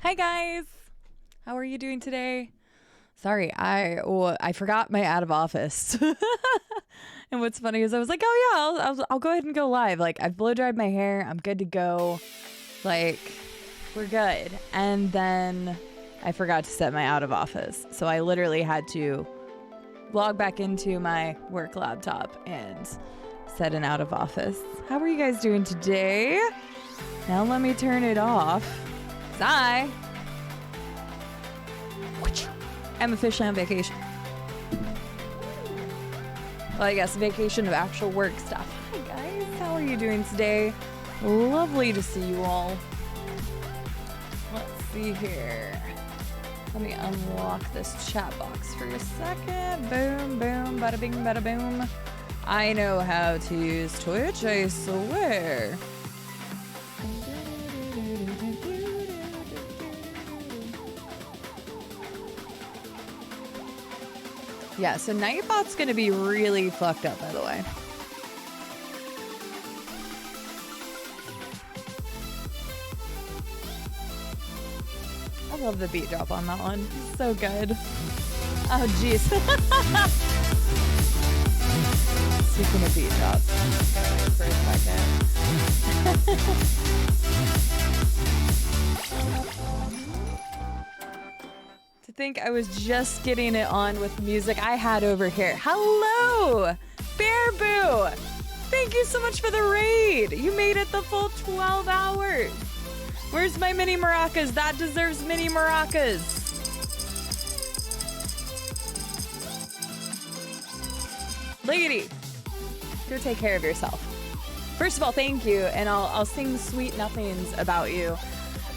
Hi guys, how are you doing today? Sorry, I forgot my out of office. And what's funny is I was like, oh yeah, I'll go ahead and go live. Like I've blow dried my hair, I'm good to go. Like we're good. And then I forgot to set my out of office, so I literally had to log back into my work laptop and set an out of office. How are you guys doing today? Now let me turn it off. I'm officially on vacation. Well, I guess vacation of actual work stuff. Hi guys, how are you doing today? Lovely to see you all. Let's see here. Let me unlock this chat box for a second. Boom, boom, bada bing, bada boom. I know how to use Twitch, I swear. Yeah, so Nightbot's gonna be really fucked up, by the way. I love the beat drop on that one. So good. Oh, jeez. Speaking of beat drops, for a second. To think I was just getting it on with the music I had over here. Hello, Bear Boo. Thank you so much for the raid. You made it the full 12 hours. Where's my mini maracas? That deserves mini maracas. Lady, go take care of yourself. First of all, thank you, and I'll sing sweet nothings about you.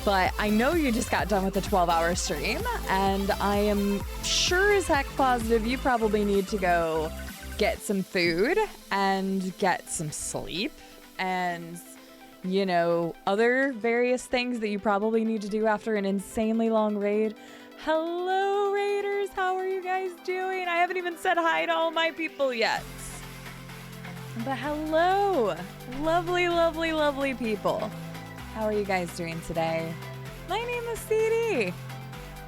But I know you just got done with a 12-hour stream, and I am sure as heck positive you probably need to go get some food and get some sleep and, you know, other various things that you probably need to do after an insanely long raid. Hello, Raiders. How are you guys doing? I haven't even said hi to all my people yet. But hello, lovely, lovely, lovely people. How are you guys doing today? My name is CD.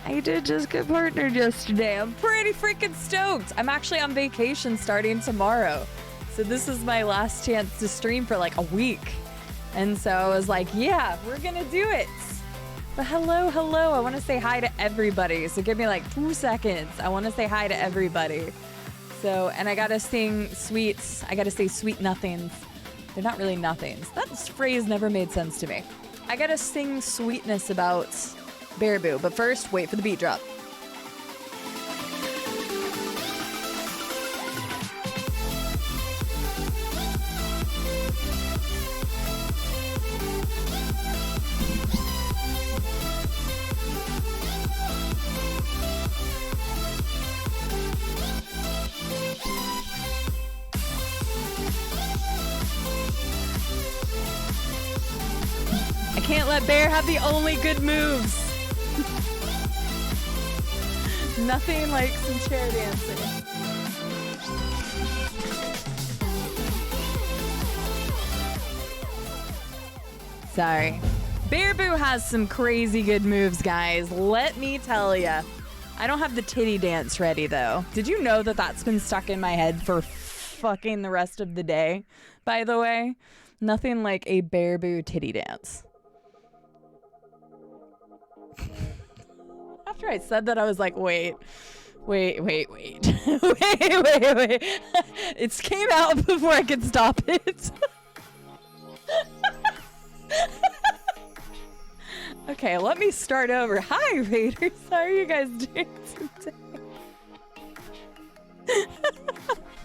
I did just get partnered yesterday. I'm pretty freaking stoked. I'm actually on vacation starting tomorrow. So this is my last chance to stream for like a week. And so I was like, yeah, we're gonna do it. But hello, hello. I want to say hi to everybody. So give me like 2 seconds. I want to say hi to everybody. So, and I gotta sing sweets. I gotta say sweet nothings. They're not really nothings. That phrase never made sense to me. I gotta sing sweetness about Baraboo. But first, wait for the beat drop. Can't let Bear have the only good moves. Nothing like some chair dancing. Sorry. Baraboo has some crazy good moves, guys. Let me tell ya. I don't have the titty dance ready, though. Did you know that that's been stuck in my head for fucking the rest of the day, by the way? Nothing like a Baraboo titty dance. After I said that, I was like, wait. wait. It came out before I could stop it. Okay, let me start over. Hi, Raiders. How are you guys doing today?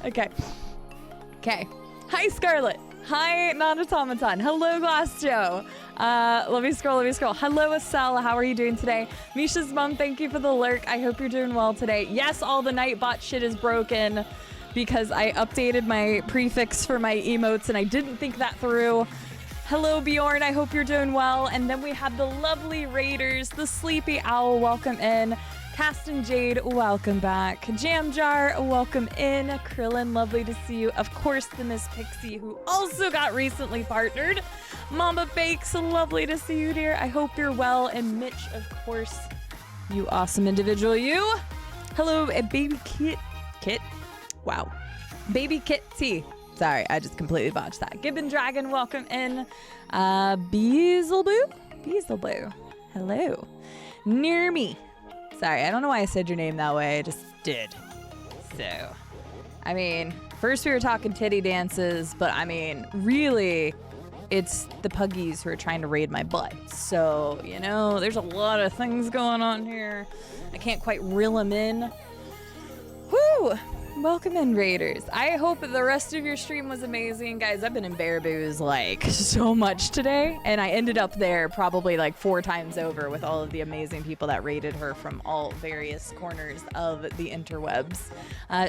Okay. Hi, Scarlet. Hi, Non-Automaton. Hello, Glass Joe. Let me scroll. Hello, Acel. How are you doing today? Misha's mom, thank you for the lurk. I hope you're doing well today. Yes, all the Nightbot shit is broken because I updated my prefix for my emotes and I didn't think that through. Hello, Bjorn. I hope you're doing well. And then we have the lovely Raiders, the Sleepy Owl, welcome in. Caston Jade, welcome back. Jam Jar, welcome in. Krillin, lovely to see you. Of course, the Miss Pixie, who also got recently partnered. Mama Bakes, lovely to see you, dear. I hope you're well. And Mitch, of course, you awesome individual, you. Hello, Baby Kit. Wow. Baby Kit T. Sorry, I just completely botched that. Gibbon Dragon, welcome in. Beazelboo. Hello. Near me. Sorry, I don't know why I said your name that way. I just did. So, I mean, first we were talking titty dances, but I mean, really, it's the puggies who are trying to raid my butt. So, you know, there's a lot of things going on here. I can't quite reel them in. Whoo! Welcome in, Raiders. I hope the rest of your stream was amazing. Guys, I've been in Baraboo's like so much today, and I ended up there probably like 4 times over with all of the amazing people that raided her from all various corners of the interwebs.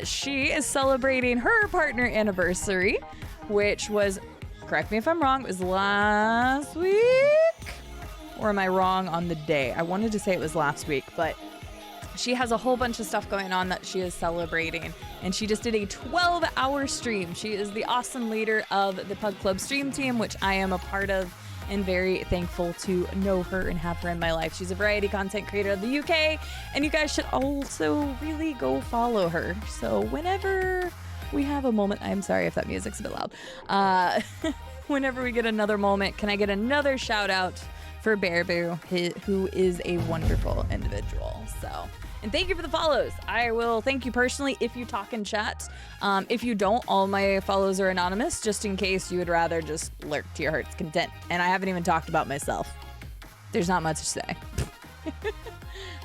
She is celebrating her partner anniversary, which was, correct me if I'm wrong, it was last week? Or am I wrong on the day? I wanted to say it was last week, but she has a whole bunch of stuff going on that she is celebrating, and she just did a 12-hour stream. She is the awesome leader of the Pug Club stream team, which I am a part of and very thankful to know her and have her in my life. She's a variety content creator of the UK, and you guys should also really go follow her. So whenever we have a moment, I'm sorry if that music's a bit loud. Whenever we get another moment, can I get another shout out for Baraboo, who is a wonderful individual. So, and thank you for the follows. I will thank you personally if you talk in chat. If you don't, all my follows are anonymous, just in case you would rather just lurk to your heart's content. And I haven't even talked about myself. There's not much to say.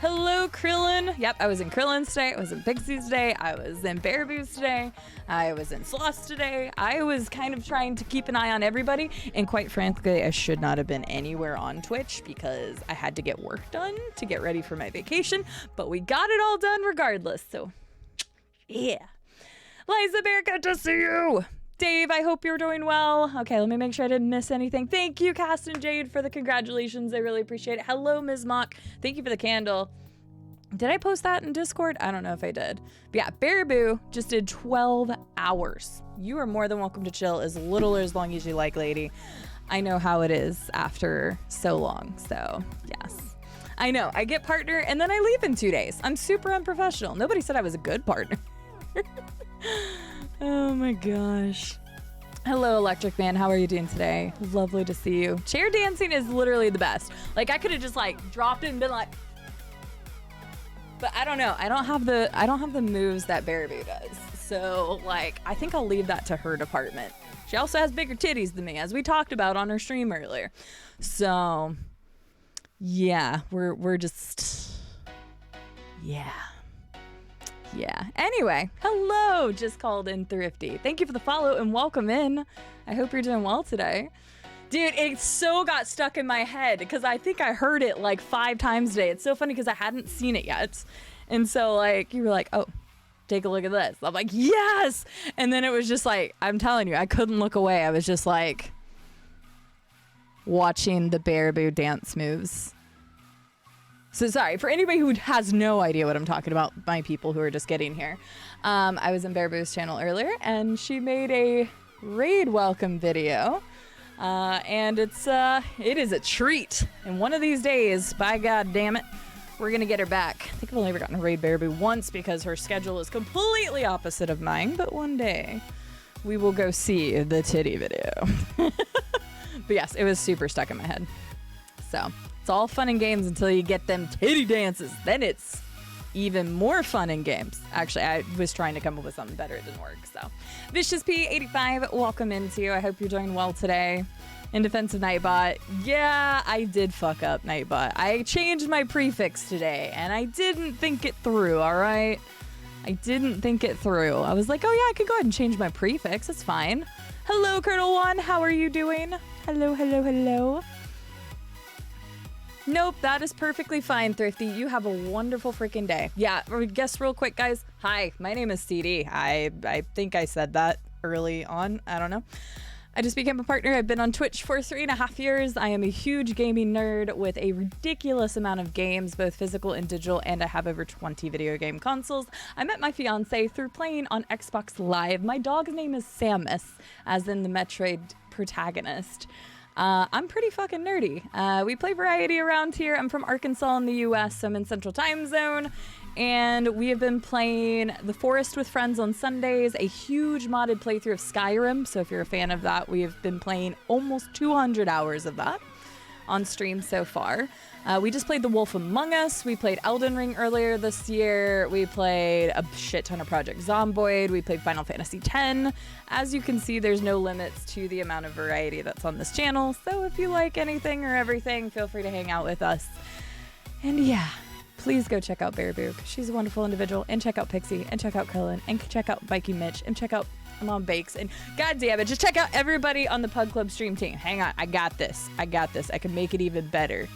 Hello, Krillin. Yep, I was in Krillin's today. I was in Pixie's today. I was in Baraboo's today. I was in Sloth's today. I was kind of trying to keep an eye on everybody. And quite frankly, I should not have been anywhere on Twitch because I had to get work done to get ready for my vacation. But we got it all done regardless. So, yeah. Liza Bear, good to see you. Dave, I hope you're doing well. Okay, let me make sure I didn't miss anything. Thank you, Caston Jade, for the congratulations. I really appreciate it. Hello, Ms. Mock. Thank you for the candle. Did I post that in Discord? I don't know if I did. But yeah, Baraboo just did 12 hours. You are more than welcome to chill as little or as long as you like, lady. I know how it is after so long. So yes, I know. I get partner and then I leave in 2 days. I'm super unprofessional. Nobody said I was a good partner. Oh my gosh. Hello, Electric Man. How are you doing today? Lovely to see you. Chair dancing is literally the best. Like I could have just like dropped it and been like, but I don't know. I don't have the moves that Baraboo does. So like, I think I'll leave that to her department. She also has bigger titties than me, as we talked about on her stream earlier. So yeah, we're just, yeah. Anyway, hello, just called in Thrifty. Thank you for the follow and welcome in. I hope you're doing well today. Dude, it so got stuck in my head because I think I heard it like 5 times today. It's so funny because I hadn't seen it yet. And so like, you were like, oh, take a look at this. I'm like, yes. And then it was just like, I'm telling you, I couldn't look away. I was just like watching the Baraboo dance moves. So sorry, for anybody who has no idea what I'm talking about, my people who are just getting here. I was in Baraboo's channel earlier and she made a raid welcome video. And it is a treat. And one of these days, by God damn it, we're going to get her back. I think I've only ever gotten to raid Baraboo once because her schedule is completely opposite of mine. But one day we will go see the titty video. But yes, it was super stuck in my head. So it's all fun and games until you get them titty dances. Then it's even more fun in games. Actually, I was trying to come up with something better. It didn't work. So Vicious P85, welcome into you. I hope you're doing well today. In defense of Nightbot, yeah, I did fuck up Nightbot. I changed my prefix today and I didn't think it through, all right? I didn't think it through. I was like, oh yeah, I could go ahead and change my prefix. It's fine. Hello, Colonel One. How are you doing? Hello. Nope, that is perfectly fine, Thrifty. You have a wonderful freaking day. Yeah, guess real quick, guys. Hi, my name is CD. I think I said that early on. I don't know. I just became a partner. I've been on Twitch for 3.5 years. I am a huge gaming nerd with a ridiculous amount of games, both physical and digital, and I have over 20 video game consoles. I met my fiance through playing on Xbox Live. My dog's name is Samus, as in the Metroid protagonist. I'm pretty fucking nerdy. We play variety around here. I'm from Arkansas in the US, so I'm in Central Time Zone. And we have been playing The Forest with friends on Sundays, a huge modded playthrough of Skyrim. So if you're a fan of that, we have been playing almost 200 hours of that on stream so far. We just played The Wolf Among Us. We played Elden Ring earlier this year. We played a shit ton of Project Zomboid. We played Final Fantasy X. As you can see, there's no limits to the amount of variety that's on this channel. So if you like anything or everything, feel free to hang out with us. And yeah, please go check out Baraboo. She's a wonderful individual. And check out Pixie. And check out Cullen. And check out Viking Mitch. And check out Mom Bakes. And god damn it, just check out everybody on the Pug Club stream team. Hang on, I got this. I can make it even better.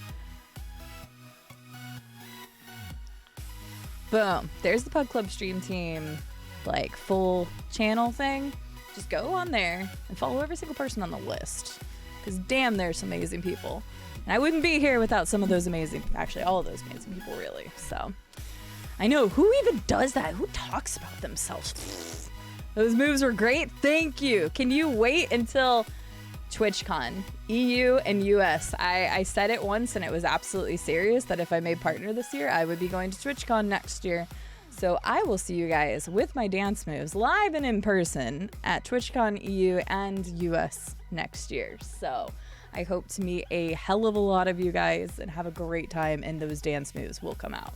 Boom. There's the Pug Club stream team, like, full channel thing. Just go on there and follow every single person on the list. Because damn, there's some amazing people. And I wouldn't be here without some of those amazing, actually all of those amazing people, really. So, I know, who even does that? Who talks about themselves? Those moves were great. Thank you. Can you wait until TwitchCon, EU and US? I said it once and it was absolutely serious that if I made partner this year, I would be going to TwitchCon next year. So I will see you guys with my dance moves live and in person at TwitchCon EU and US next year. So I hope to meet a hell of a lot of you guys and have a great time, and those dance moves will come out.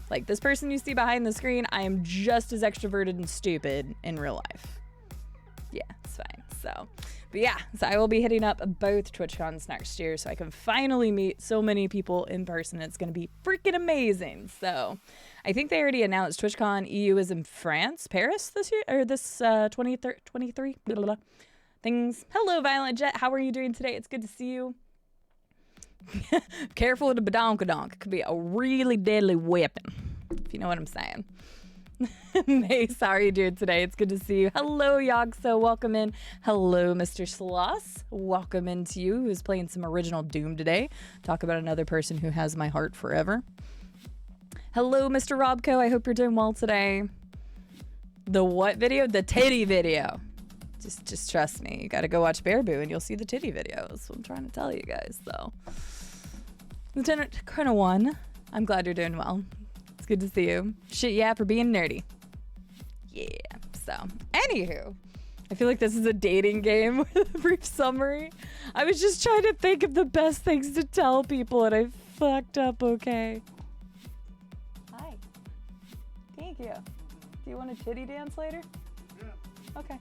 Like this person you see behind the screen, I am just as extroverted and stupid in real life. Yeah, it's fine. So, but yeah, so I will be hitting up both TwitchCons next year so I can finally meet so many people in person. It's going to be freaking amazing. So I think they already announced TwitchCon EU is in France, Paris this year, or this 23, blah, blah, blah, things. Hello, Violent Jet. How are you doing today? It's good to see you. Careful with the badonkadonk. It could be a really deadly weapon, if you know what I'm saying. Mace, how are you doing today? It's good to see you. Hello, Yogso. Welcome in. Hello, Mr. Sloss. Welcome in to you, who's playing some original Doom today. Talk about another person who has my heart forever. Hello, Mr. Robco. I hope you're doing well today. The what video? The titty video. Just trust me. You got to go watch Bear Boo and you'll see the titty videos. I'm trying to tell you guys, though. Lieutenant Colonel 1, I'm glad you're doing well. It's good to see you. Shit, yeah, for being nerdy. Yeah. So, anywho, I feel like this is a dating game with a brief summary. I was just trying to think of the best things to tell people and I fucked up, okay. Hi. Thank you. Do you want a titty dance later? Yeah. Okay.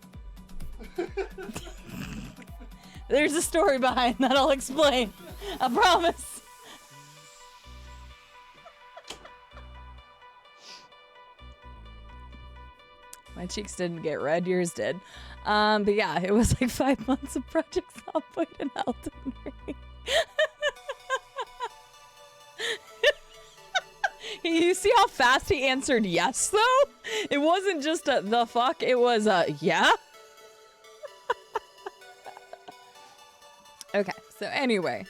There's a story behind that I'll explain. I promise. My cheeks didn't get red, yours did. But yeah, it was like 5 months of Project Zomboid and Elden Ring. You see how fast he answered yes, though? It wasn't just a the fuck, it was a yeah? Okay, so anyway.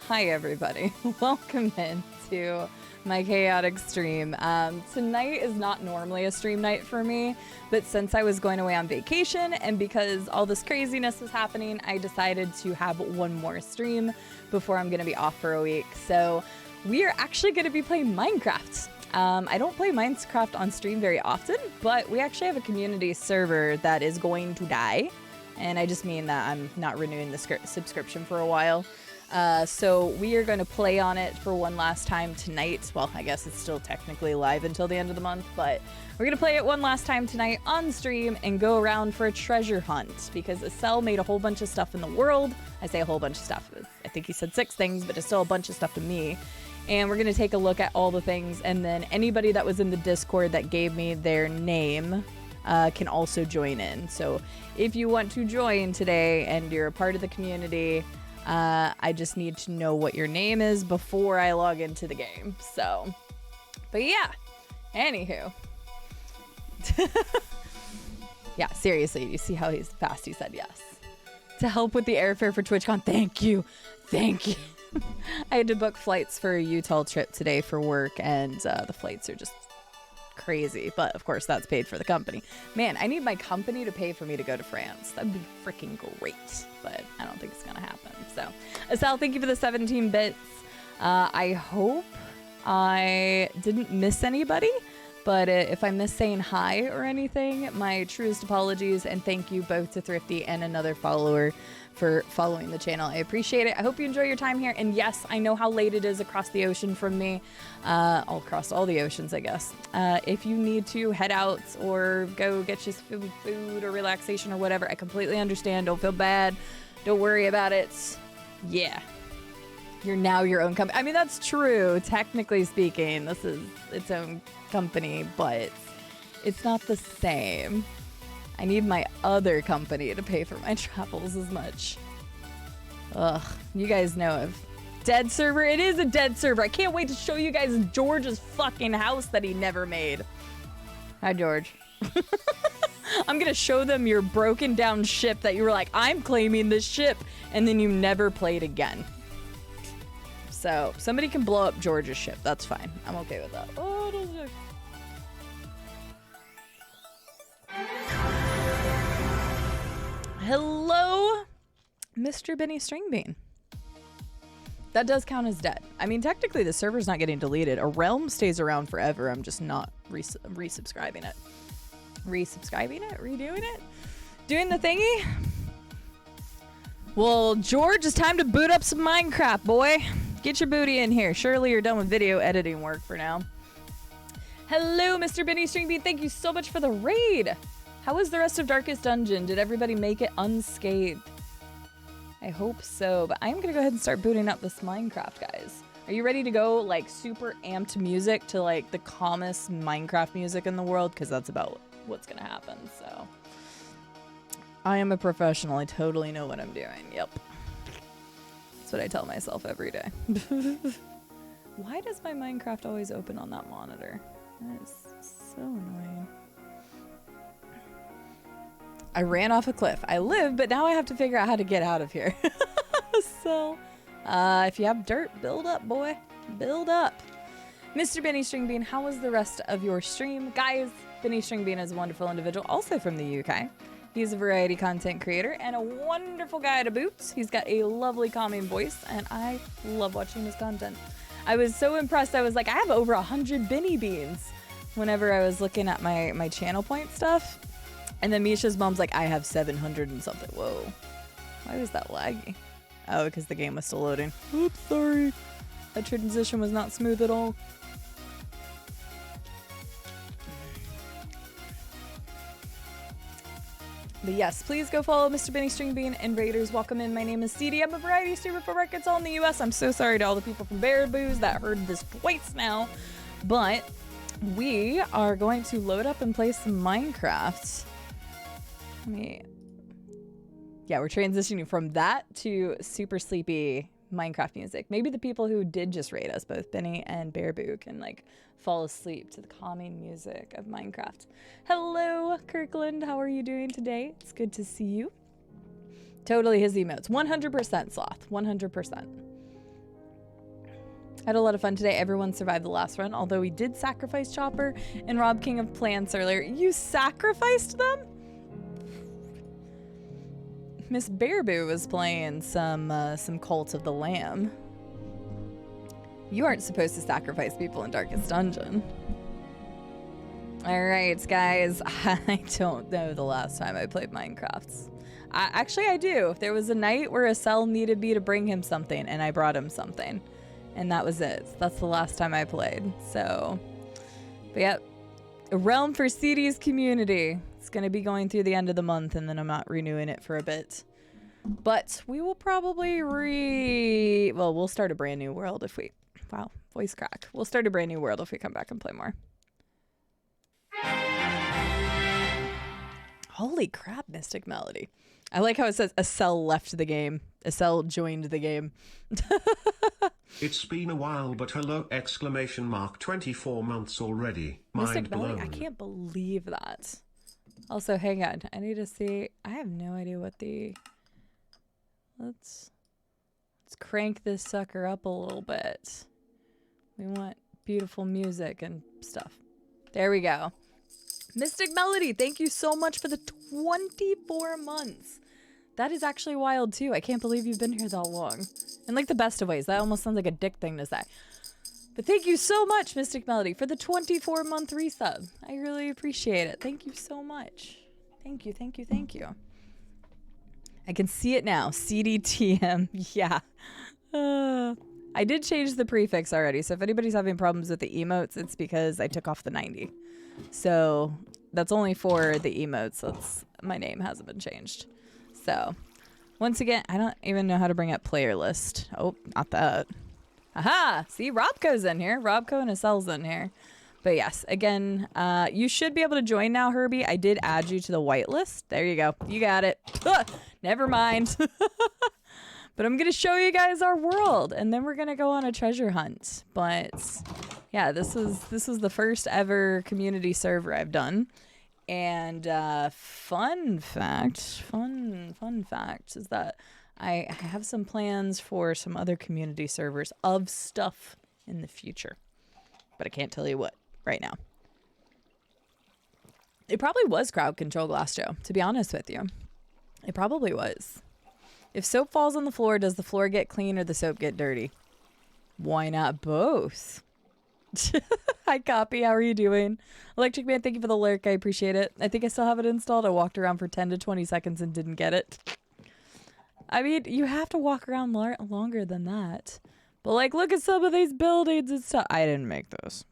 Hi, everybody. Welcome in to my chaotic stream. Tonight is not normally a stream night for me, but since I was going away on vacation and because all this craziness was happening, I decided to have one more stream before I'm gonna be off for a week. So we are actually gonna be playing Minecraft. I don't play Minecraft on stream very often, but we actually have a community server that is going to die. And I just mean that I'm not renewing the subscription for a while. So we are going to play on it for one last time tonight. Well, I guess it's still technically live until the end of the month, but we're going to play it one last time tonight on stream and go around for a treasure hunt because Acel made a whole bunch of stuff in the world. I say a whole bunch of stuff. I think he said 6 things, but it's still a bunch of stuff to me. And we're going to take a look at all the things. And then anybody that was in the Discord that gave me their name can also join in. So if you want to join today and you're a part of the community, I just need to know what your name is before I log into the game. So, but yeah, anywho. Yeah, seriously, you see how fast he said yes. To help with the airfare for TwitchCon, thank you. Thank you. I had to book flights for a Utah trip today for work, and the flights are just crazy. But of course, that's paid for the company. Man, I need my company to pay for me to go to France. That'd be freaking great. But I don't think it's gonna happen. So, Acel, thank you for the 17 bits. I hope I didn't miss anybody. But if I miss saying hi or anything, my truest apologies. And thank you both to Thrifty and another follower for following the channel. I appreciate it. I hope you enjoy your time here. And yes, I know how late it is across the ocean from me. All across all the oceans, I guess. If you need to head out or go get you some food or relaxation or whatever, I completely understand. Don't feel bad. Don't worry about it. Yeah. You're now your own company. I mean, that's true. Technically speaking, this is its own company, but it's not the same. I need my other company to pay for my travels as much. Ugh, you guys know if dead server, it is a dead server. I can't wait to show you guys George's fucking house that he never made. Hi, George. I'm gonna show them your broken down ship that you were like, I'm claiming this ship, and then you never played again. So, somebody can blow up George's ship. That's fine. I'm okay with that. Oh, don't look. Hello, Mr. Benny Stringbean. That does count as dead. I mean, technically, the server's not getting deleted. A realm stays around forever. I'm just not resubscribing it. Resubscribing it? Redoing it? Doing the thingy? Well, George, it's time to boot up some Minecraft, boy. Get your booty in here. Surely you're done with video editing work for now. Hello, Mr. Benny Stringbean. Thank you so much for the raid. How was the rest of Darkest Dungeon? Did everybody make it unscathed? I hope so, but I'm gonna go ahead and start booting up this Minecraft, guys. Are you ready to go, like, super amped music to, like, the calmest Minecraft music in the world? Because that's about what's gonna happen, so. I am a professional. I totally know what I'm doing. Yep. That's what I tell myself every day. Why does my Minecraft always open on that monitor? That is so annoying. I ran off a cliff. I live, but now I have to figure out how to get out of here. So, if you have dirt, build up, boy. Build up. Mr. Benny Stringbean, how was the rest of your stream? Guys, Benny Stringbean is a wonderful individual, also from the UK. He's a variety content creator and a wonderful guy to boot. He's got a lovely calming voice, and I love watching his content. I was so impressed. I was like, I have over 100 Benny Beans whenever I was looking at my channel point stuff. And then Misha's mom's like, I have 700 and something. Whoa. Why was that laggy? Oh, because the game was still loading. Oops, sorry. That transition was not smooth at all. But yes, please go follow Mr. Benny Stringbean and Raiders. Welcome in. My name is CD. I'm a variety streamer for records all in the US. I'm so sorry to all the people from Baraboo's that heard this twice now. But we are going to load up and play some Minecraft. Yeah, we're transitioning from that to super sleepy Minecraft music. Maybe the people who did just raid us, both Benny and Baraboo, can like fall asleep to the calming music of Minecraft. Hello, Kirkland. How are you doing today? It's good to see you. Totally his emotes. 100% Sloth. 100%. Had a lot of fun today. Everyone survived the last run, although we did sacrifice Chopper and Rob King of Plants earlier. You sacrificed them? Miss Baraboo was playing some Cult of the Lamb. You aren't supposed to sacrifice people in Darkest Dungeon. Alright, guys. I don't know the last time I played Minecraft. Actually, I do. There was a night where Acel needed me to bring him something, and I brought him something. And that was it. That's the last time I played. So, but yep. A realm for CD's community. It's going to be going through the end of the month, and then I'm not renewing it for a bit. But we will probably we'll start a brand new world if we... Wow, voice crack. We'll start a brand new world if we come back and play more. Holy crap, Mystic Melody. I like how it says Acel left the game. Acel joined the game. It's been a while, but hello, exclamation mark, 24 months already. Mystic Mind Melody, blown. I can't believe that. Also, hang on. I need to see. I have no idea what the... Let's crank this sucker up a little bit. We want beautiful music and stuff. There we go. Mystic Melody, thank you so much for the 24 months. That is actually wild too. I can't believe you've been here that long. In like the best of ways. That almost sounds like a dick thing to say. But thank you so much, Mystic Melody, for the 24-month resub. I really appreciate it. Thank you so much. Thank you, thank you, thank you. I can see it now. CDTM. Yeah. I did change the prefix already. So if anybody's having problems with the emotes, it's because I took off the 90. So that's only for the emotes. My name hasn't been changed. So once again, I don't even know how to bring up player list. Oh, not that. Aha! See, Robco's in here. Robco and Acel's in here. But yes, again, you should be able to join now, Herbie. I did add you to the whitelist. There you go. You got it. Never mind. But I'm going to show you guys our world, and then we're going to go on a treasure hunt. But yeah, this was the first ever community server I've done. And fun fact is that I have some plans for some other community servers of stuff in the future. But I can't tell you what right now. It probably was crowd control, Glassjoe, to be honest with you. It probably was. If soap falls on the floor, does the floor get clean or the soap get dirty? Why not both? Hi, Copy. How are you doing? Electric Man, thank you for the lurk. I appreciate it. I think I still have it installed. I walked around for 10 to 20 seconds and didn't get it. I mean, you have to walk around longer than that. But, like, look at some of these buildings and stuff. I didn't make those.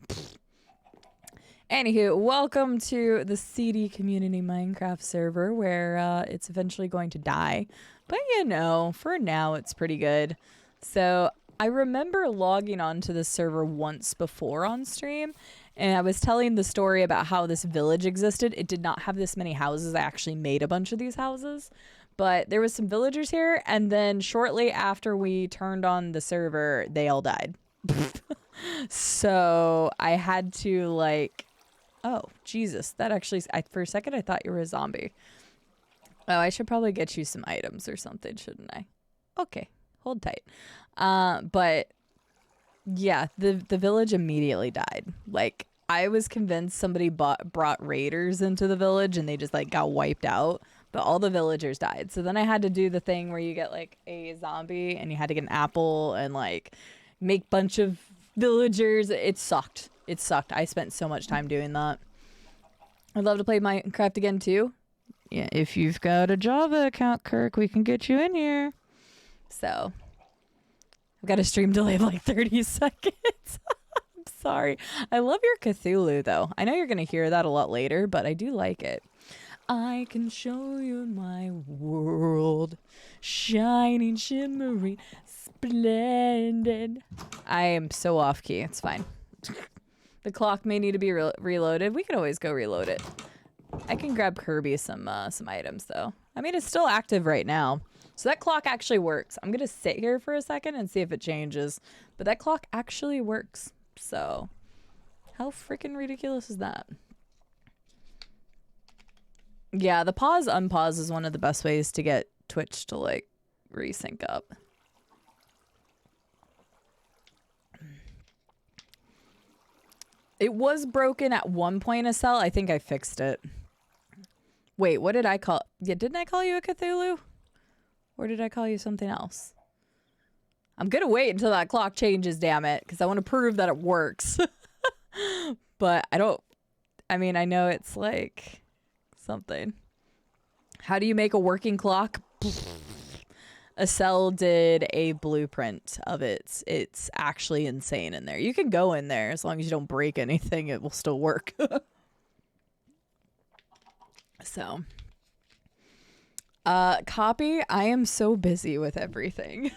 Anywho, welcome to the CD Community Minecraft server where it's eventually going to die. But, you know, for now, it's pretty good. So, I remember logging onto this server once before on stream, and I was telling the story about how this village existed. It did not have this many houses. I actually made a bunch of these houses. But there was some villagers here, and then shortly after we turned on the server, they all died. So, I had to, like... Oh, Jesus. That actually... for a second, I thought you were a zombie. Oh, I should probably get you some items or something, shouldn't I? Okay. Hold tight. But Yeah, the village immediately died. Like, I was convinced somebody brought raiders into the village and they just like got wiped out, but all the villagers died. So then I had to do the thing where you get like a zombie and you had to get an apple and like make bunch of villagers. It sucked. It sucked. I spent so much time doing that. I'd love to play Minecraft again too. Yeah, if you've got a Java account, Kirk, we can get you in here. So I've got a stream delay of like 30 seconds. I'm sorry. I love your Cthulhu, though. I know you're going to hear that a lot later, but I do like it. I can show you my world, shining, shimmering, splendid. I am so off key. It's fine. The clock may need to be reloaded. We can always go reload it. I can grab Kirby some items, though. I mean, it's still active right now. So that clock actually works. I'm going to sit here for a second and see if it changes. But that clock actually works. So how freaking ridiculous is that? Yeah, the pause unpause is one of the best ways to get Twitch to like resync up. It was broken at one point, Acel. I think I fixed it. Wait, what did I call? Yeah, didn't I call you a Cthulhu? Or did I call you something else? I'm gonna wait until that clock changes, damn it, because I want to prove that it works. But I mean, I know it's like something. How do you make a working clock? Acel did a blueprint of it. It's actually insane in there. You can go in there as long as you don't break anything, it will still work. So copy, I am so busy with everything.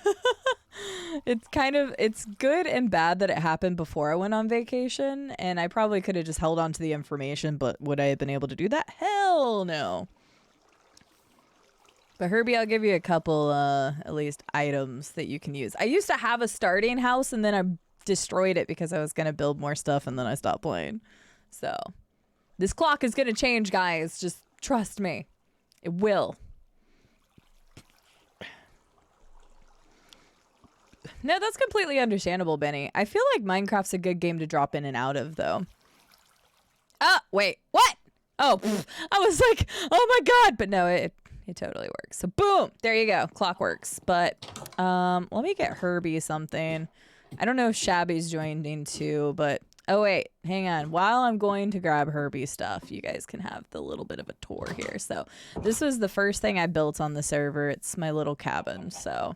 It's good and bad that it happened before I went on vacation, and I probably could have just held on to the information, but would I have been able to do that? Hell no. But Herbie, I'll give you a couple at least items that you can use. I used to have a starting house and then I destroyed it because I was going to build more stuff and then I stopped playing. So this clock is going to change, guys. Just trust me. It will. No, that's completely understandable, Benny. I feel like Minecraft's a good game to drop in and out of, though. Wait, what? Oh, I was like, oh my god. But no, it totally works. So boom, there you go. Clock works. But let me get Herbie something. I don't know if Shabby's joining too, but oh wait, hang on. While I'm going to grab Herbie stuff, you guys can have the little bit of a tour here. So this was the first thing I built on the server. It's my little cabin. So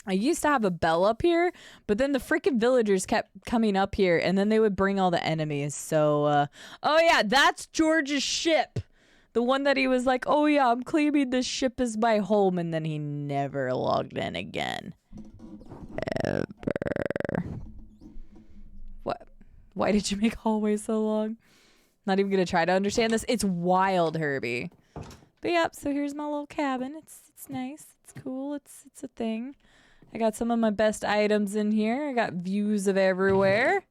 I used to have a bell up here, but then the freaking villagers kept coming up here and then they would bring all the enemies. So oh yeah, that's George's ship. The one that he was like, oh yeah, I'm claiming this ship as my home, and then he never logged in again. Ever. What? Why did you make hallways so long? Not even gonna try to understand this. It's wild, Herbie. But yep, so here's my little cabin. It's nice. It's cool. It's a thing. I got some of my best items in here. I got views of everywhere.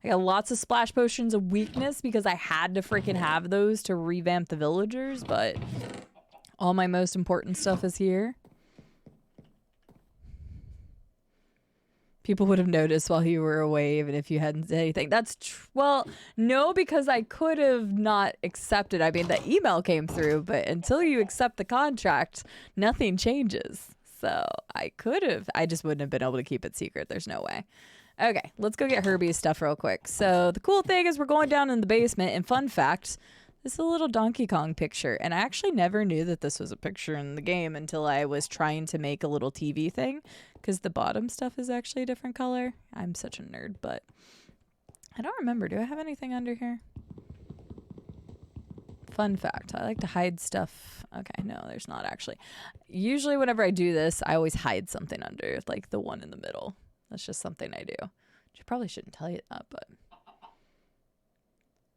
I got lots of splash potions of weakness because I had to freaking have those to revamp the villagers, but all my most important stuff is here. People would have noticed while you were away, even if you hadn't said anything. That's well, no, because I could have not accepted. I mean, the email came through, but until you accept the contract, nothing changes. So I could have. I just wouldn't have been able to keep it secret. There's no way. Okay, let's go get Herbie's stuff real quick. So the cool thing is we're going down in the basement, and fun fact, this is a little Donkey Kong picture, and I actually never knew that this was a picture in the game until I was trying to make a little TV thing, because the bottom stuff is actually a different color. I'm such a nerd, but I don't remember. Do I have anything under here? Fun fact, I like to hide stuff. Okay, no, there's not actually. Usually whenever I do this, I always hide something under, like the one in the middle. That's just something I do. Which I probably shouldn't tell you that, but.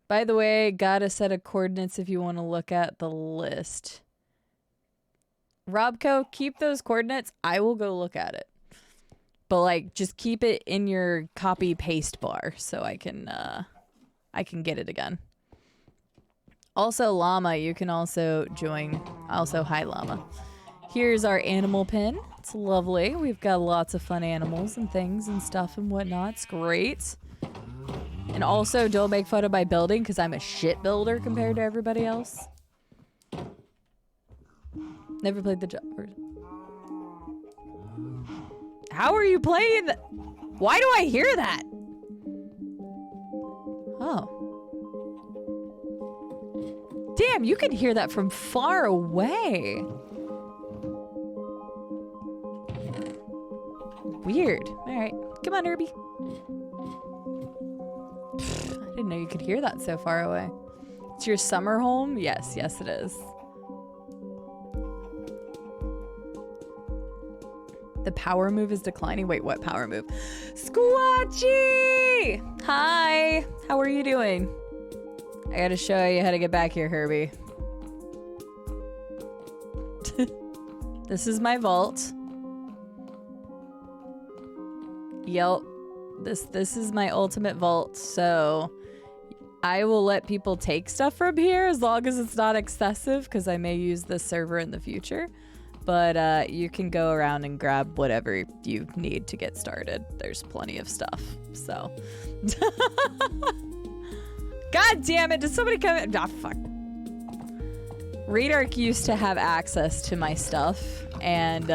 By the way, got a set of coordinates if you want to look at the list. Robco, keep those coordinates. I will go look at it. But like, just keep it in your copy paste bar so I can get it again. Also, Llama, you can also join. Also, hi, Llama. Here's our animal pen. It's It's lovely. We've got lots of fun animals and things and stuff and whatnot. It's great. And also, don't make fun of my building because I'm a shit builder compared to everybody else. Never played the job. How are you playing? Why do I hear that? Oh. Damn, you can hear that from far away. Weird. All right. Come on, Herbie. I didn't know you could hear that so far away. It's your summer home? Yes, yes it is. The power move is declining. Wait, what power move? Squatchy! Hi! How are you doing? I gotta show you how to get back here, Herbie. This is my vault. Yep. This is my ultimate vault, so I will let people take stuff from here as long as it's not excessive, because I may use this server in the future. But you can go around and grab whatever you need to get started. There's plenty of stuff, so. God damn it, did somebody come in? Ah, fuck. Radark used to have access to my stuff, and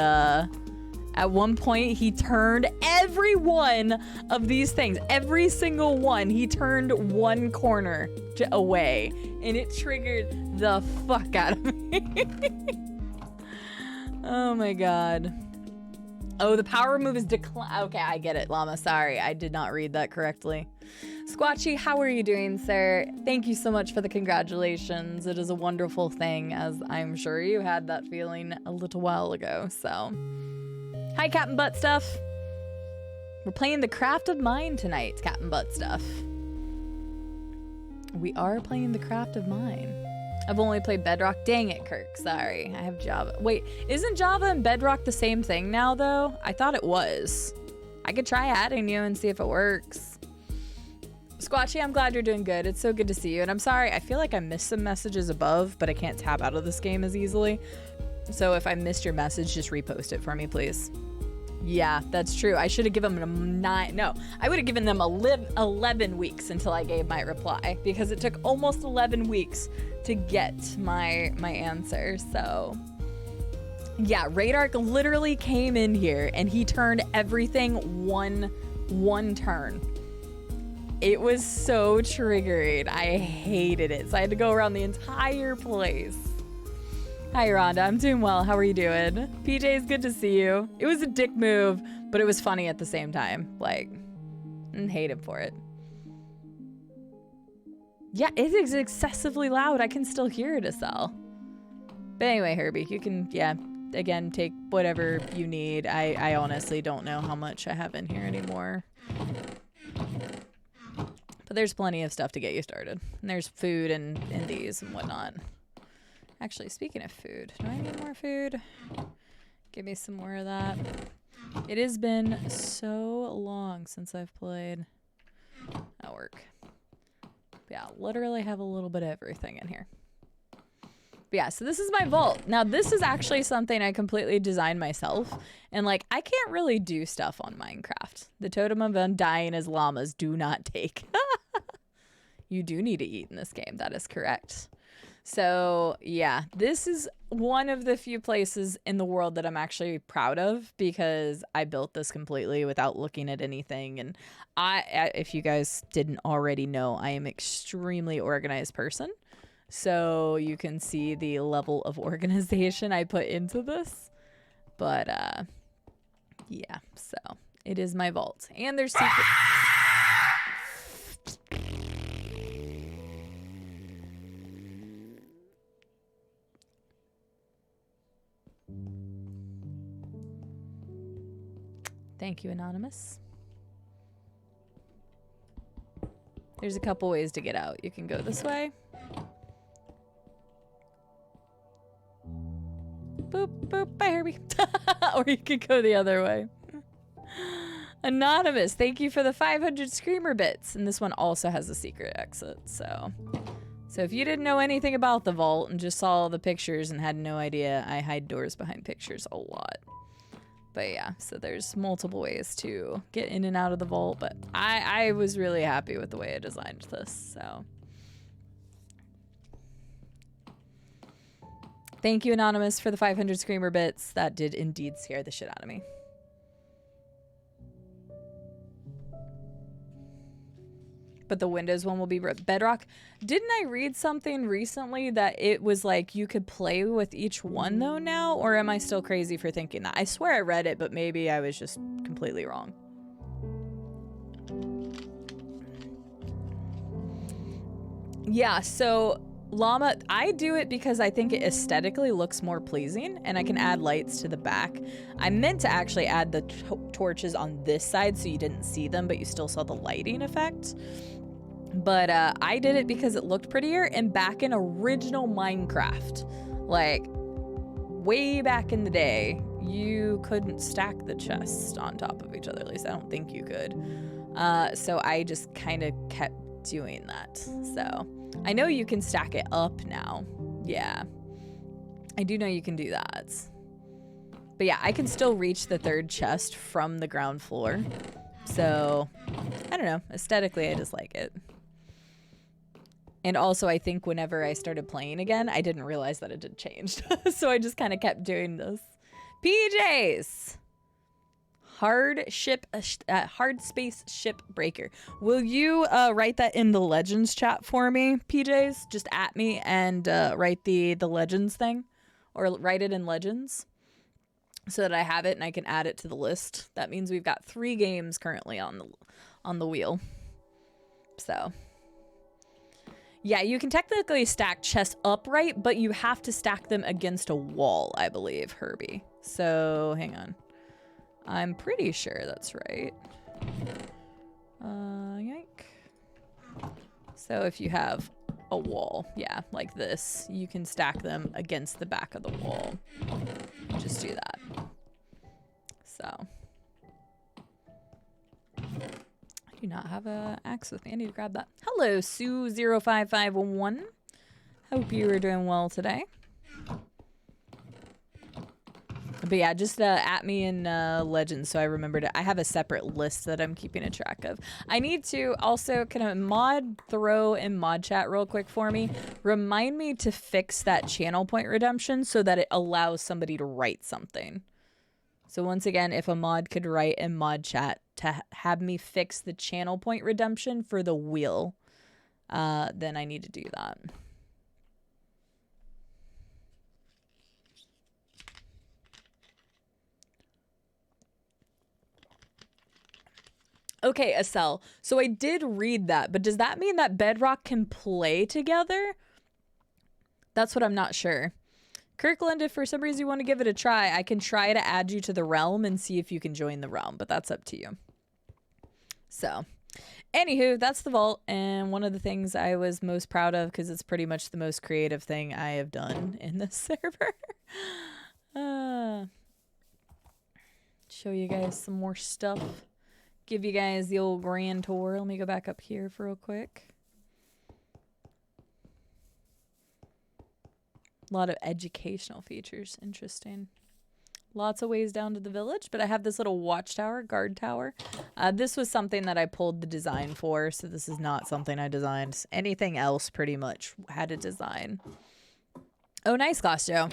at one point he turned every one of these things, every single one, he turned one corner away, and it triggered the fuck out of me. Oh my god. Oh, the power move is decline. Okay, I get it, Llama. Sorry, I did not read that correctly. Squatchy, how are you doing, sir? Thank you so much for the congratulations. It is a wonderful thing, as I'm sure you had that feeling a little while ago, so. Hi, Captain Butt Stuff. We're playing the Craft of Mine tonight, Captain Butt Stuff. We are playing the Craft of Mine. I've only played Bedrock. Dang it, Kirk. Sorry. I have Java. Wait, isn't Java and Bedrock the same thing now, though? I thought it was. I could try adding you and see if it works. Squatchy, I'm glad you're doing good. It's so good to see you. And I'm sorry, I feel like I missed some messages above, but I can't tab out of this game as easily. So if I missed your message, just repost it for me, please. Yeah, that's true. I should have given them 9. No, I would have given them 11 weeks until I gave my reply, because it took almost 11 weeks to get my answer. So yeah, Radark literally came in here and he turned everything one turn. It was so triggering. I hated it. So I had to go around the entire place. Hi, Rhonda. I'm doing well. How are you doing? PJ, it's good to see you. It was a dick move, but it was funny at the same time. Like, and hate him for it. Yeah, it is excessively loud. I can still hear it, Acel. But anyway, Herbie, you can, yeah, again, take whatever you need. I honestly don't know how much I have in here anymore. But there's plenty of stuff to get you started. And there's food and these and whatnot. Actually, speaking of food, do I need more food? Give me some more of that. It has been so long since I've played. That'll work. Yeah, literally have a little bit of everything in here. But yeah, so this is my vault. Now, this is actually something I completely designed myself. And, like, I can't really do stuff on Minecraft. The totem of undying as llamas do not take. You do need to eat in this game. That is correct. So, yeah, this is one of the few places in the world that I'm actually proud of, because I built this completely without looking at anything. And if you guys didn't already know, I am an extremely organized person. So you can see the level of organization I put into this. But, yeah, so it is my vault. And there's secret. Thank you, Anonymous. There's a couple ways to get out. You can go this way. Boop, boop, bye, Herbie. Or you could go the other way. Anonymous, thank you for the 500 screamer bits. And this one also has a secret exit, so if you didn't know anything about the vault and just saw the pictures and had no idea, I hide doors behind pictures a lot. But yeah, so there's multiple ways to get in and out of the vault, but I was really happy with the way I designed this, so. Thank you, Anonymous, for the 500 Screamer bits. That did indeed scare the shit out of me. But the Windows one will be Bedrock. Didn't I read something recently that it was like you could play with each one though now? Or am I still crazy for thinking that? I swear I read it, but maybe I was just completely wrong. Yeah, so Llama, I do it because I think it aesthetically looks more pleasing and I can add lights to the back. I meant to actually add the torches on this side so you didn't see them, but you still saw the lighting effect. But I did it because it looked prettier, and back in original Minecraft, like way back in the day, you couldn't stack the chests on top of each other. At least I don't think you could. So I just kind of kept doing that. So I know you can stack it up now. Yeah, I do know you can do that. But yeah, I can still reach the third chest from the ground floor. So I don't know. Aesthetically, I just like it. And also, I think whenever I started playing again, I didn't realize that it had changed. So I just kind of kept doing this. PJs! Hard space ship breaker. Will you write that in the legends chat for me, PJs? Just at me and write the legends thing. Or write it in legends. So that I have it and I can add it to the list. That means we've got 3 games currently on the wheel. So... yeah, you can technically stack chests upright, but you have to stack them against a wall, I believe, Herbie. So, hang on. I'm pretty sure that's right. Yank. So if you have a wall, yeah, like this, you can stack them against the back of the wall. Just do that. So. I do not have an axe with me. I need to grab that. Hello, Sue05511. Hope you are doing well today. But yeah, just at me in Legends so I remember to... I have a separate list that I'm keeping a track of. I need to also... Can a mod throw in mod chat real quick for me? Remind me to fix that channel point redemption so that it allows somebody to write something. So once again, if a mod could write in mod chat to have me fix the channel point redemption for the wheel, then I need to do that. Okay, Acel. So I did read that, but does that mean that Bedrock can play together? That's what I'm not sure. Kirkland, if for some reason you want to give it a try, I can try to add you to the realm and see if you can join the realm, but that's up to you. So, anywho, that's the vault, and one of the things I was most proud of, because it's pretty much the most creative thing I have done in this server. Show you guys some more stuff. Give you guys the old grand tour. Let me go back up here for real quick. A lot of educational features. Interesting. Lots of ways down to the village, but I have this little watchtower, guard tower. This was something that I pulled the design for, so this is not something I designed. Anything else pretty much had a design. Oh, nice, Glassjoe.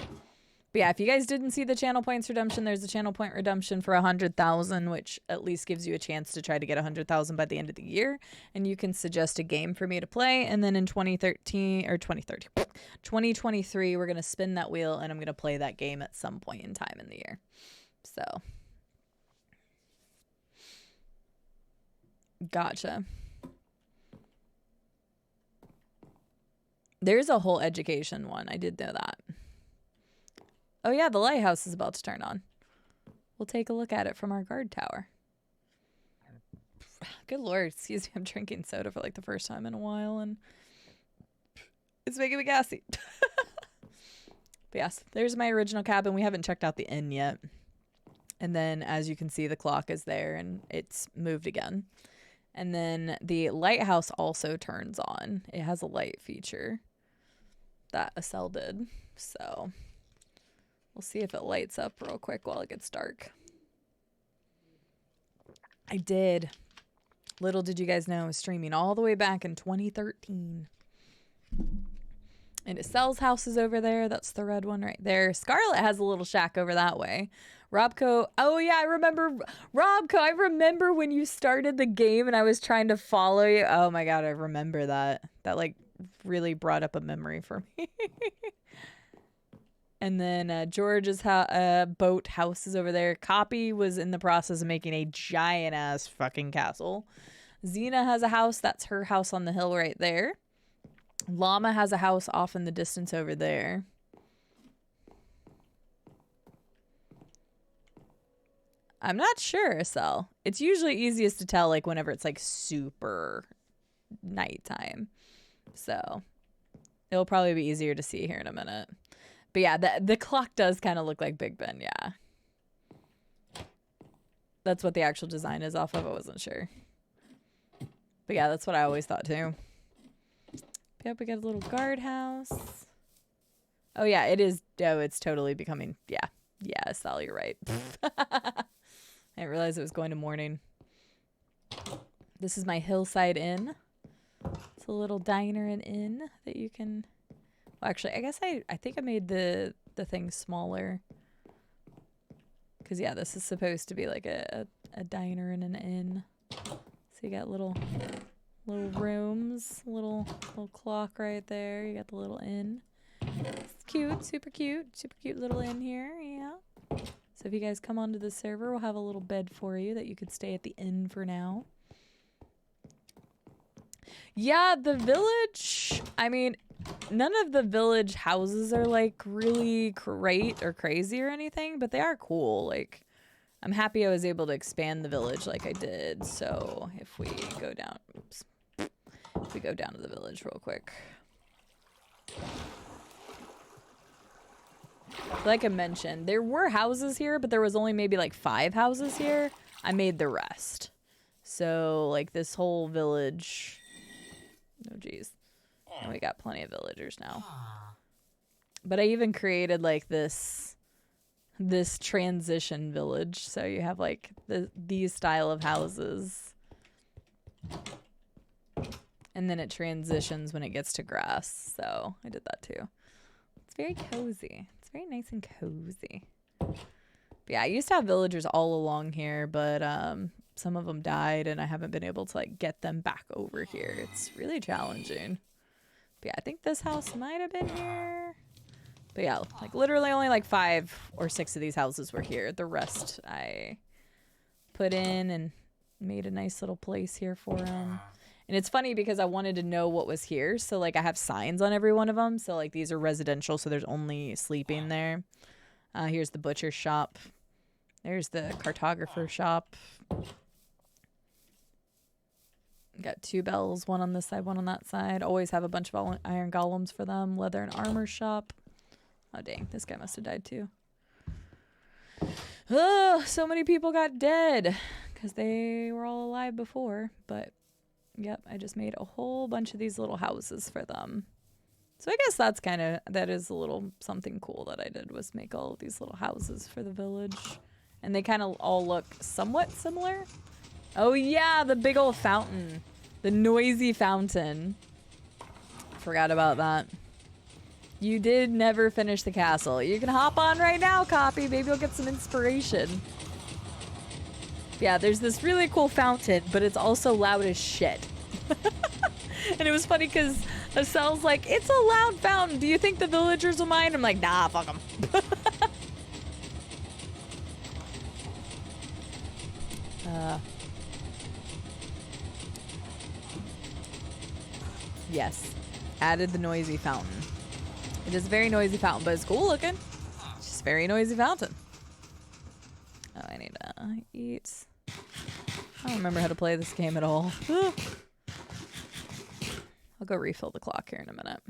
But yeah, if you guys didn't see the channel points redemption, there's a channel point redemption for 100,000, which at least gives you a chance to try to get 100,000 by the end of the year. And you can suggest a game for me to play. And then in 2023, we're going to spin that wheel and I'm going to play that game at some point in time in the year. So. Gotcha. There's a whole education one. I did know that. Oh yeah, the lighthouse is about to turn on. We'll take a look at it from our guard tower. Good lord, excuse me, I'm drinking soda for like the first time in a while and it's making me gassy. But yes, there's my original cabin. We haven't checked out the inn yet. And then as you can see, the clock is there and it's moved again. And then the lighthouse also turns on. It has a light feature that Acel did. So... we'll see if it lights up real quick while it gets dark. I did. Little did you guys know I was streaming all the way back in 2013. And Acel's house is over there. That's the red one right there. Scarlet has a little shack over that way. Robco. Oh, yeah, I remember. Robco, I remember when you started the game and I was trying to follow you. Oh, my God, I remember that. That, like, really brought up a memory for me. And then George's boat house is over there. Copy was in the process of making a giant-ass fucking castle. Xena has a house. That's her house on the hill right there. Llama has a house off in the distance over there. I'm not sure, Acel. It's usually easiest to tell like whenever it's like super nighttime. So it'll probably be easier to see here in a minute. But yeah, the clock does kind of look like Big Ben, yeah. That's what the actual design is off of. I wasn't sure. But yeah, that's what I always thought too. Yep, we got a little guardhouse. Oh yeah, it is. Oh, it's totally becoming. Yeah, yeah, Sal, you're right. I didn't realize it was going to morning. This is my hillside inn. It's a little diner and inn that you can. Well, actually, I guess I think I made the thing smaller. Cause yeah, this is supposed to be like a diner and an inn. So you got little rooms, little clock right there. You got the little inn. It's cute, super cute little inn here. Yeah. So if you guys come onto the server, we'll have a little bed for you that you could stay at the inn for now. Yeah, the village. I mean, none of the village houses are like really great or crazy or anything, but they are cool. Like, I'm happy I was able to expand the village like I did. So if we go down, oops. If we go down to the village real quick. Like I mentioned, there were houses here, but there was only maybe like 5 houses here. I made the rest. So like this whole village. Oh geez. And we got plenty of villagers now. But I even created like this transition village. So you have like these style of houses. And then it transitions when it gets to grass. So I did that too. It's very cozy. It's very nice and cozy. But yeah, I used to have villagers all along here, but some of them died and I haven't been able to like get them back over here. It's really challenging. But yeah, I think this house might have been here. But yeah, like literally only like 5 or 6 of these houses were here. The rest I put in and made a nice little place here for them. And it's funny because I wanted to know what was here. So like I have signs on every one of them. So like these are residential. So there's only sleeping there. Here's the butcher shop. There's the cartographer shop. Got 2 bells, one on this side, one on that side. Always have a bunch of iron golems for them. Leather and armor shop. Oh dang, this guy must have died too. Oh, so many people got dead because they were all alive before. But yep, I just made a whole bunch of these little houses for them. So I guess that is a little something cool that I did, was make all of these little houses for the village. And they kind of all look somewhat similar. Oh yeah, the big old fountain. The noisy fountain. Forgot about that. You did never finish the castle. You can hop on right now, Copy. Maybe you'll get some inspiration. Yeah, there's this really cool fountain, but it's also loud as shit. And it was funny because Acel's like, it's a loud fountain. Do you think the villagers will mind? I'm like, nah, fuck them. Yes. Added the noisy fountain. It is a very noisy fountain, but it's cool looking. It's just a very noisy fountain. Oh, I need to eat. I don't remember how to play this game at all. I'll go refill the clock here in a minute.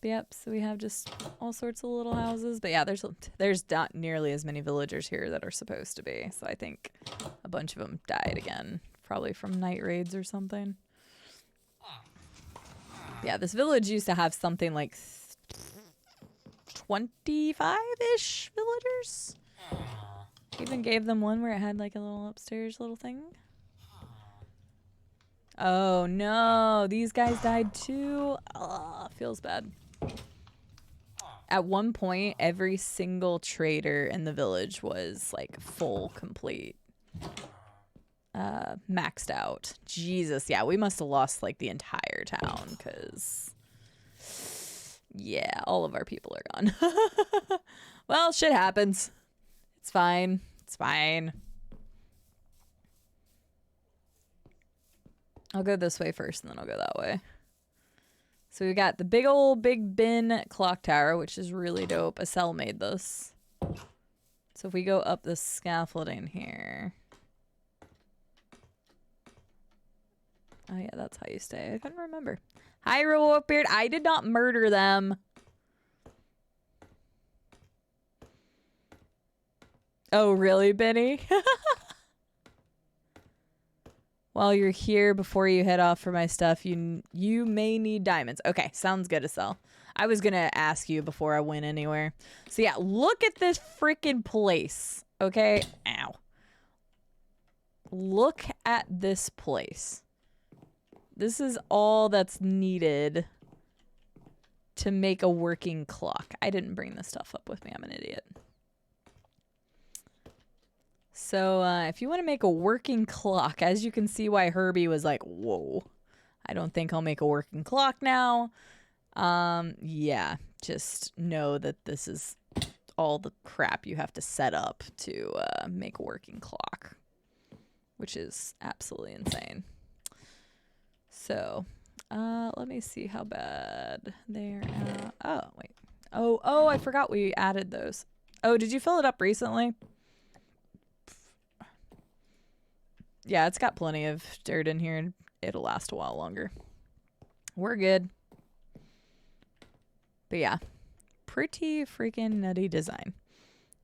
But yep, so we have just all sorts of little houses. But yeah, there's not nearly as many villagers here that are supposed to be. So I think a bunch of them died again. Probably from night raids or something. Yeah, this village used to have something like 25-ish villagers. even gave them one where it had like a little upstairs little thing. Oh no, these guys died too. Ugh, feels bad. At one point, every single trader in the village was like full, complete, maxed out. Jesus, yeah, we must have lost like the entire town because, yeah, all of our people are gone. Well, shit happens. It's fine. It's fine. I'll go this way first and then I'll go that way. So we got the big bin clock tower, which is really dope. Acel made this. So if we go up the scaffolding here. Oh yeah, that's how you stay. I couldn't remember. Hi, Wolfbeard. I did not murder them. Oh, really, Benny? While you're here, before you head off for my stuff, you may need diamonds. Okay, sounds good, Acel. I was going to ask you before I went anywhere. So yeah, look at this freaking place, okay? Ow. Look at this place. This is all that's needed to make a working clock. I didn't bring this stuff up with me. I'm an idiot. So if you want to make a working clock, as you can see why Herbie was like, whoa, I don't think I'll make a working clock now. Yeah, just know that this is all the crap you have to set up to make a working clock, which is absolutely insane. So let me see how bad they're at. Oh, wait. Oh, I forgot we added those. Oh, did you fill it up recently? Yeah, it's got plenty of dirt in here and it'll last a while longer. We're good. But yeah, pretty freaking nutty design.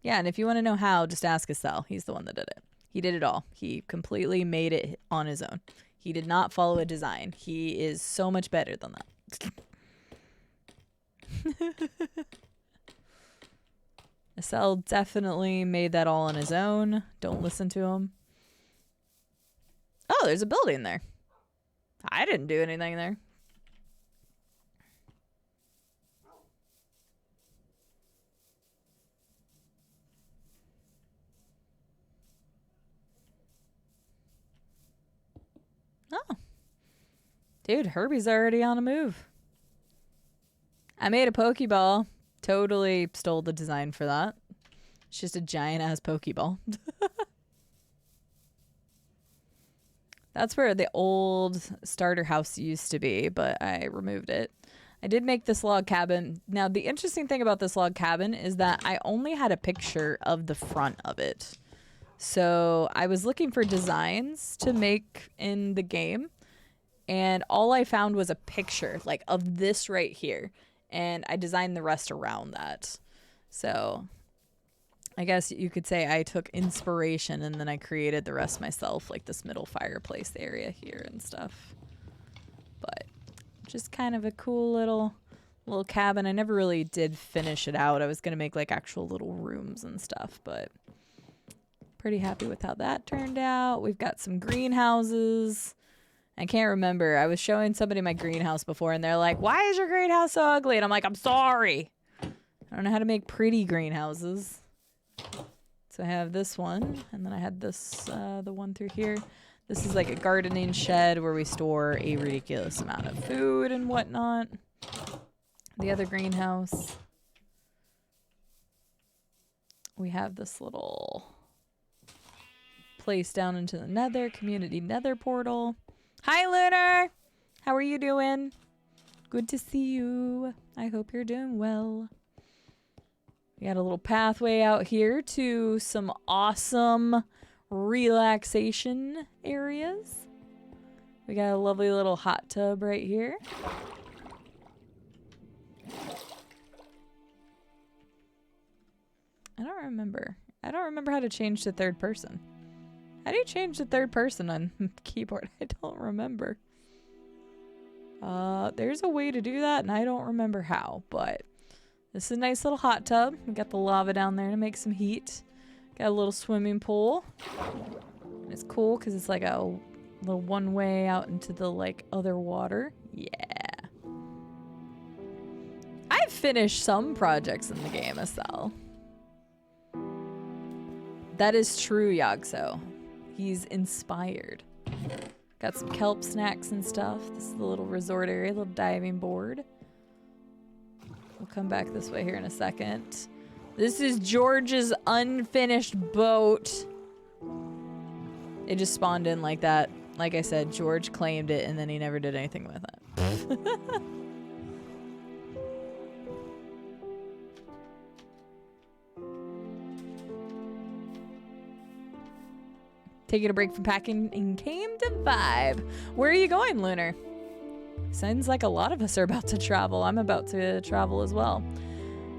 Yeah, and if you want to know how, just ask Acel. He's the one that did it. He did it all. He completely made it on his own. He did not follow a design. He is so much better than that. Acel definitely made that all on his own. Don't listen to him. Oh, there's a building there. I didn't do anything there. Oh. Dude, Herbie's already on a move. I made a Pokeball. Totally stole the design for that. It's just a giant-ass Pokeball. That's where the old starter house used to be, but I removed it. I did make this log cabin. Now, the interesting thing about this log cabin is that I only had a picture of the front of it. So I was looking for designs to make in the game, and all I found was a picture, like, of this right here. And I designed the rest around that. So I guess you could say I took inspiration and then I created the rest myself, like this middle fireplace area here and stuff. But just kind of a cool little cabin. I never really did finish it out. I was going to make like actual little rooms and stuff, but pretty happy with how that turned out. We've got some greenhouses. I can't remember. I was showing somebody my greenhouse before and they're like, "Why is your greenhouse so ugly?" And I'm like, "I'm sorry. I don't know how to make pretty greenhouses." So I have this one, and then I had this, the one through here. This is like a gardening shed where we store a ridiculous amount of food and whatnot. The other greenhouse. We have this little place down into the nether, community nether portal. Hi, Lunar! How are you doing? Good to see you. I hope you're doing well. We got a little pathway out here to some awesome relaxation areas. We got a lovely little hot tub right here. I don't remember. I don't remember how to change to third person. How do you change to third person on keyboard? I don't remember. There's a way to do that, and I don't remember how, but this is a nice little hot tub. We got the lava down there to make some heat. Got a little swimming pool. It's cool because it's like a little one way out into the like other water. Yeah. I've finished some projects in the game, Acel. That is true, Yagso. He's inspired. Got some kelp snacks and stuff. This is the little resort area, little diving board. We'll come back this way here in a second. This is George's unfinished boat. It just spawned in like that. Like I said, George claimed it and then he never did anything with it. Taking a break from packing and came to vibe. Where are you going, Lunar? Sounds like a lot of us are about to travel. I'm about to travel as well.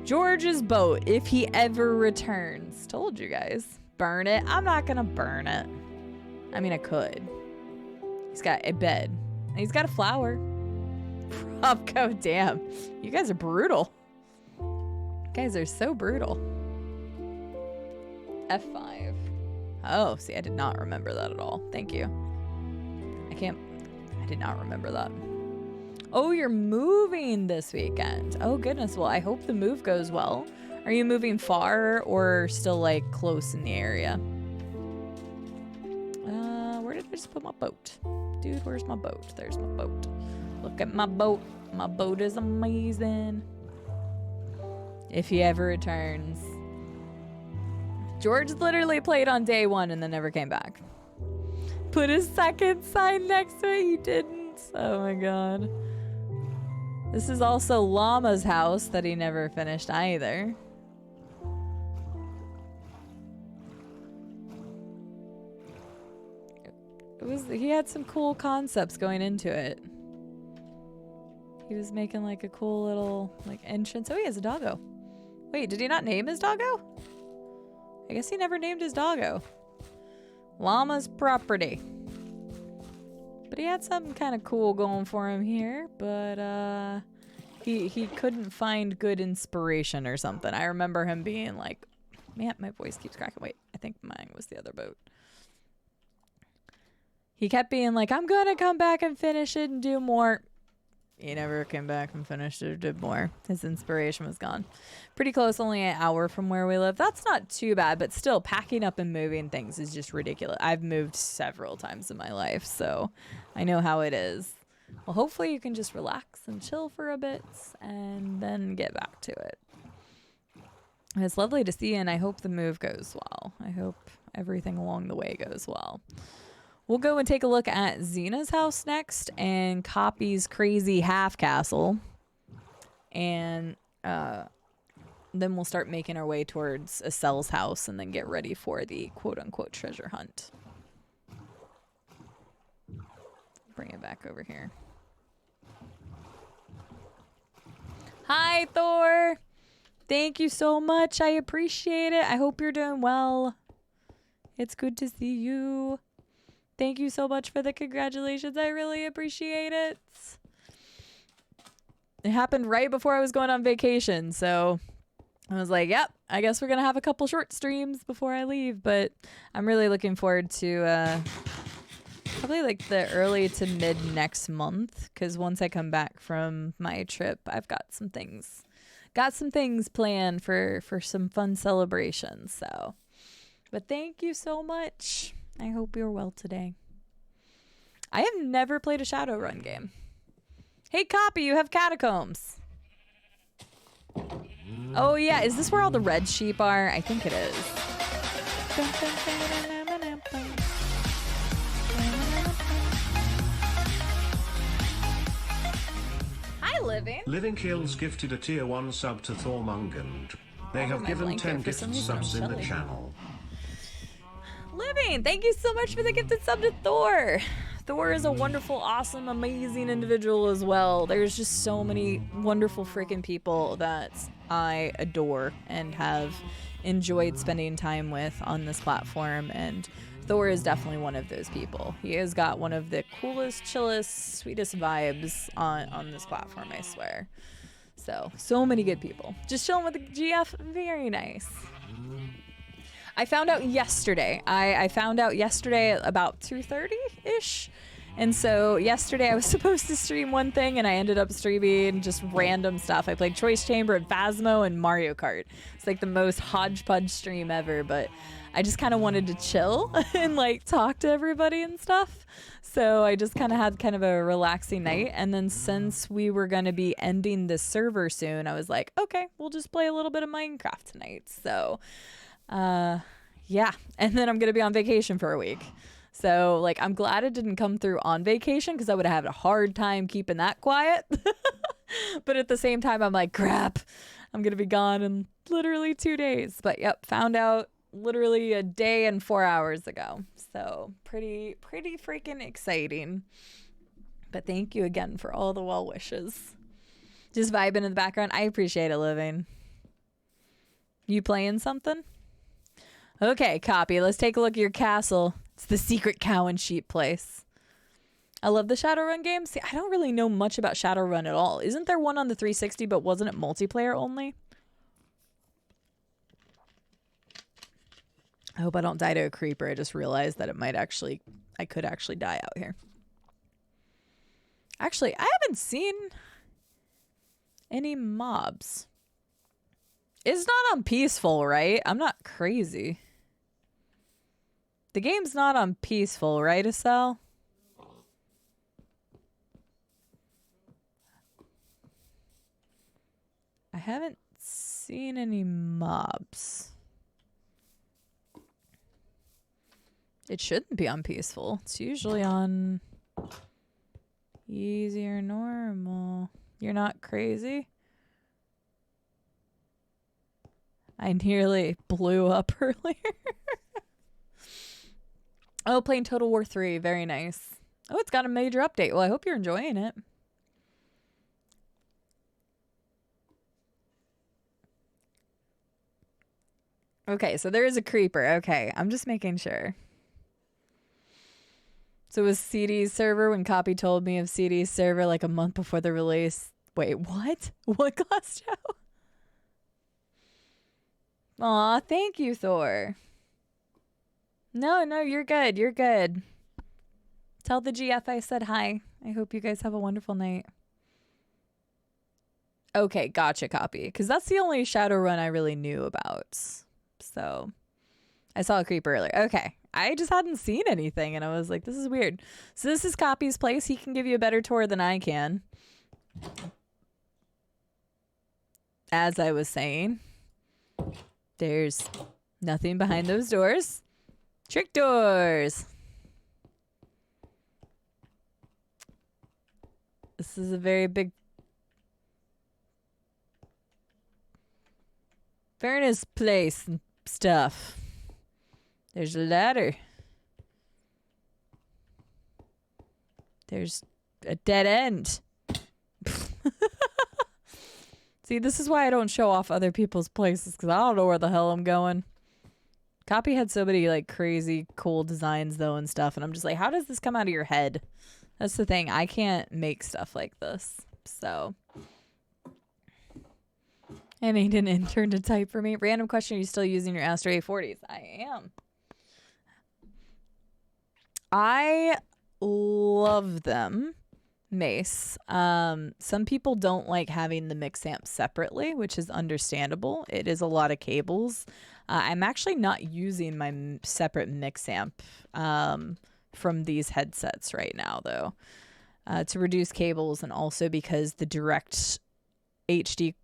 George's boat, if he ever returns. Told you guys. Burn it. I'm not gonna burn it. I mean, I could. He's got a bed. And he's got a flower. Propco, damn. You guys are brutal. You guys are so brutal. F5. Oh, see, I did not remember that at all. Thank you. I did not remember that. Oh, you're moving this weekend. Oh, goodness. Well, I hope the move goes well. Are you moving far or still, like, close in the area? Where did I just put my boat? Dude, where's my boat? There's my boat. Look at my boat. My boat is amazing. If he ever returns. George literally played on day one and then never came back. Put a second sign next to it. You didn't. Oh, my God. This is also Llama's house that he never finished either. He had some cool concepts going into it. He was making like a cool little like entrance. Oh, he has a doggo. Wait, did he not name his doggo? I guess he never named his doggo. Llama's property. But he had something kind of cool going for him here, but he couldn't find good inspiration or something. I remember him being like, man, my voice keeps cracking. Wait, I think mine was the other boat. He kept being like, I'm gonna come back and finish it and do more. He never came back and finished it or did more. His inspiration was gone. Pretty close, only an hour from where we live. That's not too bad, but still, packing up and moving things is just ridiculous. I've moved several times in my life, so I know how it is. Well, hopefully you can just relax and chill for a bit and then get back to it. It's lovely to see, and I hope the move goes well. I hope everything along the way goes well. We'll go and take a look at Xena's house next and Copy's crazy half castle. And then we'll start making our way towards Acel's house and then get ready for the quote-unquote treasure hunt. Bring it back over here. Hi, Thor! Thank you so much. I appreciate it. I hope you're doing well. It's good to see you. Thank you so much for the congratulations. I really appreciate it. It happened right before I was going on vacation, so I was like, yep, I guess we're going to have a couple short streams before I leave, but I'm really looking forward to probably like the early to mid next month, because once I come back from my trip, I've got some things planned for some fun celebrations. So, but thank you so much. I hope you're well today. I have never played a Shadowrun game. Hey, Copy, you have catacombs. Oh, yeah. Is this where all the red sheep are? I think it is. Hi, Living. Living Kills gifted a tier 1 sub to Thormungand. They have given 10 gifted subs in the channel. Living, thank you so much for the gifted sub to Thor. Thor is a wonderful, awesome, amazing individual as well. There's just so many wonderful freaking people that I adore and have enjoyed spending time with on this platform, and Thor is definitely one of those people. He has got one of the coolest, chillest, sweetest vibes on this platform, I swear. So many good people. Just chilling with the GF, very nice. I found out yesterday. I found out yesterday at about 2:30-ish. And so yesterday I was supposed to stream one thing and I ended up streaming just random stuff. I played Choice Chamber and Phasmo and Mario Kart. It's like the most hodgepodge stream ever, but I just kind of wanted to chill and like talk to everybody and stuff. So I just kind of had kind of a relaxing night. And then since we were going to be ending the server soon, I was like, okay, we'll just play a little bit of Minecraft tonight. So yeah. And then I'm going to be on vacation for a week. So, like, I'm glad it didn't come through on vacation because I would have had a hard time keeping that quiet. But at the same time, I'm like, crap, I'm going to be gone in literally 2 days. But yep, found out literally a day and 4 hours ago. So pretty freaking exciting. But thank you again for all the well wishes. Just vibing in the background. I appreciate it, Living. You playing something? Okay, copy. Let's take a look at your castle. It's the secret cow and sheep place. I love the Shadowrun games. See, I don't really know much about Shadowrun at all. Isn't there one on the 360, but wasn't it multiplayer only? I hope I don't die to a creeper. I just realized that I could actually die out here. Actually, I haven't seen any mobs. It's not on peaceful, right? I'm not crazy. The game's not on peaceful, right, Acel? I haven't seen any mobs. It shouldn't be on peaceful. It's usually on easy or normal. You're not crazy? I nearly blew up earlier. Oh, playing Total War 3. Very nice. Oh, it's got a major update. Well, I hope you're enjoying it. Okay, so there is a creeper. Okay, I'm just making sure. So it was CD's server when Copy told me of CD's server like a month before the release. Wait, what? What, Glass Joe? Aw, thank you, Thor. No, you're good. You're good. Tell the GF I said hi. I hope you guys have a wonderful night. Okay, gotcha, Copy. Because that's the only Shadowrun I really knew about. So, I saw a creeper earlier. Okay, I just hadn't seen anything, and I was like, this is weird. So this is Copy's place. He can give you a better tour than I can. As I was saying, there's nothing behind those doors. Trick doors. This is a very big furnace place and stuff. There's a ladder. There's a dead end. See, this is why I don't show off other people's places, because I don't know where the hell I'm going. Copy had so many like crazy cool designs though and stuff, and I'm just like, how does this come out of your head? That's the thing. I can't make stuff like this. So, I need an intern to type for me. Random question: are you still using your Astro A40s? I am. I love them. Mace. Some people don't like having the mix amp separately, which is understandable. It is a lot of cables. I'm actually not using my separate mix amp from these headsets right now, though, to reduce cables, and also because the direct HD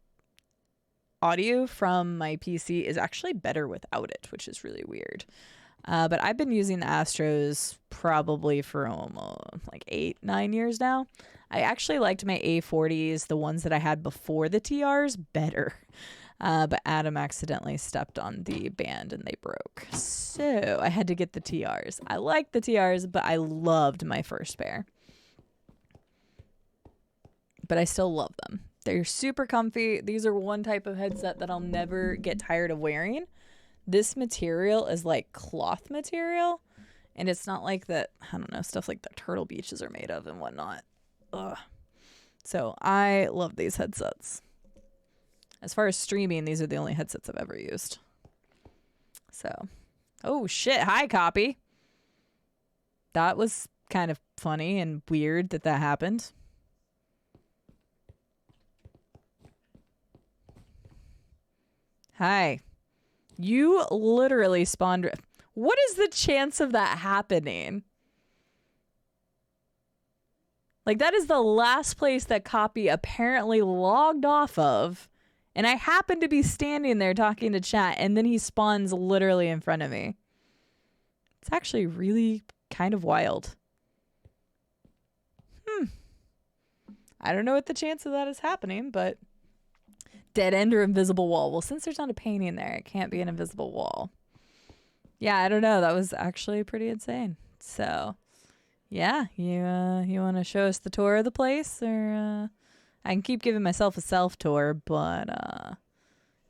audio from my PC is actually better without it, which is really weird. But I've been using the Astros probably for almost like 8-9 years now. I actually liked my A40s, the ones that I had before the TRs, better. But Adam accidentally stepped on the band and they broke. So I had to get the TRs. I liked the TRs, but I loved my first pair. But I still love them. They're super comfy. These are one type of headset that I'll never get tired of wearing. This material is like cloth material, and it's not like that, I don't know, stuff like that Turtle Beaches are made of and whatnot. Ugh. So I love these headsets. As far as streaming, these are the only headsets I've ever used. So Oh, shit. Hi, copy. That was kind of funny and weird that that happened. Hi. You literally spawned. What is the chance of that happening? Like, that is the last place that copy apparently logged off of. And I happen to be standing there talking to chat, and then he spawns literally in front of me. It's actually really kind of wild. I don't know what the chance of that is happening, but dead end or invisible wall. Well, since there's not a painting there, it can't be an invisible wall. Yeah, I don't know. That was actually pretty insane. So, yeah, you want to show us the tour of the place, or I can keep giving myself a self tour, but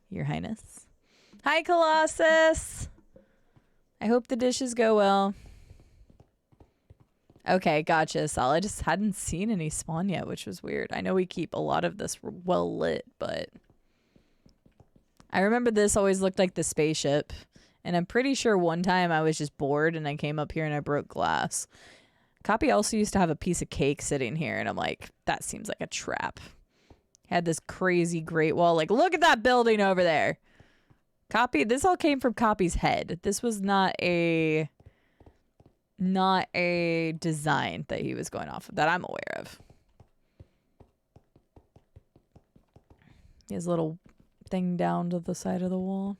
Your Highness. Hi, Colossus. I hope the dishes go well. Okay, gotcha, Acel. I just hadn't seen any spawn yet, which was weird. I know we keep a lot of this well lit, but I remember this always looked like the spaceship. And I'm pretty sure one time I was just bored and I came up here and I broke glass. Copy also used to have a piece of cake sitting here, and I'm like, that seems like a trap. Had this crazy great wall. Like, look at that building over there. Copy, this all came from Copy's head. This was not a design that he was going off of that I'm aware of. His little thing down to the side of the wall.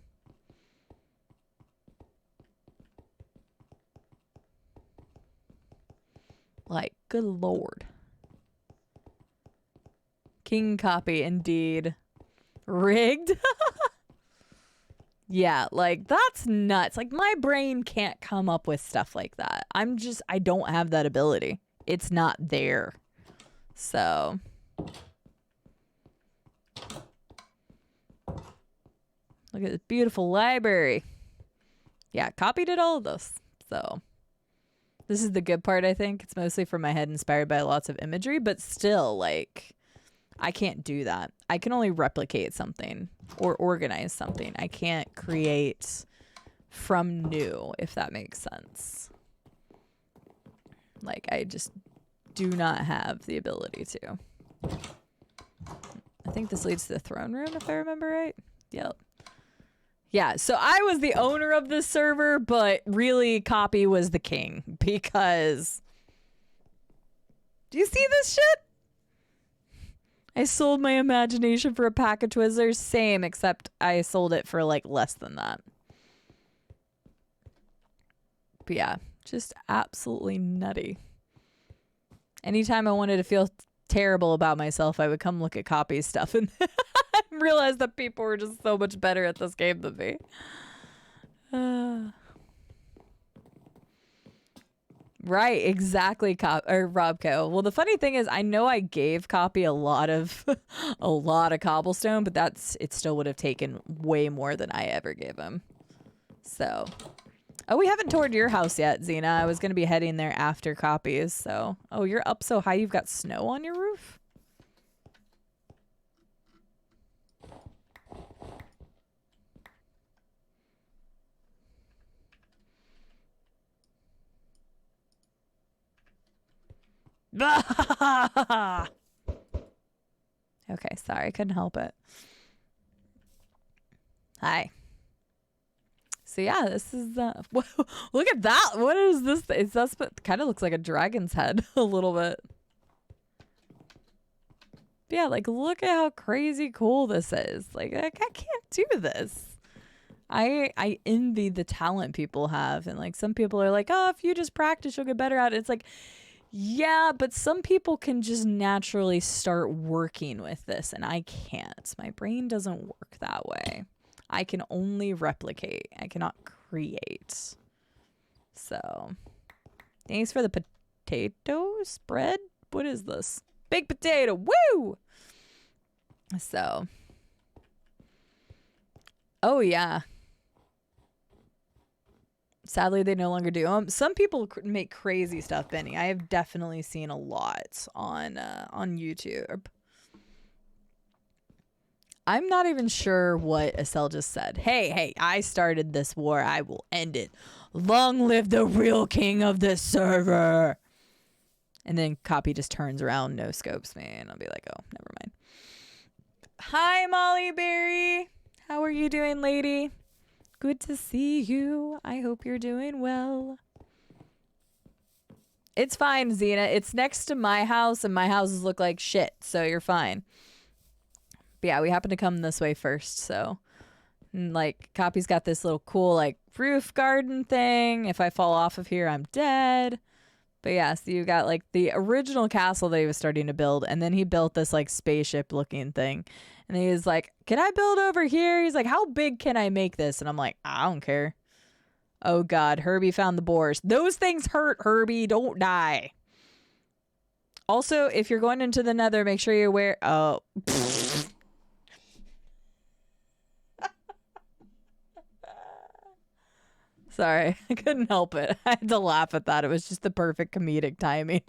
Like, good lord. King Copy, indeed. Rigged? Yeah, like, that's nuts. Like, my brain can't come up with stuff like that. I don't have that ability. It's not there. So. Look at this beautiful library. Yeah, Copy did all of this. So. This is the good part, I think. It's mostly from my head, inspired by lots of imagery, but still, like, I can't do that. I can only replicate something or organize something. I can't create from new, if that makes sense. Like, I just do not have the ability to. I think this leads to the throne room, if I remember right. Yep. Yeah, so I was the owner of this server, but really Copy was the king because... Do you see this shit? I sold my imagination for a pack of Twizzlers. Same, except I sold it for like less than that. But yeah, just absolutely nutty. Anytime I wanted to feel terrible about myself, I would come look at Copy's stuff and realize that people were just so much better at this game than me. Right, exactly, Robco. Well, the funny thing is, I know I gave Copy a lot of cobblestone, but it still would have taken way more than I ever gave him. So, oh, we haven't toured your house yet, Xena. I was gonna be heading there after Copies. So, oh, you're up so high, you've got snow on your roof? Okay, sorry, couldn't help it. Hi. So yeah, this is look at that. What is this? It kind of looks like a dragon's head a little bit. But yeah, like look at how crazy cool this is. Like I can't do this. I envy the talent people have, and like some people are like, oh, if you just practice, you'll get better at it. It's like, yeah, but some people can just naturally start working with this, and I can't. My brain doesn't work that way. I can only replicate. I cannot create. So, thanks for the potato spread. What is this? Baked potato. Woo! So, oh yeah. Sadly, they no longer do. Some people make crazy stuff, Benny. I have definitely seen a lot on YouTube. I'm not even sure what Acel just said. Hey, I started this war. I will end it. Long live the real king of this server. And then Copy just turns around, no scopes me, and I'll be like, oh, never mind. Hi, Molly Berry. How are you doing, lady? Good to see you. I hope you're doing well. It's fine, Xena. It's next to my house, and my houses look like shit, so you're fine. But yeah, we happen to come this way first, so... And, like, Copy's got this little cool, like, roof garden thing. If I fall off of here, I'm dead. But yeah, so you got, like, the original castle that he was starting to build, and then he built this, like, spaceship-looking thing. And he was like, can I build over here? He's like, how big can I make this? And I'm like, I don't care. Oh, God. Herbie found the boars. Those things hurt, Herbie. Don't die. Also, if you're going into the nether, make sure you wear... Oh. Sorry. I couldn't help it. I had to laugh at that. It was just the perfect comedic timing.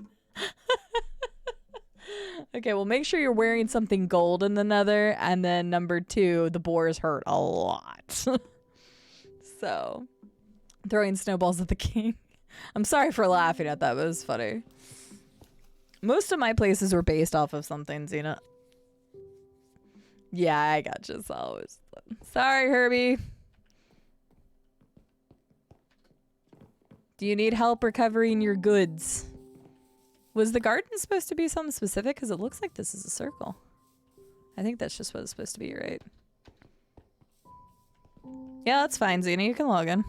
Okay, well, make sure you're wearing something gold in the nether. And then number 2, the boars hurt a lot. So, throwing snowballs at the king. I'm sorry for laughing at that, but it was funny. Most of my places were based off of something, Xena. Yeah, I got you. Sorry, Herbie. Do you need help recovering your goods? Was the garden supposed to be something specific? Because it looks like this is a circle. I think that's just what it's supposed to be, right? Yeah, that's fine, Xena. You can log in.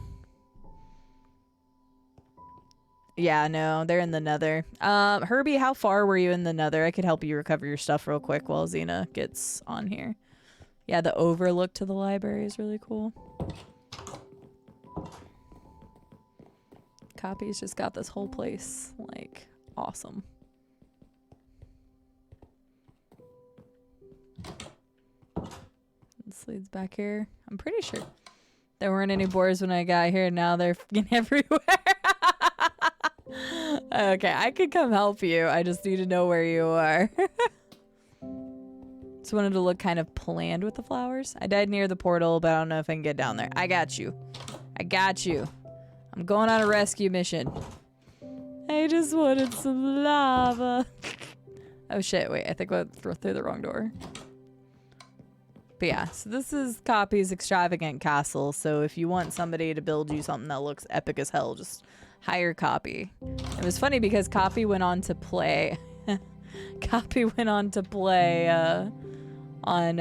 Yeah, no, they're in the nether. Herbie, how far were you in the nether? I could help you recover your stuff real quick while Xena gets on here. Yeah, the overlook to the library is really cool. Copy's just got this whole place, like, awesome. This leads back here. I'm pretty sure there weren't any boars when I got here. Now they're fucking everywhere. Okay, I could come help you. I just need to know where you are. Just wanted to look kind of planned with the flowers. I died near the portal, but I don't know if I can get down there. I got you. I got you. I'm going on a rescue mission. I just wanted some lava. Oh shit, wait, I think I went through the wrong door. But yeah, so this is Copy's extravagant castle. So if you want somebody to build you something that looks epic as hell, just hire Copy. It was funny because Copy went on to play... Copy went on to play on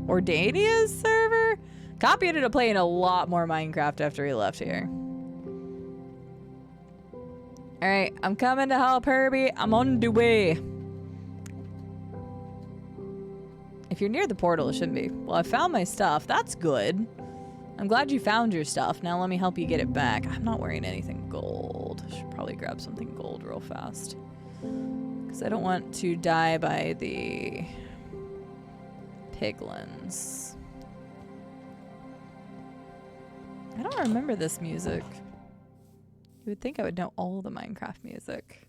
Ordania's server. Copy ended up playing a lot more Minecraft after he left here. Alright, I'm coming to help Herbie. I'm on the way. If you're near the portal, it shouldn't be. Well, I found my stuff. That's good. I'm glad you found your stuff. Now let me help you get it back. I'm not wearing anything gold. I should probably grab something gold real fast. Because I don't want to die by the piglins. I don't remember this music. You would think I would know all the Minecraft music.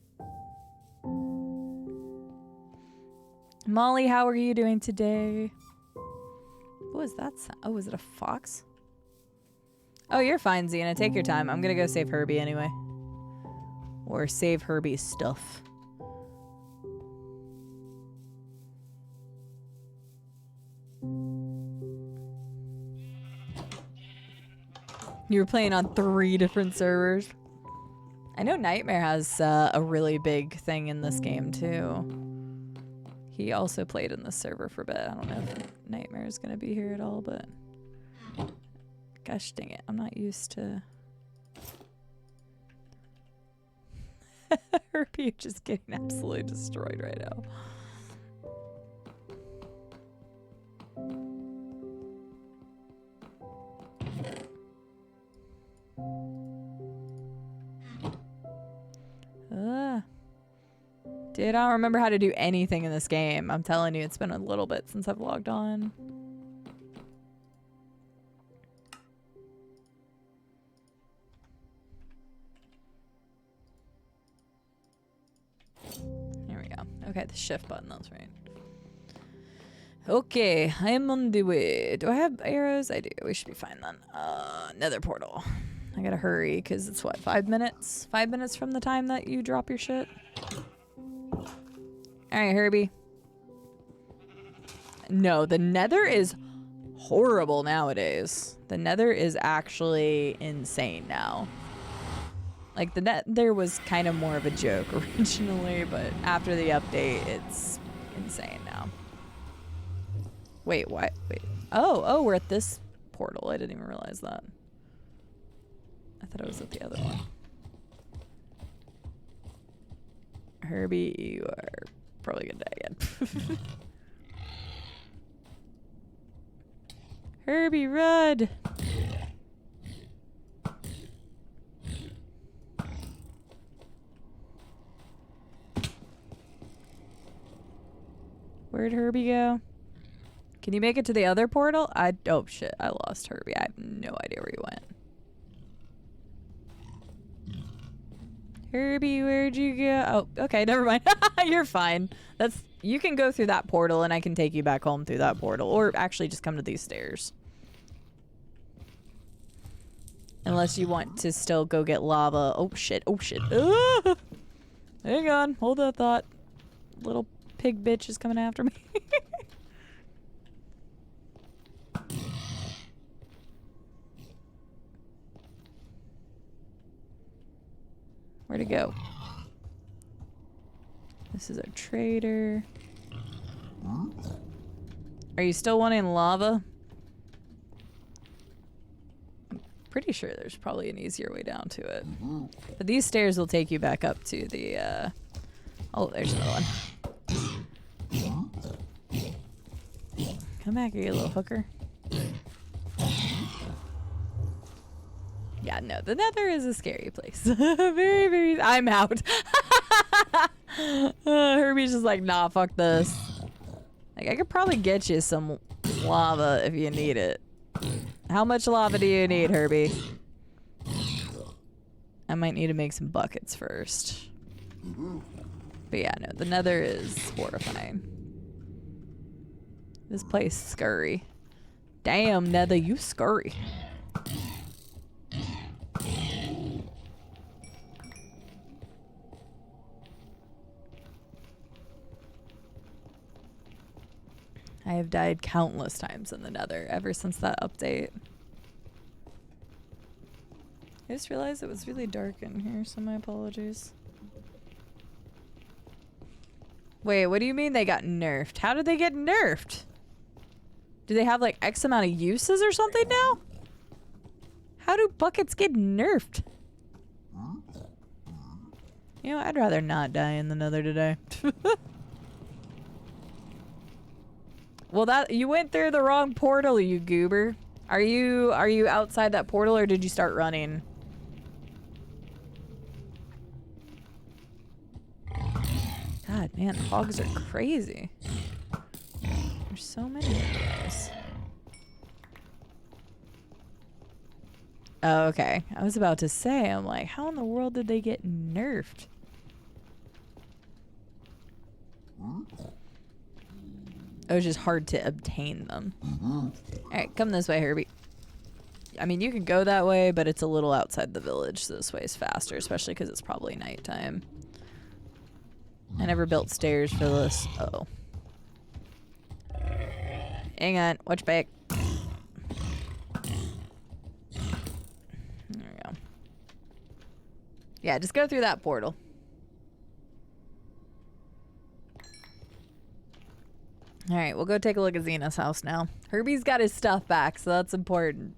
Molly, how are you doing today? What was that sound? Oh, was it a fox? Oh, you're fine, Xena. Take your time. I'm gonna go save Herbie anyway. Or save Herbie's stuff. You were playing on 3 different servers. I know Nightmare has a really big thing in this game too. He also played in this server for a bit. I don't know if Nightmare is gonna be here at all, but gosh dang it, I'm not used to Herbie. You're just getting absolutely destroyed right now. Dude, I don't remember how to do anything in this game. I'm telling you, it's been a little bit since I've logged on. There we go. Okay, the shift button, that's right. Okay, I'm on the way. Do I have arrows? I do. We should be fine then. Nether portal. I gotta hurry, because it's what, 5 minutes? 5 minutes from the time that you drop your shit? Alright, Herbie. No, the nether is horrible nowadays. The nether is actually insane now. Like, the nether was kind of more of a joke originally, but after the update, it's insane now. Wait, what? Wait. Oh, we're at this portal. I didn't even realize that. I thought I was at the other one. Herbie, you are probably gonna die again. Herbie, run! Where'd Herbie go? Can you make it to the other portal? Oh shit, I lost Herbie. I have no idea where he went. Herbie, where'd you go? Oh, okay, never mind. You're fine. You can go through that portal and I can take you back home through that portal. Or actually just come to these stairs. Unless you want to still go get lava. Oh shit, oh shit. Ah! Hang on, hold that thought. Little pig bitch is coming after me. Where'd it go? This is our trader. Are you still wanting lava? I'm pretty sure there's probably an easier way down to it. But these stairs will take you back up to the, Oh, there's another one. Come back here, you little hooker. Yeah, no, the nether is a scary place. Very, very... I'm out. Herbie's just like, nah, fuck this. Like, I could probably get you some lava if you need it. How much lava do you need, Herbie? I might need to make some buckets first. But yeah, no, the nether is horrifying. This place is scurry. Damn, nether, you scurry. I have died countless times in the nether ever since that update. I just realized it was really dark in here, so my apologies. Wait, what do you mean they got nerfed? How did they get nerfed? Do they have like X amount of uses or something now? How do buckets get nerfed? You know, I'd rather not die in the nether today. Well, you went through the wrong portal, you goober. Are you outside that portal or did you start running? God, man, hogs are crazy. There's so many of those. Oh, okay. I was about to say, I'm like, how in the world did they get nerfed? It was just hard to obtain them. Alright, come this way, Herbie. I mean, you can go that way, but it's a little outside the village, so this way is faster, especially because it's probably nighttime. I never built stairs for this. Uh-oh. Hang on, watch back. There we go. Yeah, just go through that portal. Alright, we'll go take a look at Xena's house now. Herbie's got his stuff back, so that's important.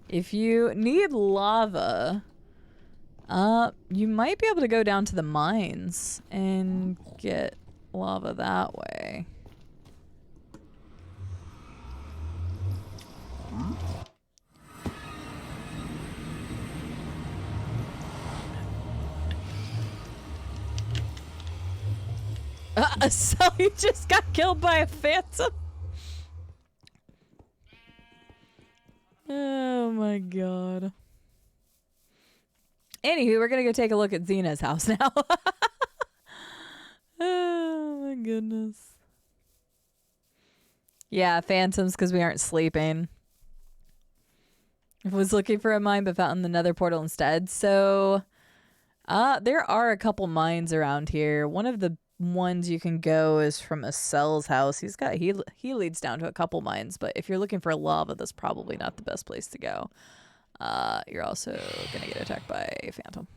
If you need lava, you might be able to go down to the mines and get lava that way. So you just got killed by a phantom? Oh my god. Anywho, we're gonna go take a look at Xena's house now. Oh my goodness. Yeah, phantoms because we aren't sleeping. I was looking for a mine but found the nether portal instead. So there are a couple mines around here. One of the ones you can go is from Acel's house. He leads down to a couple mines, but if you're looking for lava, that's probably not the best place to go. You're also gonna get attacked by a phantom.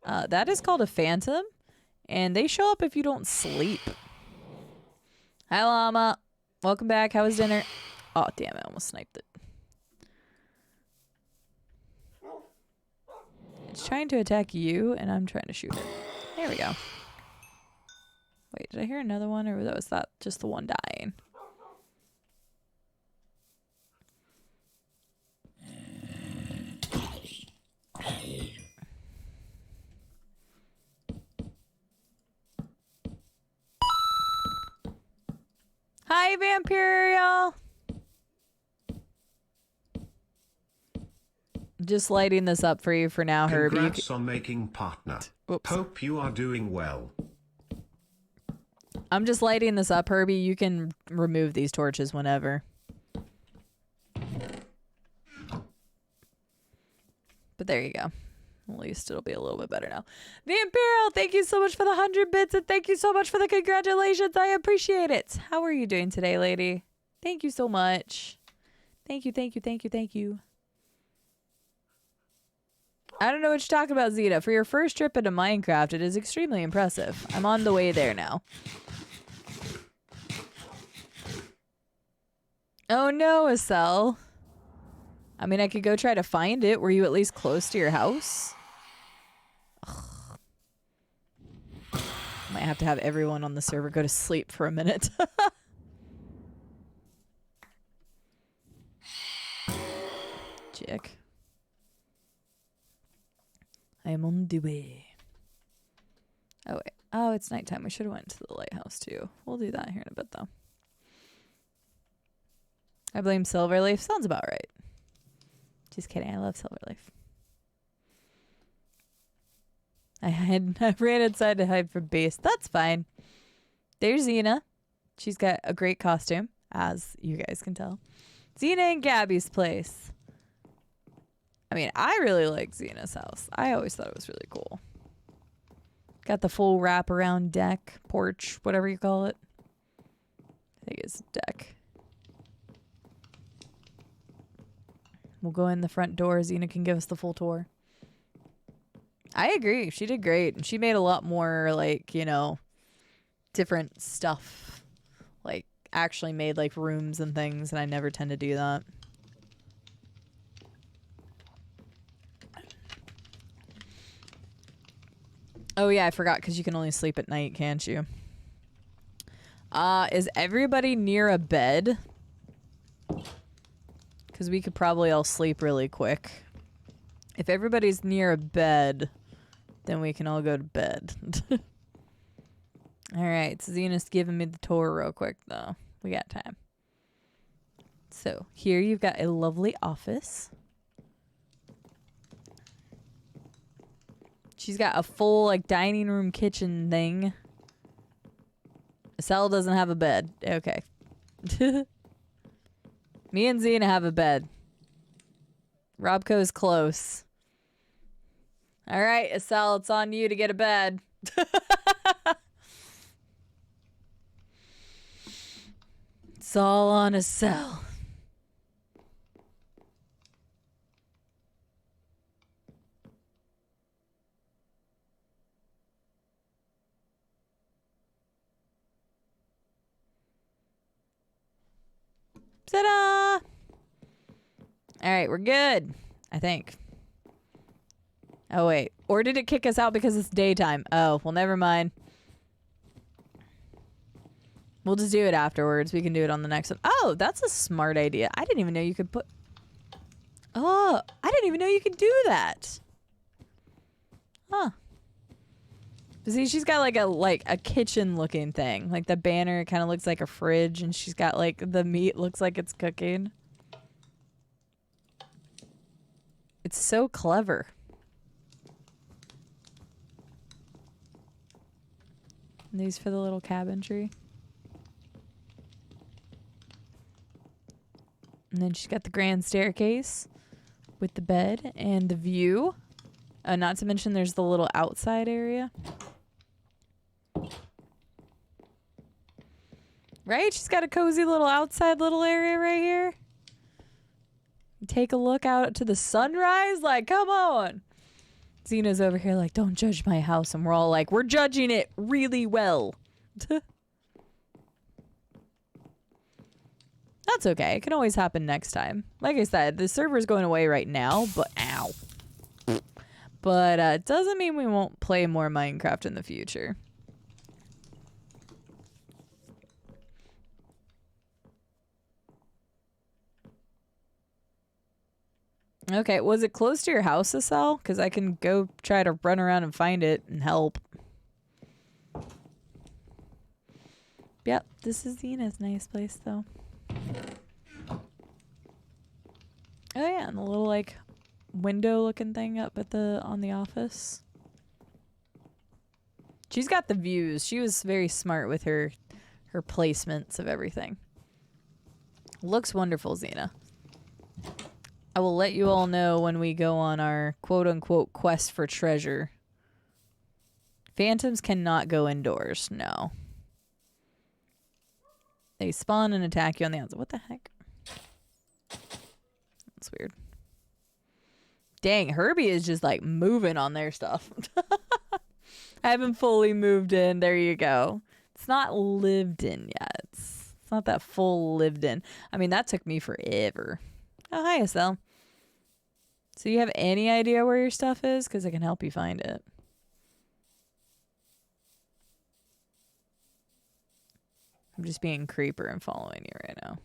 That is called a phantom, and they show up if you don't sleep. Hi, llama. Welcome back. How was dinner? Oh, damn it. I almost sniped it. It's trying to attack you, and I'm trying to shoot it. There we go. Wait, did I hear another one, or was that just the one dying? Hi, Vampirial! Just lighting this up for you for now, Herbie. Congrats on making partner. Oops. Hope you are doing well. I'm just lighting this up, Herbie. You can remove these torches whenever. But there you go. At least it'll be a little bit better now. The Imperial, thank you so much for the 100 bits, and thank you so much for the congratulations. I appreciate it. How are you doing today, lady? Thank you so much. Thank you, thank you, thank you, thank you. I don't know what you're talking about, Zeta. For your first trip into Minecraft, it is extremely impressive. I'm on the way there now. Oh no, Acel. I mean, I could go try to find it. Were you at least close to your house? Ugh. Might have to have everyone on the server go to sleep for a minute. Chick. I am on the way. Oh, wait. Oh, it's nighttime. We should have went to the lighthouse, too. We'll do that here in a bit, though. I blame Silverleaf. Sounds about right. Just kidding. I love Silverleaf. I ran inside to hide from base. That's fine. There's Xena. She's got a great costume, as you guys can tell. Xena and Gabby's place. I mean, I really like Xena's house. I always thought it was really cool. Got the full wraparound deck, porch, whatever you call it. I think it's deck. We'll go in the front door. Xena can give us the full tour. I agree. She did great. And she made a lot more, like, you know, different stuff. Like, actually made, like, rooms and things. And I never tend to do that. Oh, yeah, I forgot because you can only sleep at night, can't you? Is everybody near a bed? Because we could probably all sleep really quick. If everybody's near a bed, then we can all go to bed. Alright, so Xena's giving me the tour real quick, though. We got time. So, here you've got a lovely office. She's got a full, like, dining room kitchen thing. Acel doesn't have a bed. Okay. Me and Xena have a bed. Robco's close. Alright, Acel, it's on you to get a bed. It's all on Acel. Ta-da! Alright, we're good. I think. Oh, wait. Or did it kick us out because it's daytime? Oh, well, never mind. We'll just do it afterwards. We can do it on the next one. Oh, that's a smart idea. I didn't even know you could put... Oh, I didn't even know you could do that. Huh. But see, she's got like a kitchen looking thing. Like the banner kind of looks like a fridge, and she's got like the meat looks like it's cooking. It's so clever. And these for the little cabinetry. And then she's got the grand staircase with the bed and the view. Not to mention there's the little outside area. Right? She's got a cozy little outside little area right here. Take a look out to the sunrise. Like, come on. Xena's over here like, don't judge my house. And we're all like, we're judging it really well. That's okay. It can always happen next time. Like I said, the server's going away right now, but ow. But it doesn't mean we won't play more Minecraft in the future. Okay, was it close to your house, Acel? Because I can go try to run around and find it and help. Yep, this is Xena's nice place, though. Oh yeah, and the little like window-looking thing up at on the office. She's got the views. She was very smart with her placements of everything. Looks wonderful, Xena. I will let you all know when we go on our quote-unquote quest for treasure. Phantoms cannot go indoors, no. They spawn and attack you on the outside. What the heck? That's weird. Dang, Herbie is just like moving on their stuff. I haven't fully moved in. There you go. It's not lived in yet. It's not that full lived in. I mean, that took me forever. Oh, hi, Acel. So you have any idea where your stuff is? Because I can help you find it. I'm just being creeper and following you right now.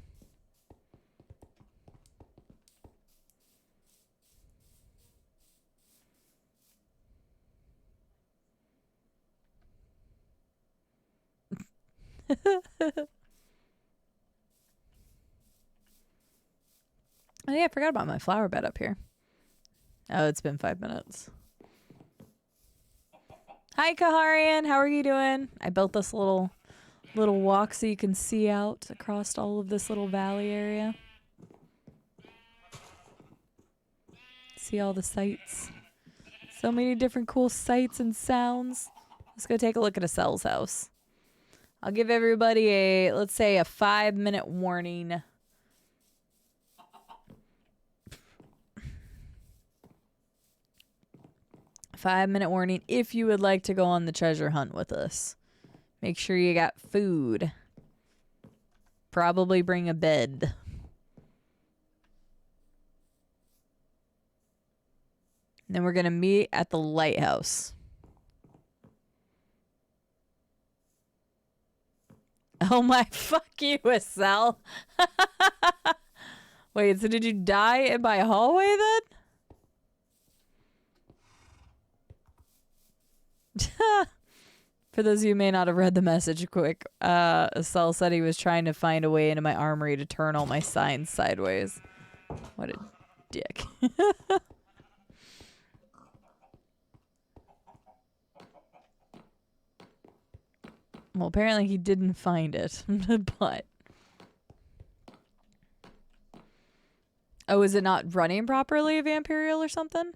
Oh yeah, I forgot about my flower bed up here. Oh, it's been 5 minutes. Hi, Kaharian. How are you doing? I built this little walk so you can see out across all of this little valley area. See all the sights. So many different cool sights and sounds. Let's go take a look at Acel's house. I'll give everybody a, let's say, a 5-minute warning. Five-minute warning if you would like to go on the treasure hunt with us. Make sure you got food. Probably bring a bed. And then we're going to meet at the lighthouse. Oh my, fuck you, Acel. Wait, so did you die in my hallway then? For those of you who may not have read the message quick, Acel said he was trying to find a way into my armory to turn all my signs sideways. What a dick. Well, apparently he didn't find it, but... Oh, is it not running properly, Vampirial or something?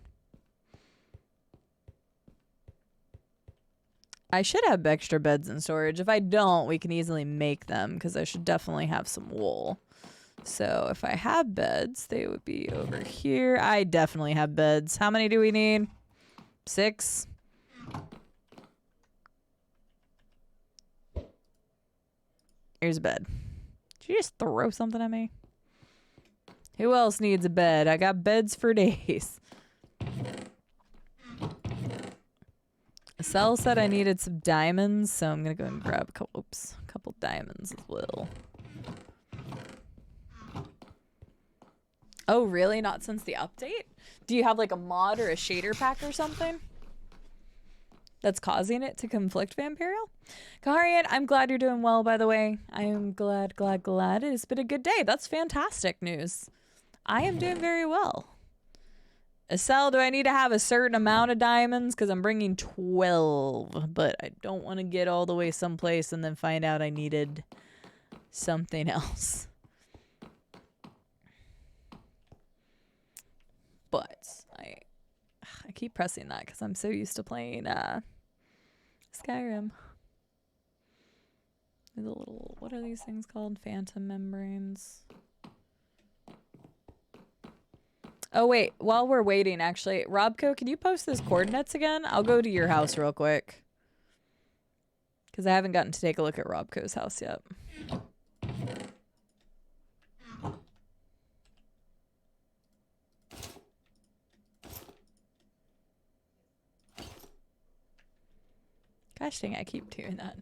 I should have extra beds in storage. If I don't, we can easily make them, because I should definitely have some wool. So if I have beds, they would be over here. I definitely have beds. How many do we need? 6? Here's a bed. Did you just throw something at me? Who else needs a bed? I got beds for days. Acel said I needed some diamonds, so I'm gonna go and grab a couple diamonds as well. Oh, really? Not since the update? Do you have like a mod or a shader pack or something that's causing it to conflict, Vampirial? Kaharian, I'm glad you're doing well, by the way. I am glad. It's been a good day. That's fantastic news. I am doing very well. Acel, do I need to have a certain amount of diamonds? Because I'm bringing 12, but I don't want to get all the way someplace and then find out I needed something else. But I keep pressing that because I'm so used to playing Skyrim. The little, what are these things called? Phantom membranes. Oh, wait. While we're waiting, actually, Robco, can you post those coordinates again? I'll go to your house real quick. Because I haven't gotten to take a look at Robco's house yet. Gosh dang, I keep doing that.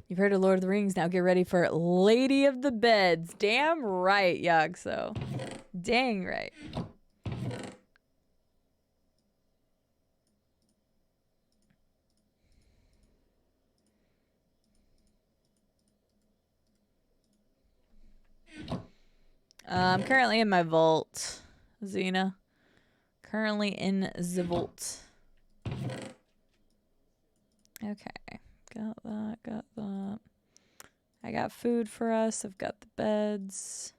You've heard of Lord of the Rings, now get ready for Lady of the Beds. Damn right, Yogso. Dang right. I'm currently in my vault, Xena. Currently in the vault. Okay. Got that. I got food for us. I've got the beds.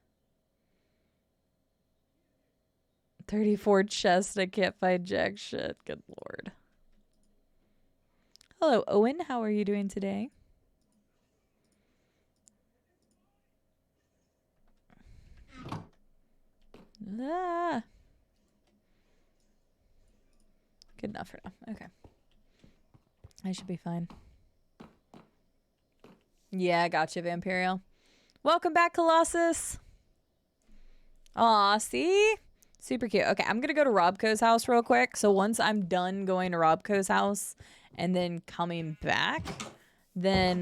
34 chests. I can't find jack shit. Good lord. Hello, Owen. How are you doing today? Ah. Good enough for now. Okay. I should be fine. Yeah, gotcha, Vampirial. Welcome back, Colossus. Aw, see? Super cute. Okay, I'm going to go to Robco's house real quick. So once I'm done going to Robco's house and then coming back, then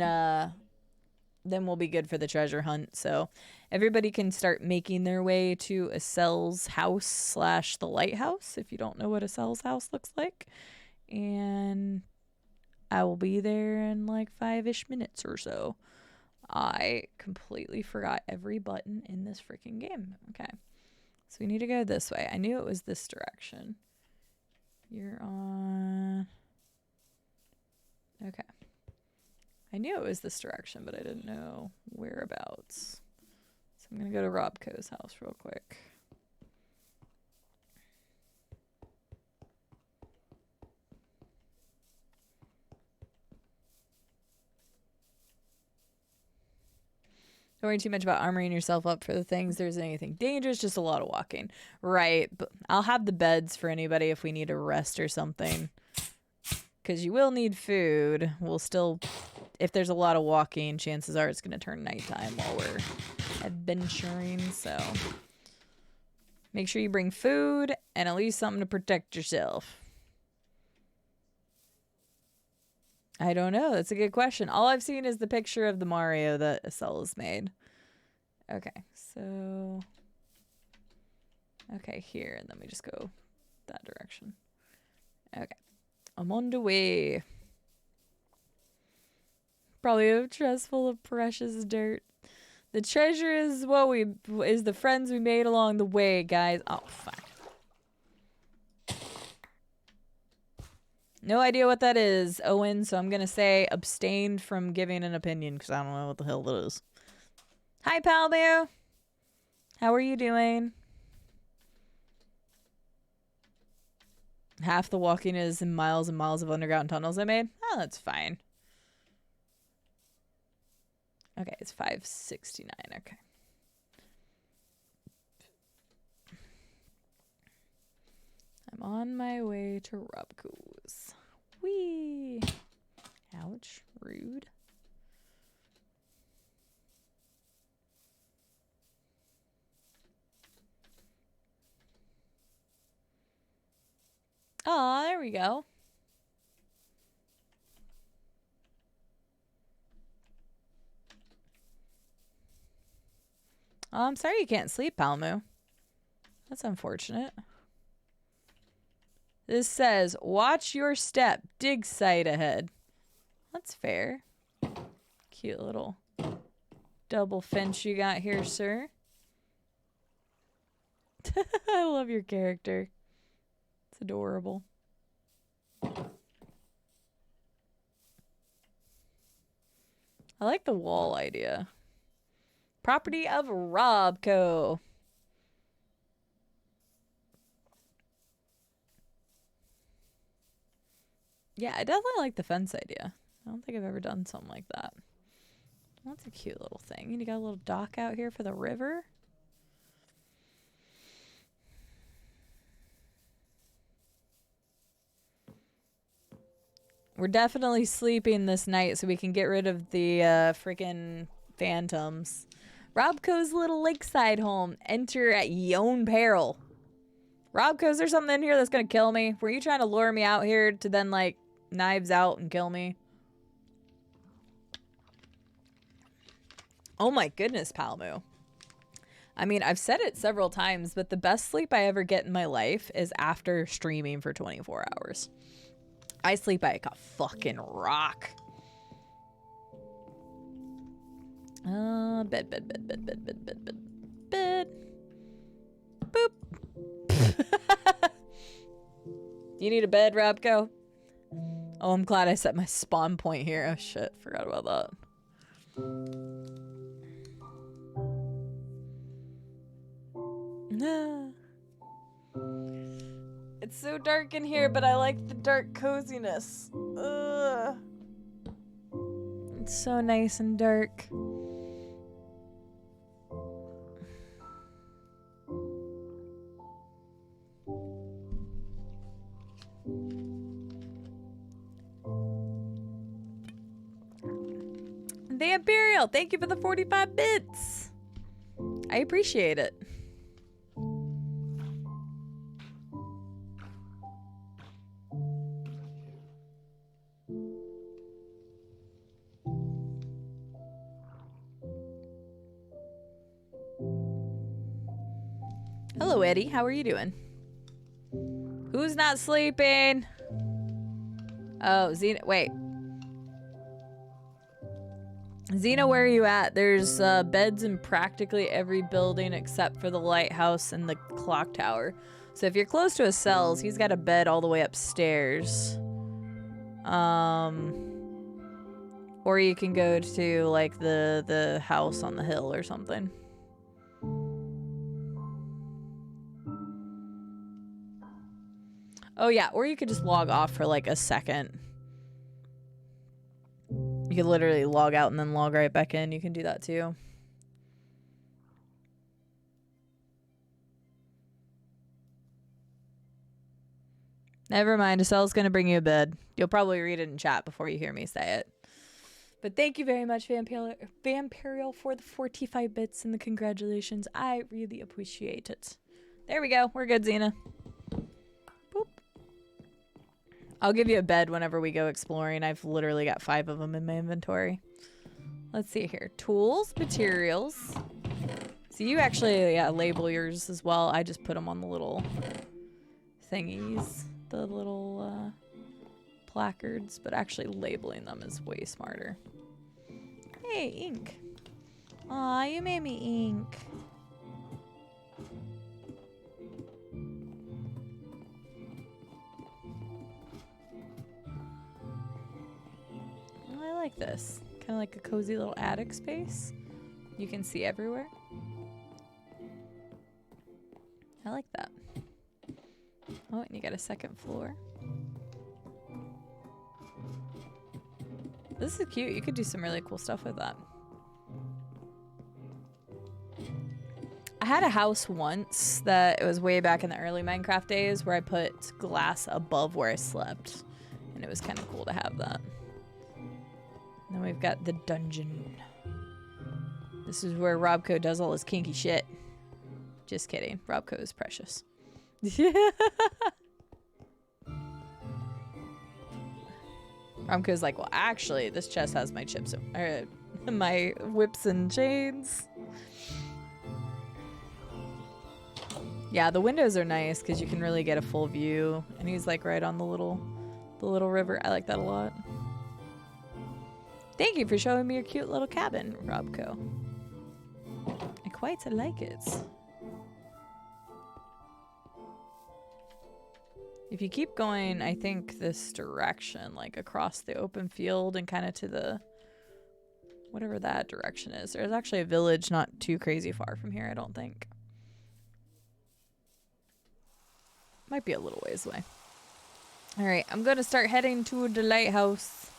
we'll be good for the treasure hunt. So everybody can start making their way to Acel's house / the lighthouse if you don't know what Acel's house looks like. And I will be there in like 5-ish minutes or so. I completely forgot every button in this freaking game. Okay. So we need to go this way. I knew it was this direction. You're on... Okay. I knew it was this direction, but I didn't know whereabouts. So I'm going to go to Robco's house real quick. Don't worry too much about armoring yourself up for the things. There isn't anything dangerous, just a lot of walking. Right, but I'll have the beds for anybody if we need a rest or something. Because you will need food. We'll still, if there's a lot of walking, chances are it's going to turn nighttime while we're adventuring. So make sure you bring food and at least something to protect yourself. I don't know. That's a good question. All I've seen is the picture of the Mario that Acel has made. Okay, so... Okay, here, and then we just go that direction. Okay. I'm on the way. Probably a chest full of precious dirt. The treasure is is the friends we made along the way, guys. Oh, fuck. No idea what that is, Owen, so I'm going to say abstained from giving an opinion because I don't know what the hell it is. Hi, Palmu. How are you doing? Half the walking is in miles and miles of underground tunnels I made. Oh, that's fine. Okay, it's 569. Okay. I'm on my way to Robco's. Whee! Ouch. Rude. Aw, there we go. Oh, I'm sorry you can't sleep, Palmu. That's unfortunate. This says, watch your step, dig site ahead. That's fair. Cute little double fence you got here, sir. I love your character. It's adorable. I like the wall idea. Property of Robco. Yeah, I definitely like the fence idea. I don't think I've ever done something like that. That's a cute little thing. You got a little dock out here for the river. We're definitely sleeping this night so we can get rid of the freaking phantoms. Robco's little lakeside home. Enter at your own peril. Robco, is there something in here that's gonna kill me? Were you trying to lure me out here to then, like, knives out and kill me? Oh my goodness, Palmu. I mean, I've said it several times, but the best sleep I ever get in my life is after streaming for 24 hours. I sleep like a fucking rock. Bed. Boop. You need a bed, Rabco? Oh, I'm glad I set my spawn point here. Oh shit, forgot about that. It's so dark in here, but I like the dark coziness. Ugh. It's so nice and dark. The Imperial, thank you for the 45 bits. I appreciate it. Hello, Eddie. How are you doing? Who's not sleeping? Oh, Xena. Wait. Xena, where are you at? There's beds in practically every building except for the lighthouse and the clock tower. So if you're close to Acel's, he's got a bed all the way upstairs. Or you can go to like the house on the hill or something. Oh yeah, or you could just log off for like a second. You could literally log out and then log right back in. You can do that too. Never mind, Acel's gonna bring you a bed. You'll probably read it in chat before you hear me say it. But thank you very much, Vampirial, for the 45 bits and the congratulations. I really appreciate it. There we go. We're good, Xena. Boop. I'll give you a bed whenever we go exploring. I've literally got 5 of them in my inventory. Let's see here. Tools, materials. So you actually label yours as well. I just put them on the little thingies. The little placards. But actually labeling them is way smarter. Hey, ink. Aw, you made me ink. I like this. Kind of like a cozy little attic space. You can see everywhere. I like that. Oh, and you got a second floor. This is cute. You could do some really cool stuff with that. I had a house once that it was way back in the early Minecraft days where I put glass above where I slept. And it was kind of cool to have that. Then we've got the dungeon. This is where Robco does all his kinky shit. Just kidding. Robco is precious. Robco's like, well, actually, this chest has my chips, or my whips and chains. Yeah, the windows are nice because you can really get a full view. And he's like right on the little river. I like that a lot. Thank you for showing me your cute little cabin, Robco. I quite like it. If you keep going, I think this direction, like across the open field and kind of to the, whatever that direction is. There's actually a village not too crazy far from here, I don't think. Might be a little ways away. All right, I'm going to start heading to the lighthouse.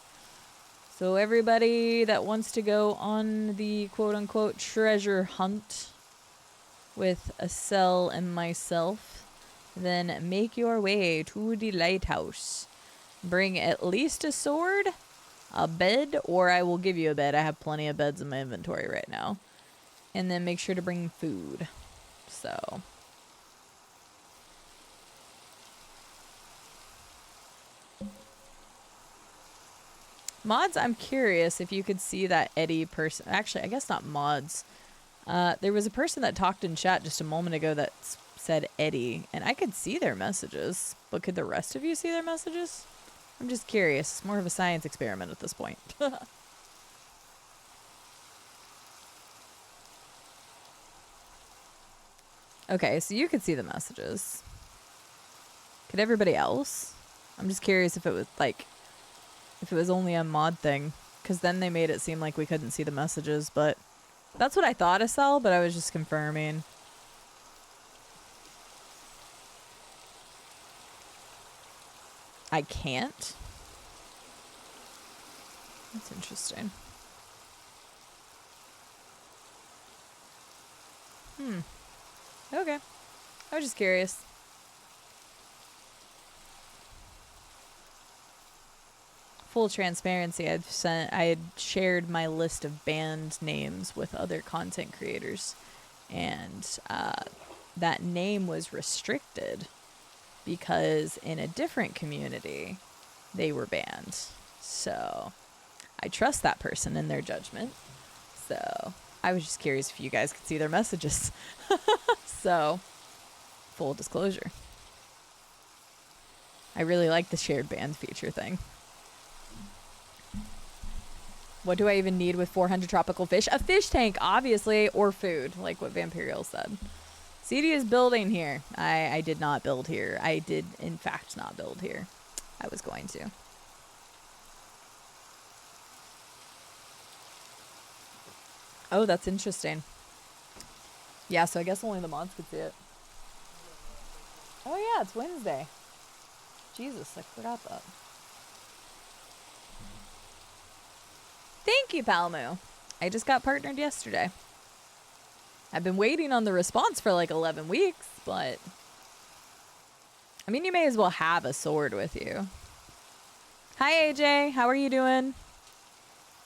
So everybody that wants to go on the quote-unquote treasure hunt with Acel and myself, then make your way to the lighthouse. Bring at least a sword, a bed, or I will give you a bed. I have plenty of beds in my inventory right now. And then make sure to bring food. So... mods, I'm curious if you could see that Eddie person. Actually, I guess not mods. There was a person that talked in chat just a moment ago that said Eddie, and I could see their messages, but could the rest of you see their messages? I'm just curious. It's more of a science experiment at this point. Okay, so you could see the messages. Could everybody else? I'm just curious if it was like... if it was only a mod thing, because then they made it seem like we couldn't see the messages, but that's what I thought, Acel, but I was just confirming. I can't? That's interesting. Okay. I was just curious. Full transparency, I had shared my list of band names with other content creators, and that name was restricted because in a different community they were banned. So I trust that person in their judgment. So I was just curious if you guys could see their messages. So full disclosure, I really like the shared band feature thing. What do I even need with 400 tropical fish? A fish tank, obviously, or food, like what Vampirial said. CD is building here. I did not build here. I did, in fact, not build here. I was going to. Oh, that's interesting. Yeah, so I guess only the mods could see it. Oh, yeah, it's Wednesday. Jesus, I forgot that. Thank you, Palmu. I just got partnered yesterday. I've been waiting on the response for like 11 weeks, but... I mean, you may as well have a sword with you. Hi, AJ. How are you doing?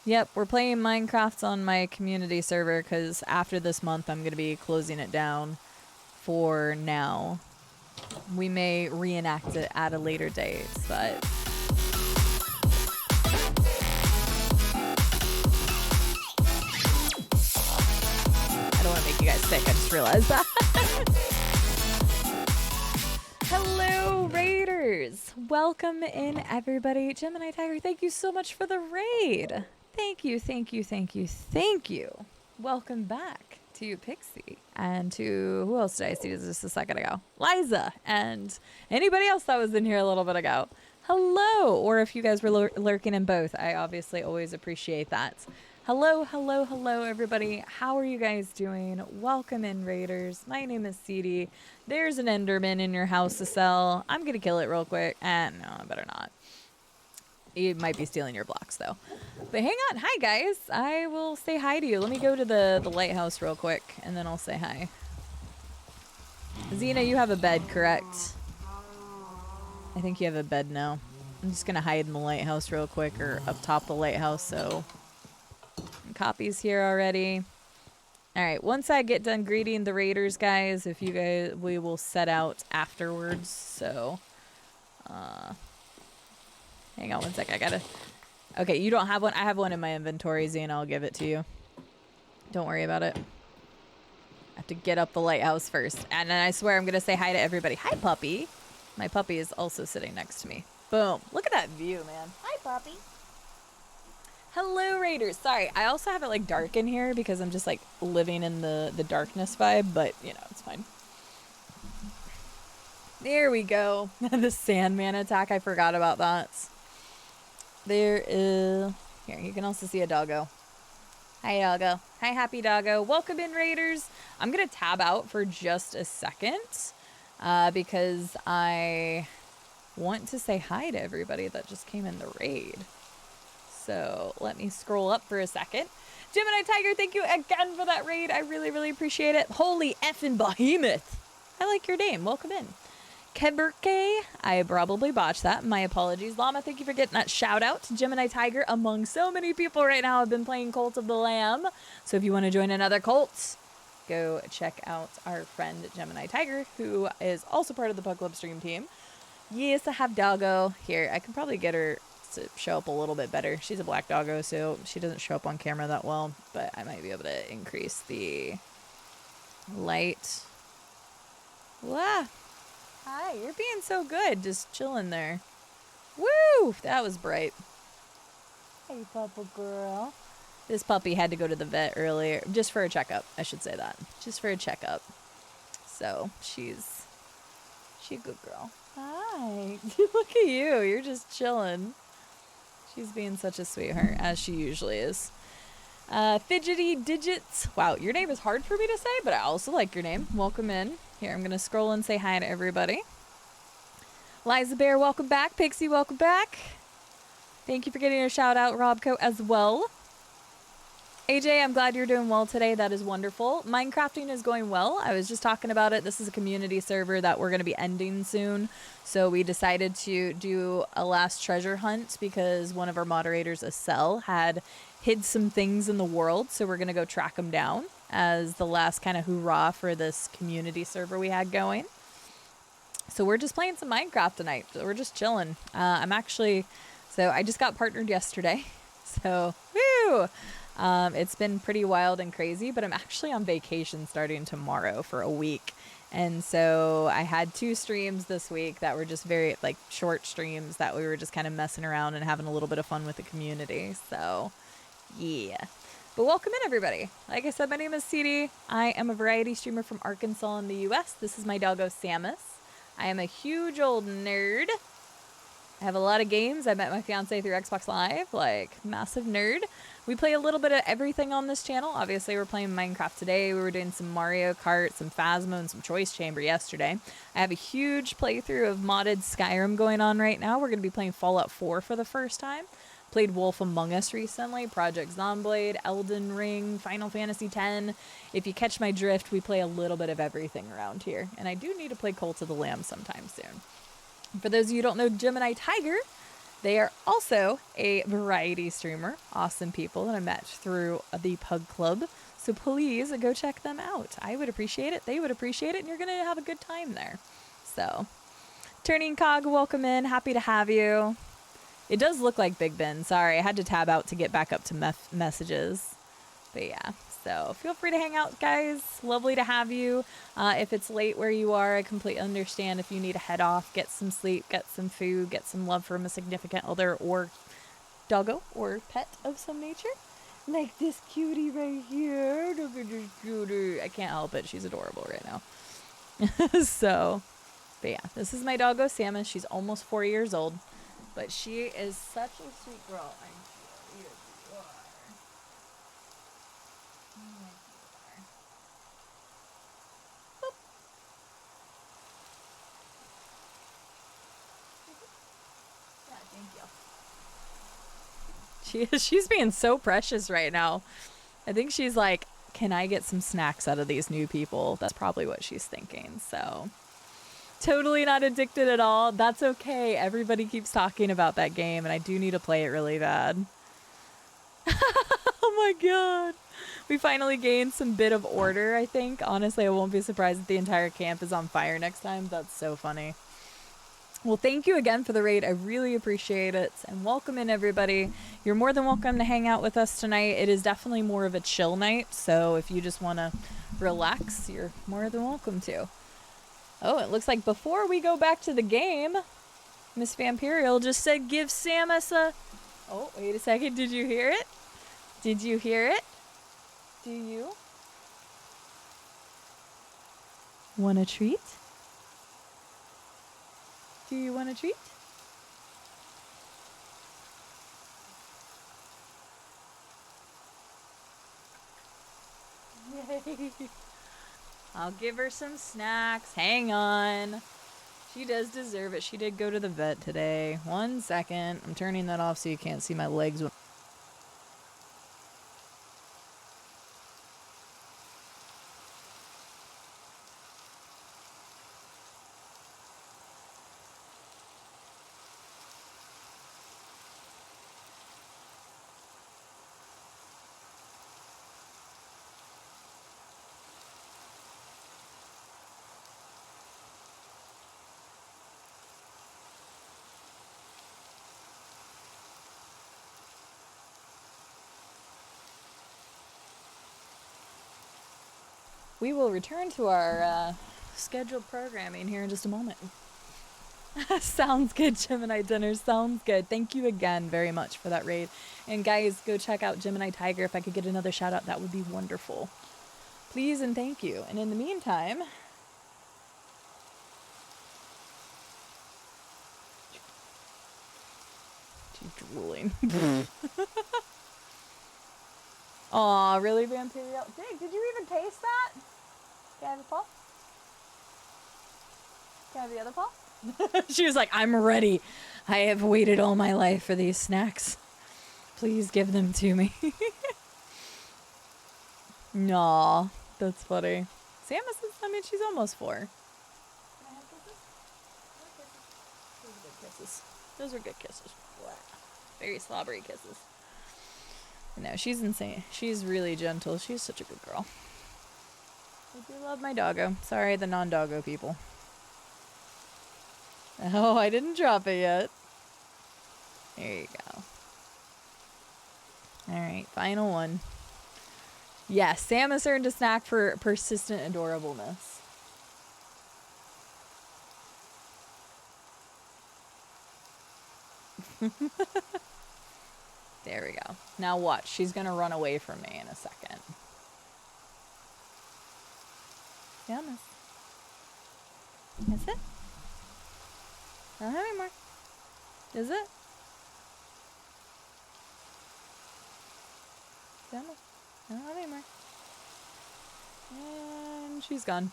Yep, we're playing Minecraft on my community server because after this month, I'm going to be closing it down for now. We may reenact it at a later date, but... I don't want to make you guys sick. I just realized that. Hello, Raiders. Welcome in, everybody. Gemini Tiger, thank you so much for the raid. Thank you, thank you, thank you, thank you. Welcome back to Pixie and to, who else did I see just a second ago? Liza and anybody else that was in here a little bit ago. Hello, or if you guys were lurking in both, I obviously always appreciate that. Hello, hello, hello, everybody. How are you guys doing? Welcome in, Raiders. My name is CD. There's an Enderman in your house to sell. I'm going to kill it real quick. No, I better not. It might be stealing your blocks, though. But hang on. Hi, guys. I will say hi to you. Let me go to the lighthouse real quick, and then I'll say hi. Xena, you have a bed, correct? I think you have a bed now. I'm just going to hide in the lighthouse real quick, or up top of the lighthouse, so... Copies here already. All right, once I get done greeting the Raiders, guys, if you guys, we will set out afterwards. So, hang on one sec. I gotta. Okay, you don't have one. I have one in my inventory, Z, and I'll give it to you. Don't worry about it. I have to get up the lighthouse first, and then I swear I'm gonna say hi to everybody. Hi, puppy. My puppy is also sitting next to me. Boom! Look at that view, man. Hi, puppy. Hello, Raiders. Sorry, I also have it like dark in here because I'm just like living in the darkness vibe, but you know, it's fine. There we go. The Sandman attack. I forgot about that. There is... Here, you can also see a doggo. Hi, doggo. Hi, happy doggo. Welcome in, Raiders. I'm going to tab out for just a second because I want to say hi to everybody that just came in the raid. So let me scroll up for a second. Gemini Tiger, thank you again for that raid. I really, really appreciate it. Holy effing behemoth. I like your name. Welcome in. Keberke, I probably botched that. My apologies. Llama, thank you for getting that shout out to Gemini Tiger. Among so many people right now have been playing Cult of the Lamb. So if you want to join another cult, go check out our friend Gemini Tiger, who is also part of the Pug Club stream team. Yes, I have doggo. Here, I can probably get her to show up a little bit better. She's a black doggo, so she doesn't show up on camera that well, but I might be able to increase the light. Wow. Hi, you're being so good, just chilling there. Woo! That was bright. Hey, puppa girl. This puppy had to go to the vet earlier, just for a checkup. I should say that. Just for a checkup. So, she's a good girl. Hi. Look at you. You're just chilling. She's being such a sweetheart, as she usually is. Fidgety Digits. Wow, your name is hard for me to say, but I also like your name. Welcome in. Here, I'm going to scroll and say hi to everybody. Liza Bear, welcome back. Pixie, welcome back. Thank you for getting a shout out, Robco, as well. AJ, I'm glad you're doing well today. That is wonderful. Minecrafting is going well. I was just talking about it. This is a community server that we're going to be ending soon. So we decided to do a last treasure hunt because one of our moderators, Acel, had hid some things in the world. So we're going to go track them down as the last kind of hoorah for this community server we had going. So we're just playing some Minecraft tonight. So we're just chilling. So I just got partnered yesterday. So, woo! It's been pretty wild and crazy, but I'm actually on vacation starting tomorrow for a week. And so I had 2 streams this week that were just very like short streams that we were just kind of messing around and having a little bit of fun with the community. So yeah, but welcome in everybody. Like I said, my name is CD. I am a variety streamer from Arkansas in the US. This is my doggo Samus. I am a huge old nerd. I have a lot of games. I met my fiance through Xbox Live, like massive nerd. We play a little bit of everything on this channel. Obviously, we're playing Minecraft today. We were doing some Mario Kart, some Phasmo, and some Choice Chamber yesterday. I have a huge playthrough of modded Skyrim going on right now. We're going to be playing Fallout 4 for the first time. Played Wolf Among Us recently, Project Zomblade, Elden Ring, Final Fantasy X. If you catch my drift, we play a little bit of everything around here. And I do need to play Cult of the Lamb sometime soon. For those of you who don't know Gemini Tiger, they are also a variety streamer. Awesome people that I met through the Pug Club. So please go check them out. I would appreciate it. They would appreciate it. And you're going to have a good time there. So, Turning Cog, welcome in. Happy to have you. It does look like Big Ben. Sorry, I had to tab out to get back up to messages. But yeah, so feel free to hang out, guys. Lovely to have you. If it's late where you are, I completely understand if you need to head off, get some sleep, get some food, get some love from a significant other or doggo or pet of some nature. Like this cutie right here. Look at this cutie. I can't help it. She's adorable right now. So, but yeah, this is my doggo, Samus. She's almost 4 years old. But she is such a sweet girl. Yes, you are. Yeah, thank you. She's being so precious right now. I think she's like, can I get some snacks out of these new people? That's probably what she's thinking. So totally not addicted at all. That's okay. Everybody keeps talking about that game, and I do need to play it really bad. Oh my god. We finally gained some bit of order, I think. Honestly, I won't be surprised if the entire camp is on fire next time. That's so funny. Well, thank you again for the raid. I really appreciate it. And welcome in, everybody. You're more than welcome to hang out with us tonight. It is definitely more of a chill night, so if you just want to relax, you're more than welcome to. Oh, it looks like before we go back to the game, Miss Vampirial just said give Samus a... Oh, wait a second. Did you hear it? Did you hear it? Do you want a treat? Do you want a treat? Yay. I'll give her some snacks. Hang on. She does deserve it. She did go to the vet today. 1 second. I'm turning that off so you can't see my legs. We will return to our scheduled programming here in just a moment. Sounds good, Gemini Dinner. Sounds good. Thank you again very much for that raid. And guys, go check out Gemini Tiger. If I could get another shout out, that would be wonderful. Please and thank you. And in the meantime, she's drooling. Aw, really, Vampiriel? Dig, did you even taste that? Can I have a paw? Can I have the other paw? She was like, I'm ready. I have waited all my life for these snacks. Please give them to me. Aw, that's funny. Samus is, I mean, she's almost 4. Can I have kisses? Those are good kisses. Very slobbery kisses. No, she's insane. She's really gentle. She's such a good girl. I do love my doggo. Sorry, the non-doggo people. Oh, I didn't drop it yet. There you go. Alright, final one. Yes, Samus earned a snack for persistent adorableness. There we go. Now watch. She's going to run away from me in a second. Samus. Is it? I don't have any more. Is it? Samus. I don't have any more. And she's gone.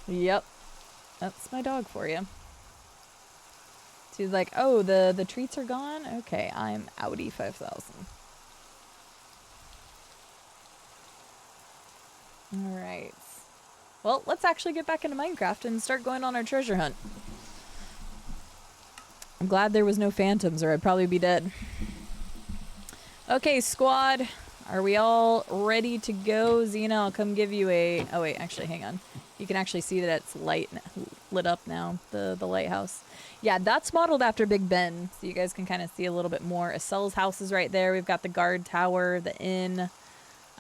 Yep. That's my dog for you. She's like, oh, the treats are gone? Okay, I'm outie 5,000. Alright. Well, let's actually get back into Minecraft and start going on our treasure hunt. I'm glad there was no phantoms or I'd probably be dead. Okay, squad. Are we all ready to go? Xena, I'll come give you a... Oh, wait, actually, hang on. You can actually see that it's lit up now, the lighthouse. Yeah, that's modeled after Big Ben, so you guys can kind of see a little bit more. Acel's house is right there. We've got the guard tower, the inn,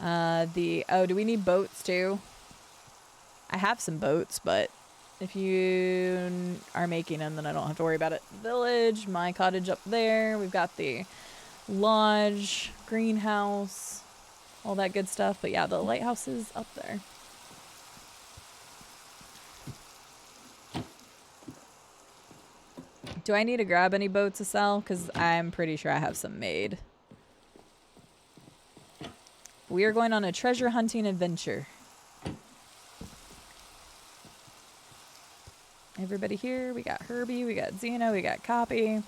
oh, do we need boats too? I have some boats, but if you are making them, then I don't have to worry about it. Village, my cottage up there. We've got the lodge, greenhouse, all that good stuff. But yeah, the lighthouse is up there. Do I need to grab any boats to sell? Because I'm pretty sure I have some made. We are going on a treasure hunting adventure. Everybody here. We got Herbie, we got Xena, we got Copy.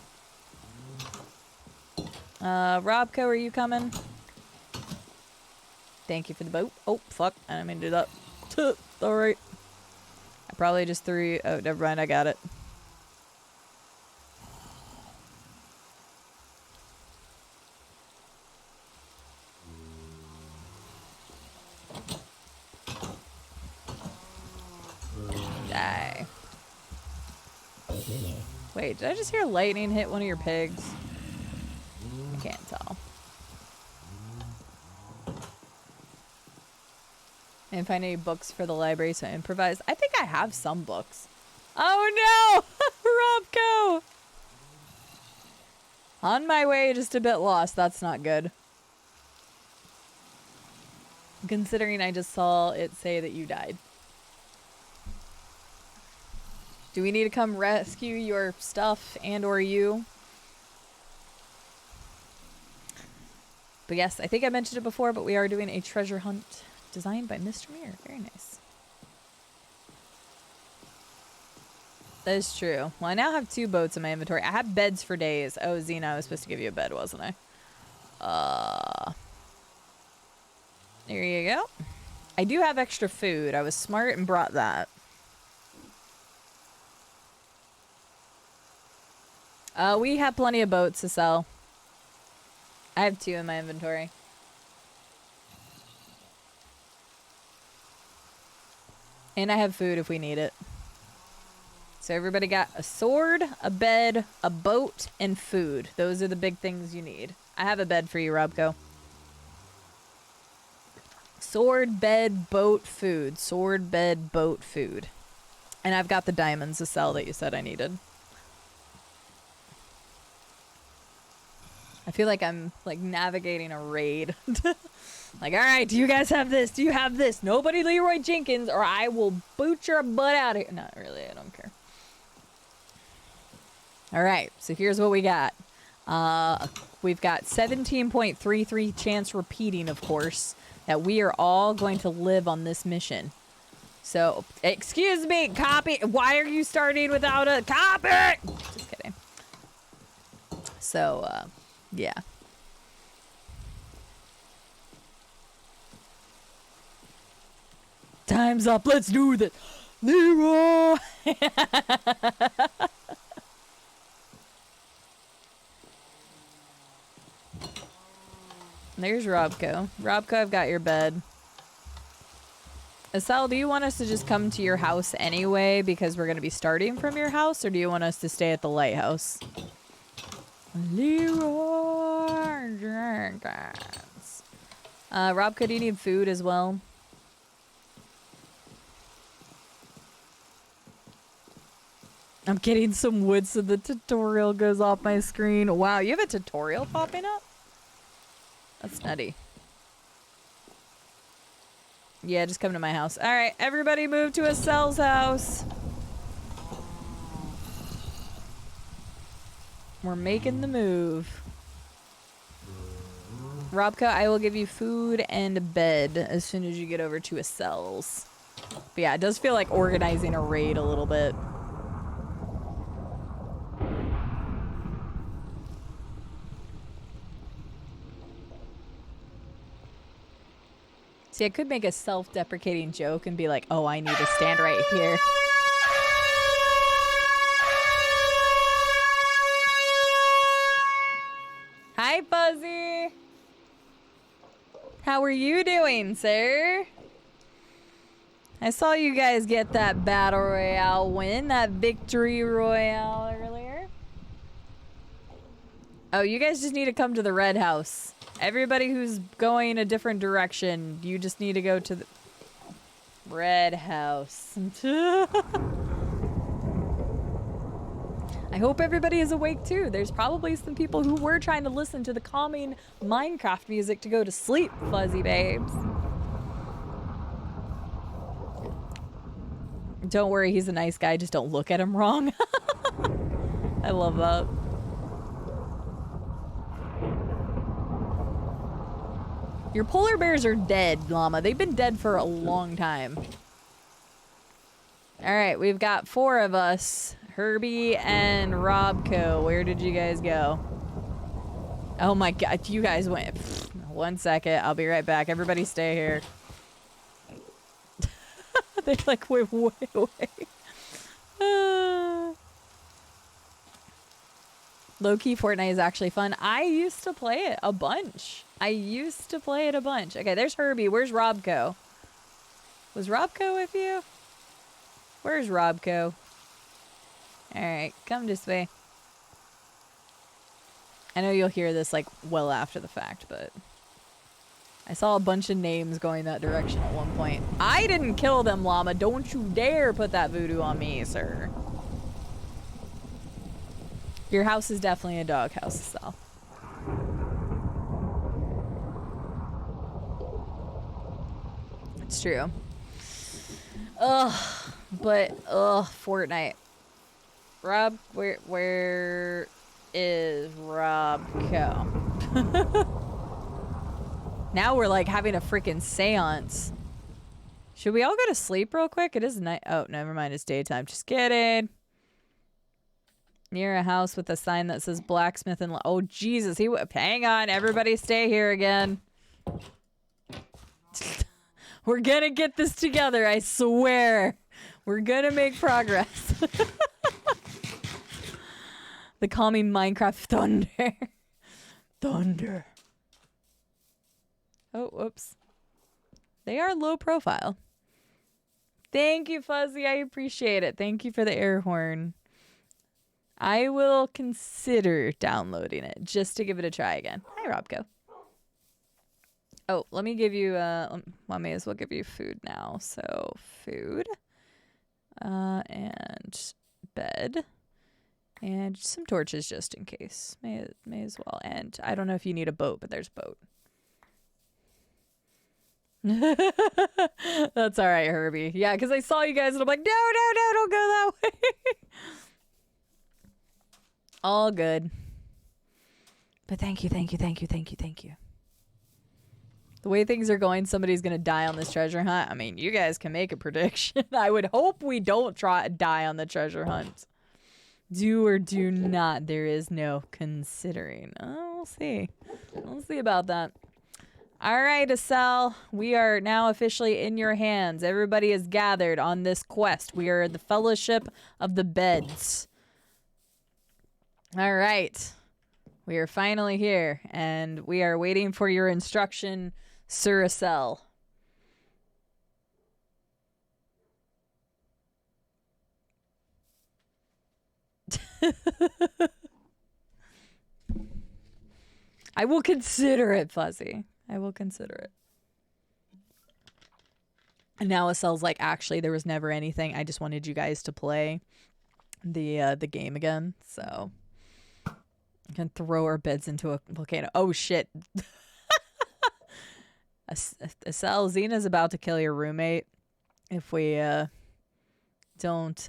Robco, are you coming? Thank you for the boat. Oh, fuck. I didn't mean to do that. Alright. I probably just threw... Oh, never mind. I got it. Die. Wait, did I just hear lightning hit one of your pigs? I can't tell. And find any books for the library, so I improvise. I think I have some books. Oh no! Robco! On my way, just a bit lost. That's not good. Considering I just saw it say that you died. Do we need to come rescue your stuff and or you? But yes, I think I mentioned it before, but we are doing a treasure hunt designed by Mr. Mir. Very nice. That is true. Well, I now have 2 boats in my inventory. I have beds for days. Oh, Xena, I was supposed to give you a bed, wasn't I? There you go. I do have extra food. I was smart and brought that. We have plenty of boats to sell. I have 2 in my inventory. And I have food if we need it. So everybody got a sword, a bed, a boat, and food. Those are the big things you need. I have a bed for you, Robco. Sword, bed, boat, food. Sword, bed, boat, food. And I've got the diamonds to sell that you said I needed. I feel like I'm like navigating a raid. Like, all right, do you guys have this? Do you have this? Nobody Leroy Jenkins or I will boot your butt out of here. Not really, I don't care. All right, so here's what we got. We've got 17.33 chance repeating, of course, that we are all going to live on this mission. So, excuse me, copy. Why are you starting without a copy? Just kidding. So, yeah. Time's up. Let's do this. Leroy. There's Robco. Robco, I've got your bed. Acel, do you want us to just come to your house anyway because we're going to be starting from your house, or do you want us to stay at the lighthouse? Leroy Jenkins. Robco, do you need food as well? I'm getting some wood so the tutorial goes off my screen. Wow, you have a tutorial popping up? That's nutty. Yeah, just come to my house. All right, everybody move to Acel's house. We're making the move. Robka, I will give you food and a bed as soon as you get over to Acel's. But yeah, it does feel like organizing a raid a little bit. See, I could make a self-deprecating joke and be like, oh, I need to stand right here. Hi, Fuzzy. How are you doing, sir? I saw you guys get that Battle Royale win, that Victory Royale earlier. Oh, you guys just need to come to the Red House. Everybody who's going a different direction, you just need to go to the Red House. I hope everybody is awake too. There's probably some people who were trying to listen to the calming Minecraft music to go to sleep, fuzzy babes. Don't worry, he's a nice guy, just don't look at him wrong. I love that. Your polar bears are dead, llama. They've been dead for a long time. All right, we've got 4 of us. Herbie and Robco. Where did you guys go? Oh my god, you guys went. 1 second, I'll be right back. Everybody stay here. They like went way away. Low-key Fortnite is actually fun. I used to play it a bunch. Okay, there's Herbie. Where's Robco? Was Robco with you? Where's Robco? Alright, come this way. I know you'll hear this like well after the fact, but I saw a bunch of names going that direction at one point. I didn't kill them, llama. Don't you dare put that voodoo on me, sir. Your house is definitely a doghouse, so. It's true. Ugh, but Fortnite. Rob, where is Robco? Now we're like having a freaking seance. Should we all go to sleep real quick? It is night. Oh, never mind. It's daytime. Just kidding. Near a house with a sign that says blacksmith and... Oh, Jesus. Hang on. Everybody stay here again. We're gonna get this together. I swear. We're gonna make progress. They call me Minecraft Thunder. Thunder. Oh, whoops. They are low profile. Thank you, Fuzzy. I appreciate it. Thank you for the air horn. I will consider downloading it just to give it a try again. Hi, Robco. Oh, let me give you, well, I may as well give you food now. So, food. And bed. And some torches just in case. May as well. And I don't know if you need a boat, but there's a boat. That's all right, Herbie. Yeah, because I saw you guys and I'm like, no, don't go that way. All good. But thank you. The way things are going, somebody's going to die on this treasure hunt. I mean, you guys can make a prediction. I would hope we don't die on the treasure hunt. Do or do not. There is no considering. Oh, we'll see. We'll see about that. All right, Acel. We are now officially in your hands. Everybody is gathered on this quest. We are the Fellowship of the Beds. All right. We are finally here, and we are waiting for your instruction, Sir Acel. I will consider it, Fuzzy. I will consider it. And now Acel's like, actually, there was never anything. I just wanted you guys to play the game again. So we can throw our beds into a volcano. Oh shit! Acel, Xena's about to kill your roommate if we don't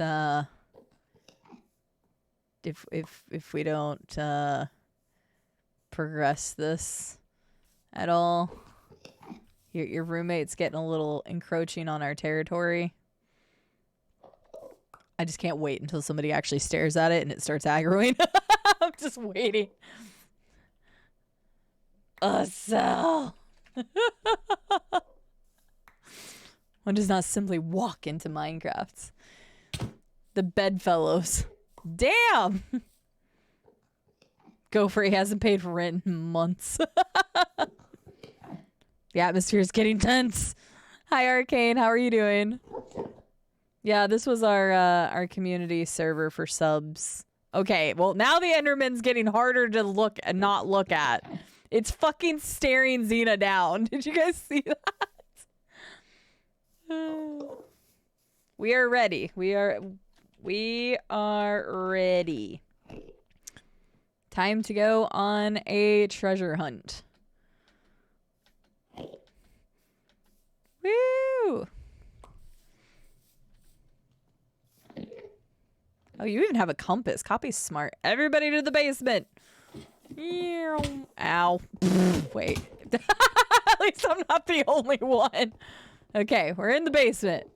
if we don't progress this at all. Your roommate's getting a little encroaching on our territory. I just can't wait until somebody actually stares at it and it starts aggroing. I'm just waiting. Acel. One does not simply walk into Minecraft. The bedfellows. Damn! Gopher, he hasn't paid for rent in months. The atmosphere is getting tense. Hi, Arcane. How are you doing? Yeah, this was our community server for subs. Okay, well, now the Enderman's getting harder to look and not look at. It's fucking staring Xena down. Did you guys see that? We are ready. We are ready. Time to go on a treasure hunt. Woo! Oh, you even have a compass. Copy's smart. Everybody to the basement. Ow. Wait. At least I'm not the only one. Okay, we're in the basement.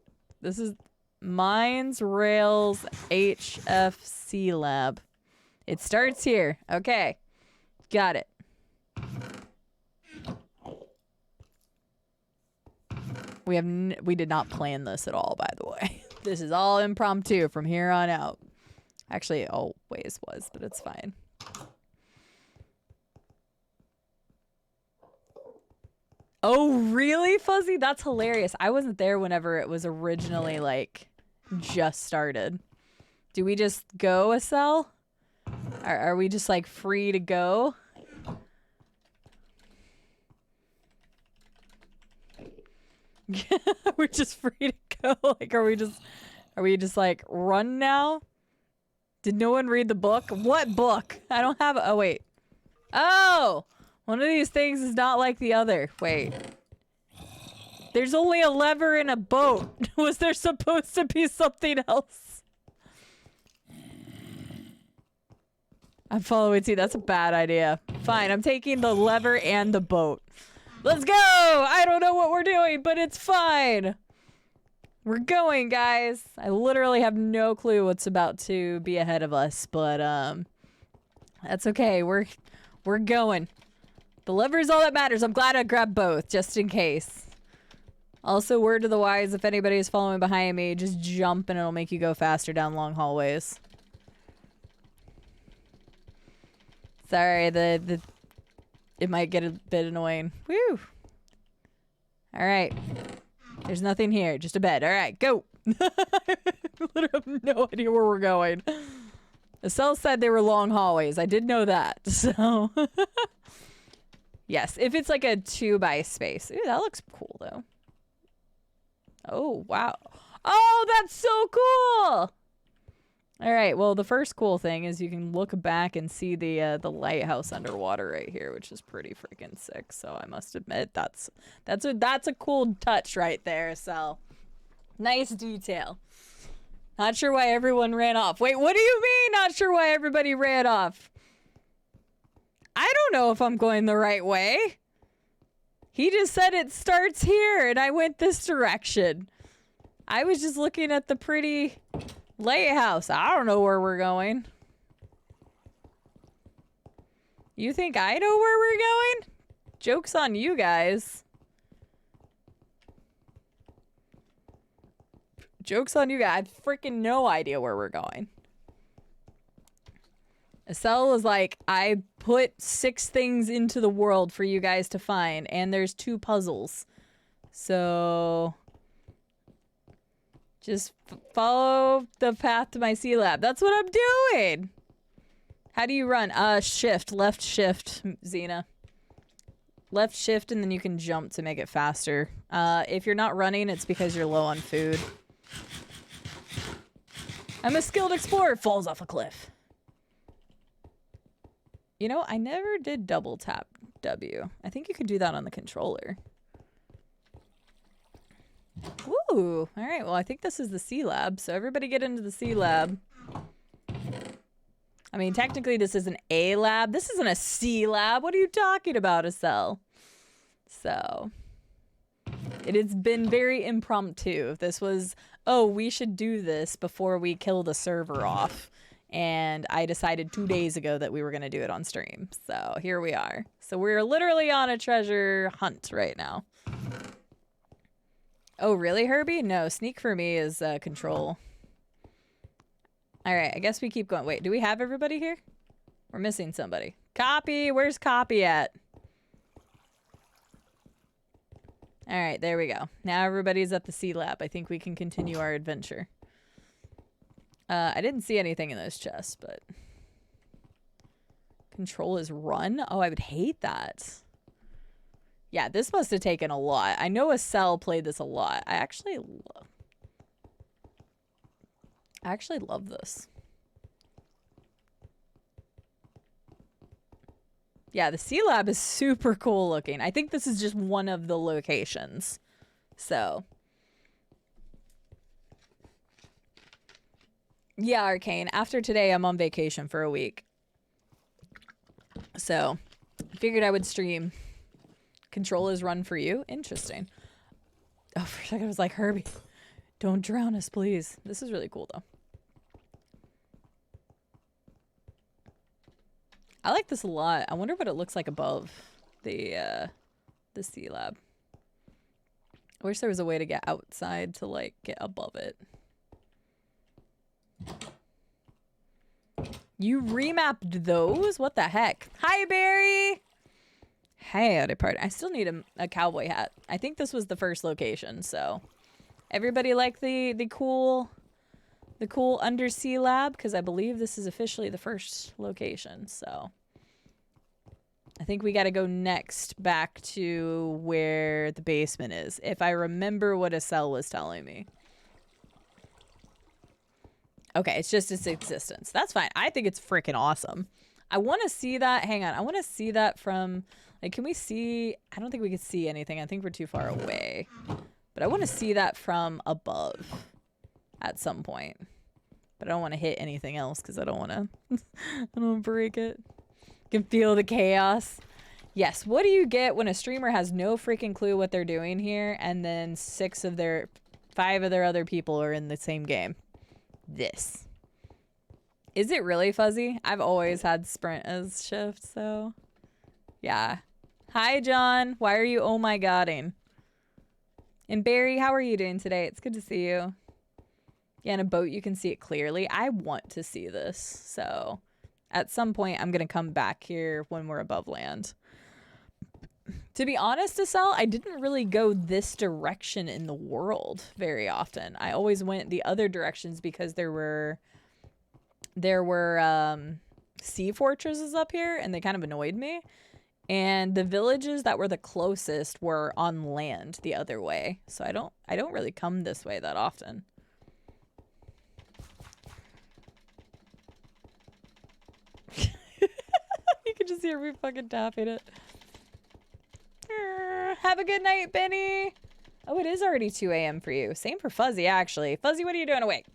This is Mines Rails HFC Lab. It starts here. Okay. Got it. We did not plan this at all, by the way. This is all impromptu from here on out. Actually, it always was, but it's fine. Oh, really, Fuzzy? That's hilarious. I wasn't there whenever it was originally, like, just started. Do we just go, Acel? Are we just, like, free to go? We're just free to go. Like, are we just like run now? Did no one read the book? What book? I don't have. Oh wait. Oh, one of these things is not like the other. Wait. There's only a lever in a boat. Was there supposed to be something else? I'm following T. That's a bad idea. Fine, I'm taking the lever and the boat. Let's go! I don't know what we're doing, but it's fine. We're going, guys. I literally have no clue what's about to be ahead of us, but that's okay. We're going. The lever is all that matters. I'm glad I grabbed both, just in case. Also, word to the wise, if anybody is following behind me, just jump and it'll make you go faster down long hallways. Sorry, it might get a bit annoying. Woo! Alright. There's nothing here, just a bed. Alright, go! I literally have no idea where we're going. Acel said they were long hallways. I did know that, so... Yes, if it's like a 2x space. Ooh, that looks cool, though. Oh, wow. Oh, that's so cool! Alright, well, the first cool thing is you can look back and see the lighthouse underwater right here, which is pretty freaking sick. So I must admit, that's a cool touch right there, so nice detail. Not sure why everyone ran off. Wait, what do you mean not sure why everybody ran off? I don't know if I'm going the right way. He just said it starts here, and I went this direction. I was just looking at the pretty lighthouse. I don't know where we're going. You think I know where we're going? Joke's on you guys. Joke's on you guys. I have freaking no idea where we're going. Acel was like, I put 6 things into the world for you guys to find, and there's 2 puzzles. So... just follow the path to my C-Lab. That's what I'm doing! How do you run? Shift. Left shift, Xena. Left shift, and then you can jump to make it faster. If you're not running, it's because you're low on food. I'm a skilled explorer. Falls off a cliff. You know, I never did double tap W. I think you could do that on the controller. Ooh, all right. Well, I think this is the C-Lab, so everybody get into the C-Lab. I mean, technically this is an A-Lab. This isn't a C-Lab. What are you talking about, Acel? So, it has been very impromptu. This was, oh, we should do this before we kill the server off. And I decided 2 days ago that we were going to do it on stream. So, here we are. So, we're literally on a treasure hunt right now. Oh, really, Herbie? No, sneak for me is control. Alright, I guess we keep going. Wait, do we have everybody here? We're missing somebody. Copy! Where's Copy at? Alright, there we go. Now everybody's at the C-Lab. I think we can continue our adventure. I didn't see anything in those chests, but... Control is run? Oh, I would hate that. Yeah, this must have taken a lot. I know Acel played this a lot. I actually love this. Yeah, the C-Lab is super cool looking. I think this is just one of the locations. So. Yeah, Arcane. After today, I'm on vacation for a week. So, I figured I would stream. Control is run for you? Interesting. Oh, for a second I was like, Herbie, don't drown us, please. This is really cool, though. I like this a lot. I wonder what it looks like above the C-Lab. I wish there was a way to get outside to, like, get above it. You remapped those? What the heck? Hi, Barry! Hey, howdy party. I still need a cowboy hat. I think this was the first location, so... Everybody like the cool undersea lab? Because I believe this is officially the first location, so... I think we gotta go next back to where the basement is. If I remember what Acel was telling me. Okay, it's just its existence. That's fine. I think it's freaking awesome. I want to see that. Hang on. I want to see that from... Like, can we see... I don't think we can see anything. I think we're too far away. But I want to see that from above at some point. But I don't want to hit anything else because I don't want to I don't want to break it. Can feel the chaos. Yes, what do you get when a streamer has no freaking clue what they're doing here and then 5 of their other people are in the same game? This. Is it really fuzzy? I've always had sprint as shift, so yeah. Hi, John. Why are you oh my godding? And Barry, how are you doing today? It's good to see you. Yeah, in a boat you can see it clearly. I want to see this, so at some point I'm going to come back here when we're above land. To be honest, Acel, I didn't really go this direction in the world very often. I always went the other directions because there were sea fortresses up here and they kind of annoyed me. And the villages that were the closest were on land the other way. So I don't really come this way that often. You can just hear me fucking tapping it. Have a good night, Benny. Oh, it is already 2 a.m. for you. Same for Fuzzy, actually. Fuzzy, what are you doing awake?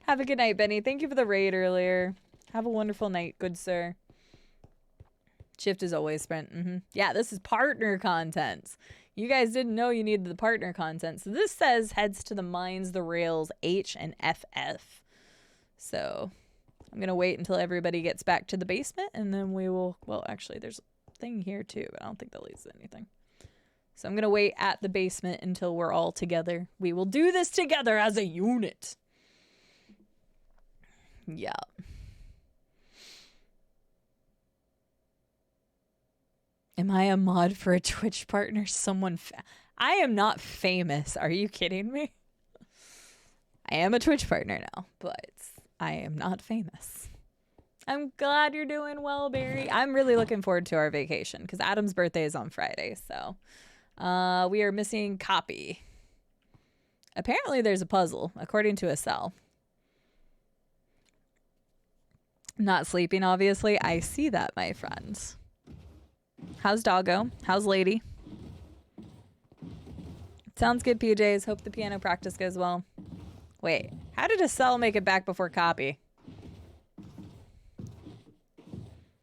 Have a good night, Benny. Thank you for the raid earlier. Have a wonderful night, good sir. Shift is always sprint. Yeah, this is partner content. You guys didn't know you needed the partner content. So this says heads to the mines, the rails, H and FF. So I'm going to wait until everybody gets back to the basement and then we will, well, actually there's a thing here too, but I don't think that leads to anything. So I'm going to wait at the basement until we're all together. We will do this together as a unit. Yeah. Am I a mod for a Twitch partner? I am not famous. Are you kidding me? I am a Twitch partner now, but I am not famous. I'm glad you're doing well, Barry. I'm really looking forward to our vacation because Adam's birthday is on Friday, so we are missing copy. Apparently there's a puzzle, according to Acel. Not sleeping, obviously. I see that, my friends. How's doggo? How's lady? Sounds good, PJs. Hope the piano practice goes well. Wait, how did Acel make it back before copy?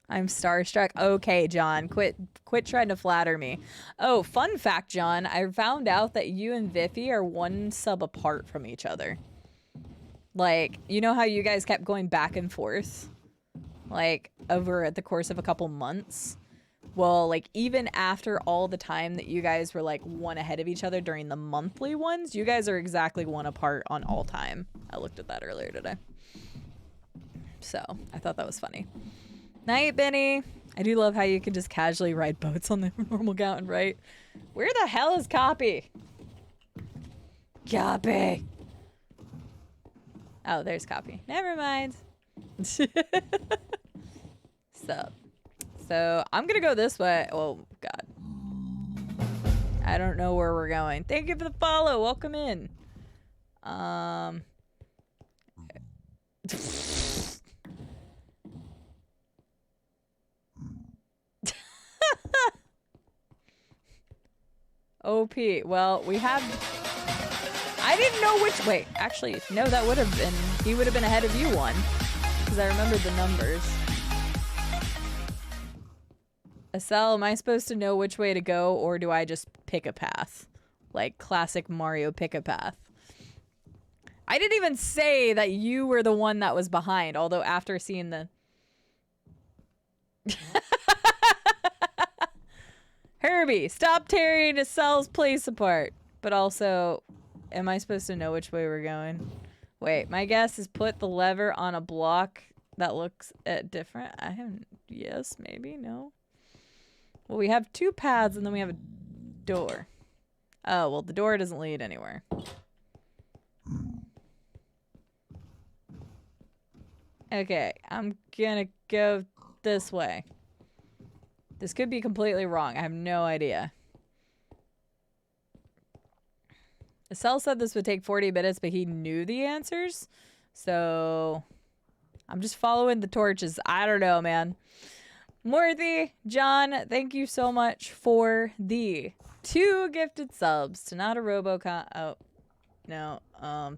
I'm starstruck. Okay, John, quit trying to flatter me. Oh, fun fact, John. I found out that you and Viffy are 1 sub apart from each other. Like, you know how you guys kept going back and forth? Like, over the course of a couple months? Well, like, even after all the time that you guys were, like, 1 ahead of each other during the monthly ones, you guys are exactly 1 apart on all time. I looked at that earlier today. So, I thought that was funny. Night, Benny. I do love how you can just casually ride boats on the normal mountain, right? Where the hell is Copy? Copy! Oh, there's Copy. Never mind. Sup. So, I'm gonna go this way. Oh, God. I don't know where we're going. Thank you for the follow. Welcome in. OP. Well, we have... I didn't know which... Wait, actually, no, that would have been... He would have been ahead of you 1. Because I remembered the numbers. Acel, am I supposed to know which way to go, or do I just pick a path? Like classic Mario pick a path. I didn't even say that you were the one that was behind, although after seeing the... Herbie, stop tearing Acel's place apart. But also, am I supposed to know which way we're going? Wait, my guess is put the lever on a block that looks different. I haven't... Yes, maybe, no. Well, we have 2 paths and then we have a door. Oh, well, the door doesn't lead anywhere. Okay, I'm gonna go this way. This could be completely wrong. I have no idea. Acel said this would take 40 minutes, but he knew the answers. So I'm just following the torches. I don't know, man. Morthy, John, thank you so much for the 2 gifted subs to not a Robocon. Oh, no.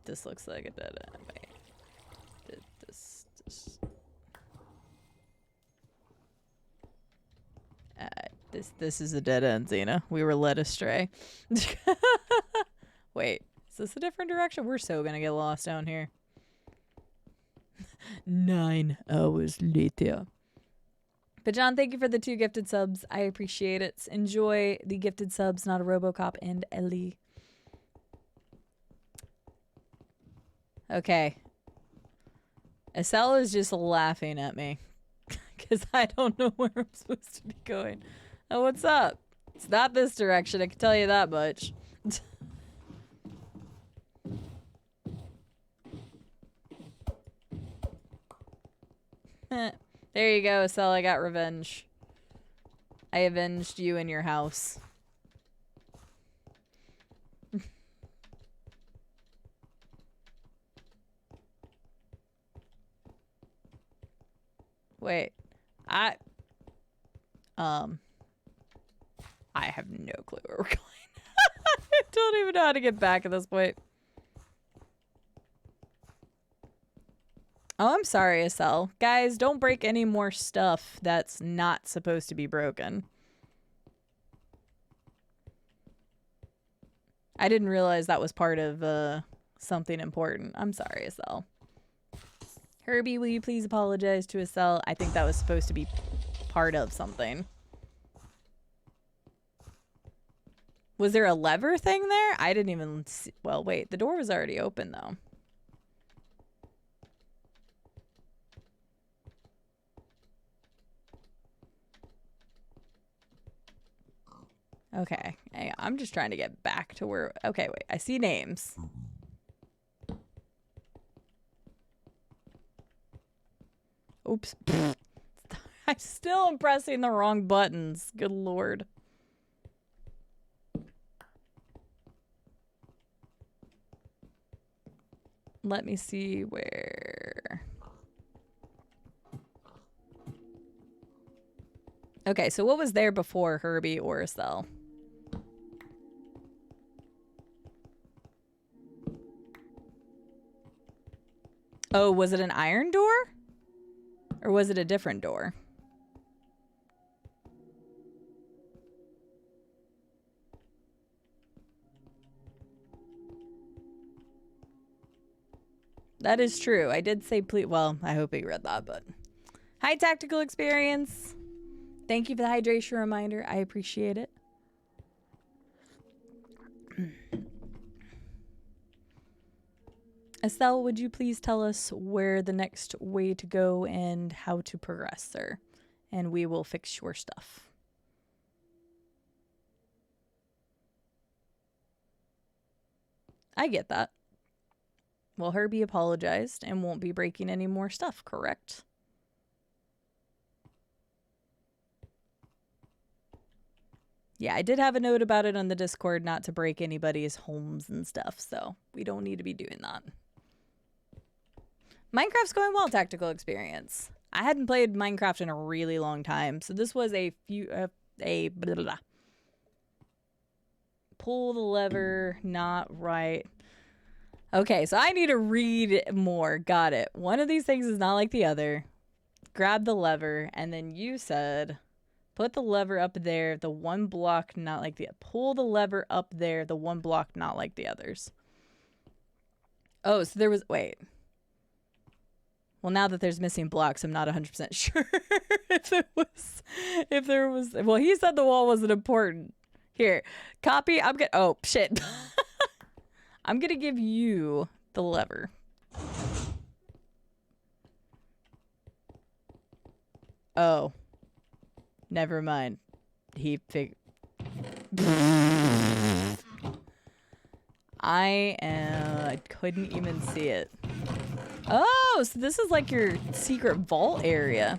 This looks like a dead end. Wait. This is a dead end, Xena. We were led astray. Wait, is this a different direction? We're so gonna get lost down here. 9 hours later. But John, thank you for the 2 gifted subs. I appreciate it. Enjoy the gifted subs, not a RoboCop and Ellie. Okay. Acel is just laughing at me because I don't know where I'm supposed to be going. Oh, what's up? It's not this direction, I can tell you that much. There you go, Acel, I got revenge. I avenged you in your house. Wait. I have no clue where we're going. I don't even know how to get back at this point. Oh, I'm sorry, Acel. Guys, don't break any more stuff that's not supposed to be broken. I didn't realize that was part of something important. I'm sorry, Acel. Herbie, will you please apologize to Acel? I think that was supposed to be part of something. Was there a lever thing there? I didn't even see. Well, wait. The door was already open, though. Okay. Hey, I'm just trying to get back to where... Okay, wait. I see names. Oops. I still am pressing the wrong buttons. Good lord. Let me see where... Okay, so what was there before Herbie or Acel? Oh, was it an iron door? Or was it a different door? That is true. I did say please. Well, I hope he read that, but... Hi, Tactical Experience. Thank you for the hydration reminder. I appreciate it. Acel, would you please tell us where the next way to go and how to progress, sir? And we will fix your stuff. I get that. Well, Herbie apologized and won't be breaking any more stuff, correct? Yeah, I did have a note about it on the Discord not to break anybody's homes and stuff, so we don't need to be doing that. Minecraft's going well, Tactical Experience. I hadn't played Minecraft in a really long time, so this was a blah, blah, blah. Pull the lever, not right. Okay, so I need to read more. Got it. One of these things is not like the other. Grab the lever, and then you said, put the lever up there, the one block not like the... Pull the lever up there, the one block not like the others. Oh, so there was... Wait. Well, now that there's missing blocks, I'm not 100% sure if there was... Well, he said the wall wasn't important. Here, copy. I'm gonna... Oh, shit. I'm gonna give you the lever. Oh. Never mind. He figured... I couldn't even see it. Oh, so this is like your secret vault area.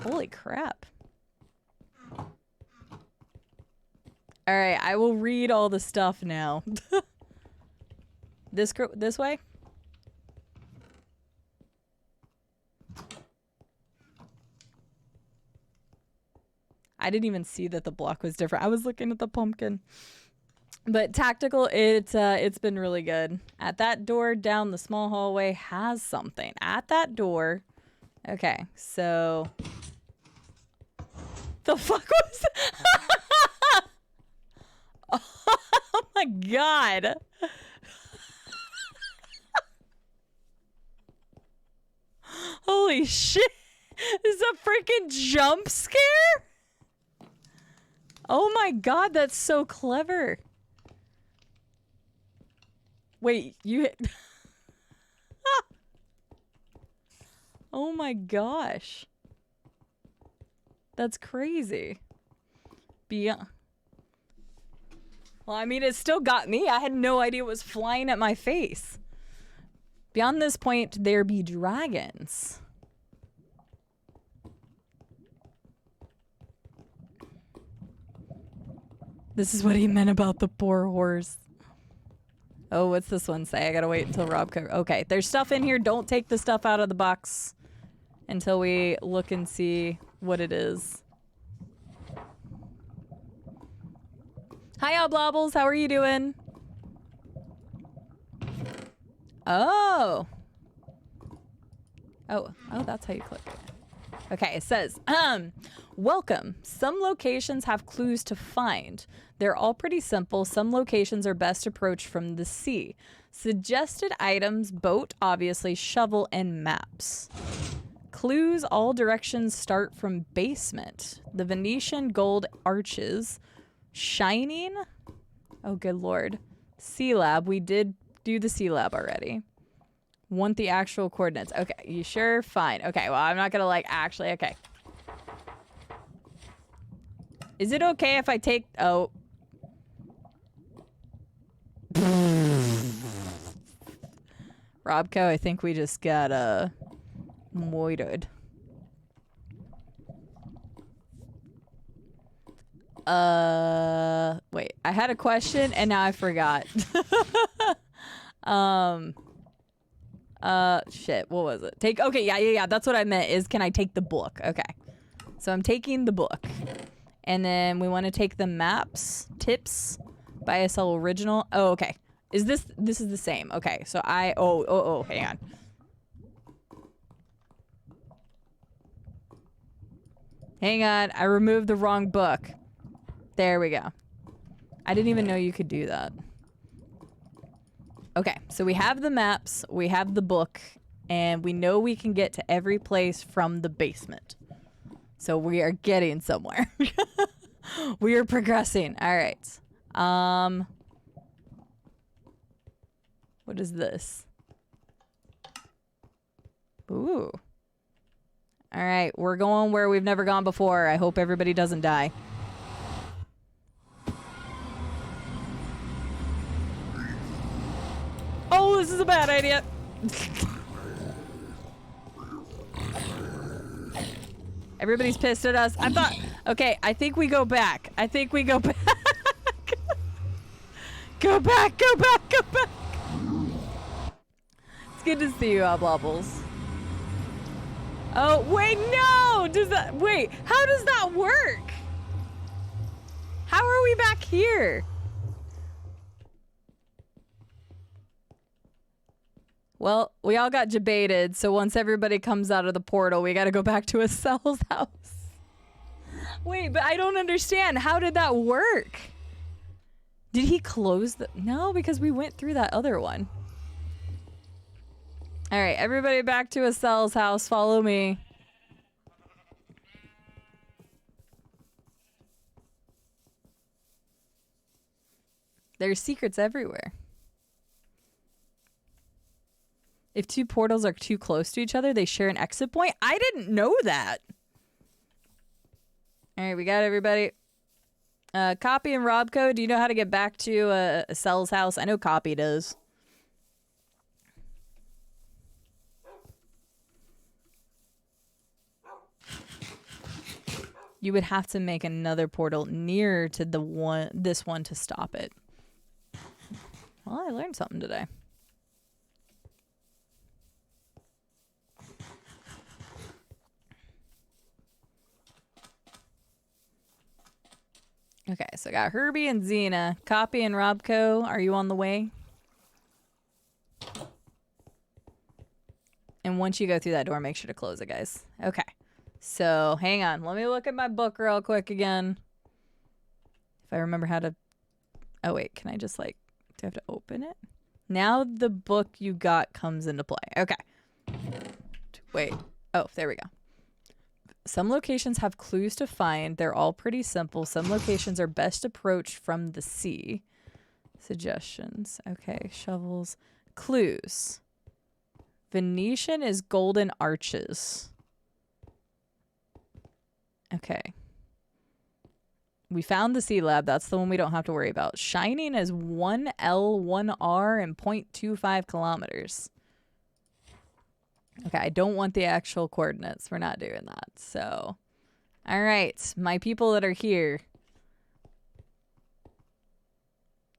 Holy crap. All right, I will read all the stuff now. This way? I didn't even see that the block was different. I was looking at the pumpkin. But Tactical, it's been really good. At that door down the small hallway has something. At that door. Okay, so The fuck was that? Oh my god. Holy shit. This is a freaking jump scare? Oh my god, that's so clever. Wait, you hit... Oh my gosh. That's crazy. Beyond. Well, I mean, it still got me. I had no idea it was flying at my face. Beyond this point, there be dragons. This is what he meant about the poor horse. Oh, what's this one say? I gotta wait until Rob okay, there's stuff in here. Don't take the stuff out of the box until we look and see what it is. Hi, Oblobbles. How are you doing? Oh. Oh, that's how you click it. Okay, it says, welcome. Some locations have clues to find. They're all pretty simple. Some locations are best approached from the sea. Suggested items, boat, obviously, shovel, and maps. Clues, all directions start from basement. The Venetian gold arches. Shining? Oh, good lord. Sea lab. We did do the sea lab already. Want the actual coordinates. Okay, you sure? Fine. Okay, well, I'm not gonna like actually. Okay. Is it okay if I take... Oh. Robco, I think we just got, moitered. Wait. I had a question and now I forgot. Shit. What was it? Okay, yeah. That's what I meant is can I take the book? Okay. So I'm taking the book. And then we want to take the maps, tips by Acel original. Oh, okay. This is the same. Okay. So hang on. Hang on. I removed the wrong book. There we go. I didn't even know you could do that. Okay, so we have the maps, we have the book, and we know we can get to every place from the basement. So we are getting somewhere. We are progressing. All right. What is this? Ooh. All right, we're going where we've never gone before. I hope everybody doesn't die. Oh, this is a bad idea. Everybody's pissed at us. Okay, I think we go back. Go back. Go back. It's good to see you, Oblobbles. Oh, wait, no! How does that work? How are we back here? Well, we all got debated, so once everybody comes out of the portal, we gotta go back to Acel's house. Wait, but I don't understand. How did that work? Did he close the... No, because we went through that other one. All right, everybody back to Acel's house. Follow me. There's secrets everywhere. If two portals are too close to each other, they share an exit point? I didn't know that. All right, we got everybody. Copy and Robco, do you know how to get back to Acel's house? I know Copy does. You would have to make another portal near to this one to stop it. Well, I learned something today. Okay, so I got Herbie and Xena. Copy and Robco, are you on the way? And once you go through that door, make sure to close it, guys. Okay. So hang on. Let me look at my book real quick again. If I remember how to... Oh, wait. Can I just like... Do I have to open it? Now the book you got comes into play. Okay. Wait. Oh, there we go. Some locations have clues to find. They're all pretty simple. Some locations are best approached from the sea. Suggestions. Okay. Shovels. Clues. Venetian is golden arches. Okay. We found the C lab. That's the one we don't have to worry about. Shining is 1L, 1R, and 0.25 kilometers. Okay, I don't want the actual coordinates. We're not doing that. So, all right. My people that are here.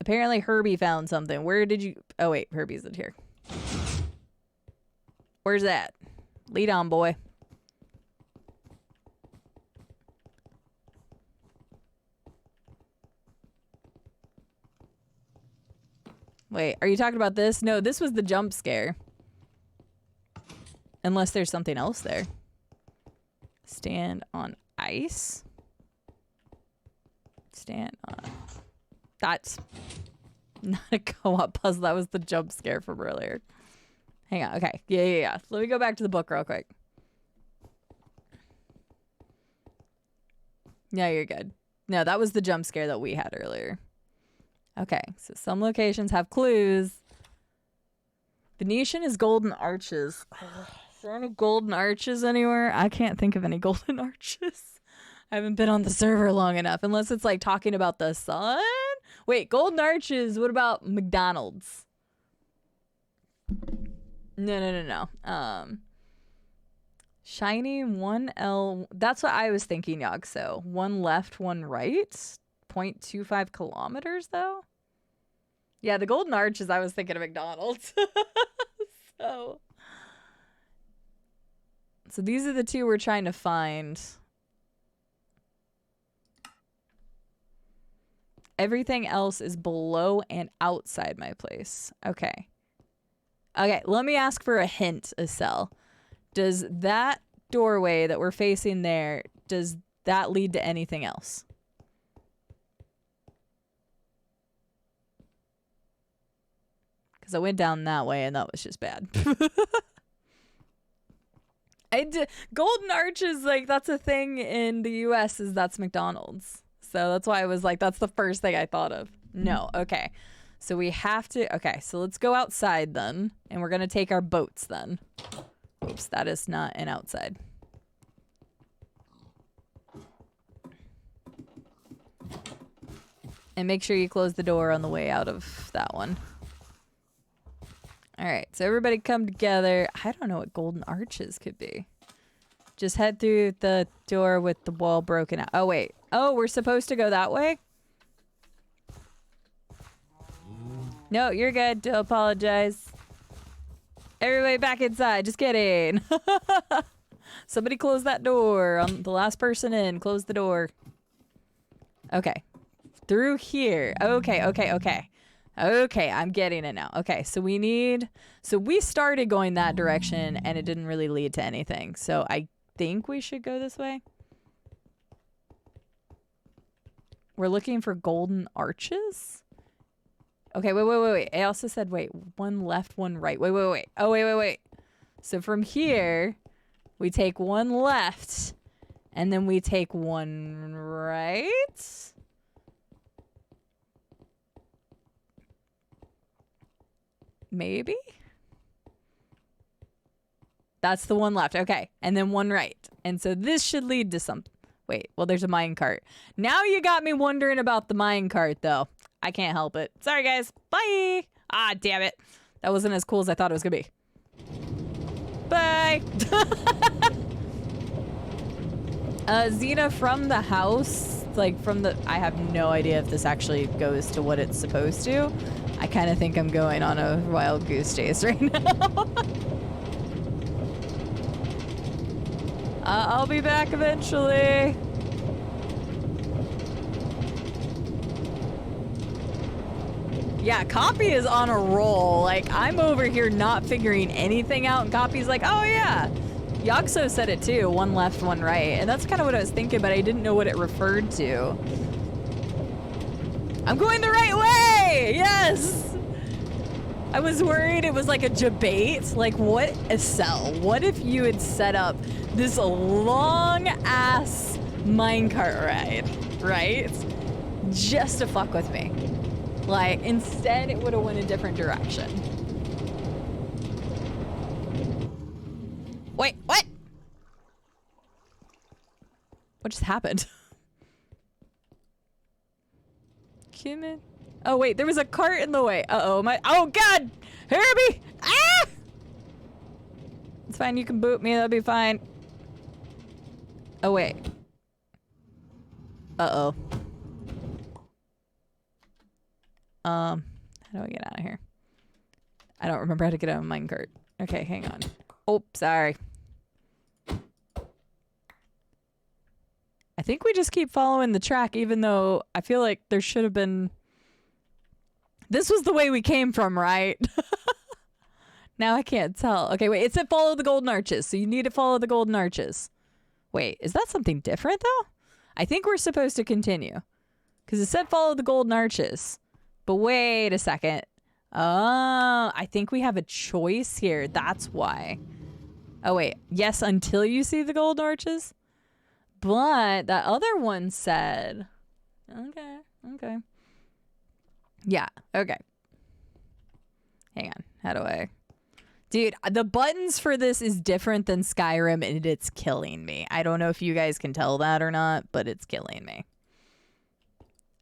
Apparently Herbie found something. Where did you... Oh, wait. Herbie's in here. Where's that? Lead on, boy. Wait, are you talking about this? No, this was the jump scare. Unless there's something else there. Stand on ice. Stand on... That's not a co-op puzzle. That was the jump scare from earlier. Hang on. Okay. Yeah. Let me go back to the book real quick. Yeah, you're good. No, that was the jump scare that we had earlier. Okay. So some locations have clues. Venetian is golden arches. Is there any golden arches anywhere? I can't think of any golden arches. I haven't been on the server long enough. Unless it's like talking about the sun. Wait, golden arches. What about McDonald's? No. Shiny 1L. That's what I was thinking, Yog. So 1 left, 1 right. 0.25 kilometers, though. Yeah, the golden arches, I was thinking of McDonald's. So these are the two we're trying to find. Everything else is below and outside my place. Okay. Okay, let me ask for a hint, Acel. Does that doorway that we're facing there, does that lead to anything else? Because I went down that way and that was just bad. Golden arches, like, that's a thing in the US, is that's McDonald's. So that's why I was like, that's the first thing I thought of. No, okay. So we have to, okay, so let's go outside then. And we're going to take our boats then. Oops, that is not an outside. And make sure you close the door on the way out of that one. All right, so everybody come together. I don't know what golden arches could be. Just head through the door with the wall broken out. Oh, wait. Oh, we're supposed to go that way? No, you're good. Don't apologize. Everybody back inside. Just kidding. Somebody close that door. The last person in. Close the door. Okay. Through here. Okay. Okay, I'm getting it now. Okay, so we started going that direction and it didn't really lead to anything. So I think we should go this way. We're looking for golden arches? Okay, wait. I also said, wait, 1 left, 1 right. Wait. Oh, wait. So from here, we take 1 left and then we take 1 right. Maybe? That's the 1 left. Okay. And then 1 right. And so this should lead to something. Wait, well, there's a minecart. Now you got me wondering about the minecart, though. I can't help it. Sorry, guys. Bye. Ah, damn it. That wasn't as cool as I thought it was going to be. Bye. Xena, from the house, like from the... I have no idea if this actually goes to what it's supposed to. I kind of think I'm going on a wild goose chase right now. I'll be back eventually. Yeah, Copy is on a roll. Like, I'm over here not figuring anything out, and Copy's like, oh yeah, Yaxo said it too, one left, one right. And that's kind of what I was thinking, but I didn't know what it referred to. I'm going the right way! Yes! I was worried it was like a debate. Like, what, Acel? What if you had set up this long-ass minecart ride, right? Just to fuck with me. Like, instead it would have went a different direction. Wait, what? What just happened? Kimmy? Oh wait, there was a cart in the way. Uh-oh, oh god! Herbie! Ah! It's fine, you can boot me, that'll be fine. Oh wait. Uh-oh. How do I get out of here? I don't remember how to get out of a minecart. Okay, hang on. Oh, sorry. I think we just keep following the track, even though I feel like there should have been... This was the way we came from, right? Now I can't tell. Okay, wait, it said follow the golden arches, so you need to follow the golden arches. Wait, is that something different, though? I think we're supposed to continue. Because it said follow the golden arches. But wait a second. Oh, I think we have a choice here. That's why. Oh, wait. Yes, until you see the gold arches? But that other one said... Okay, okay. Yeah, okay. Hang on. How do I... Dude, the buttons for this is different than Skyrim, and it's killing me. I don't know if you guys can tell that or not, but it's killing me.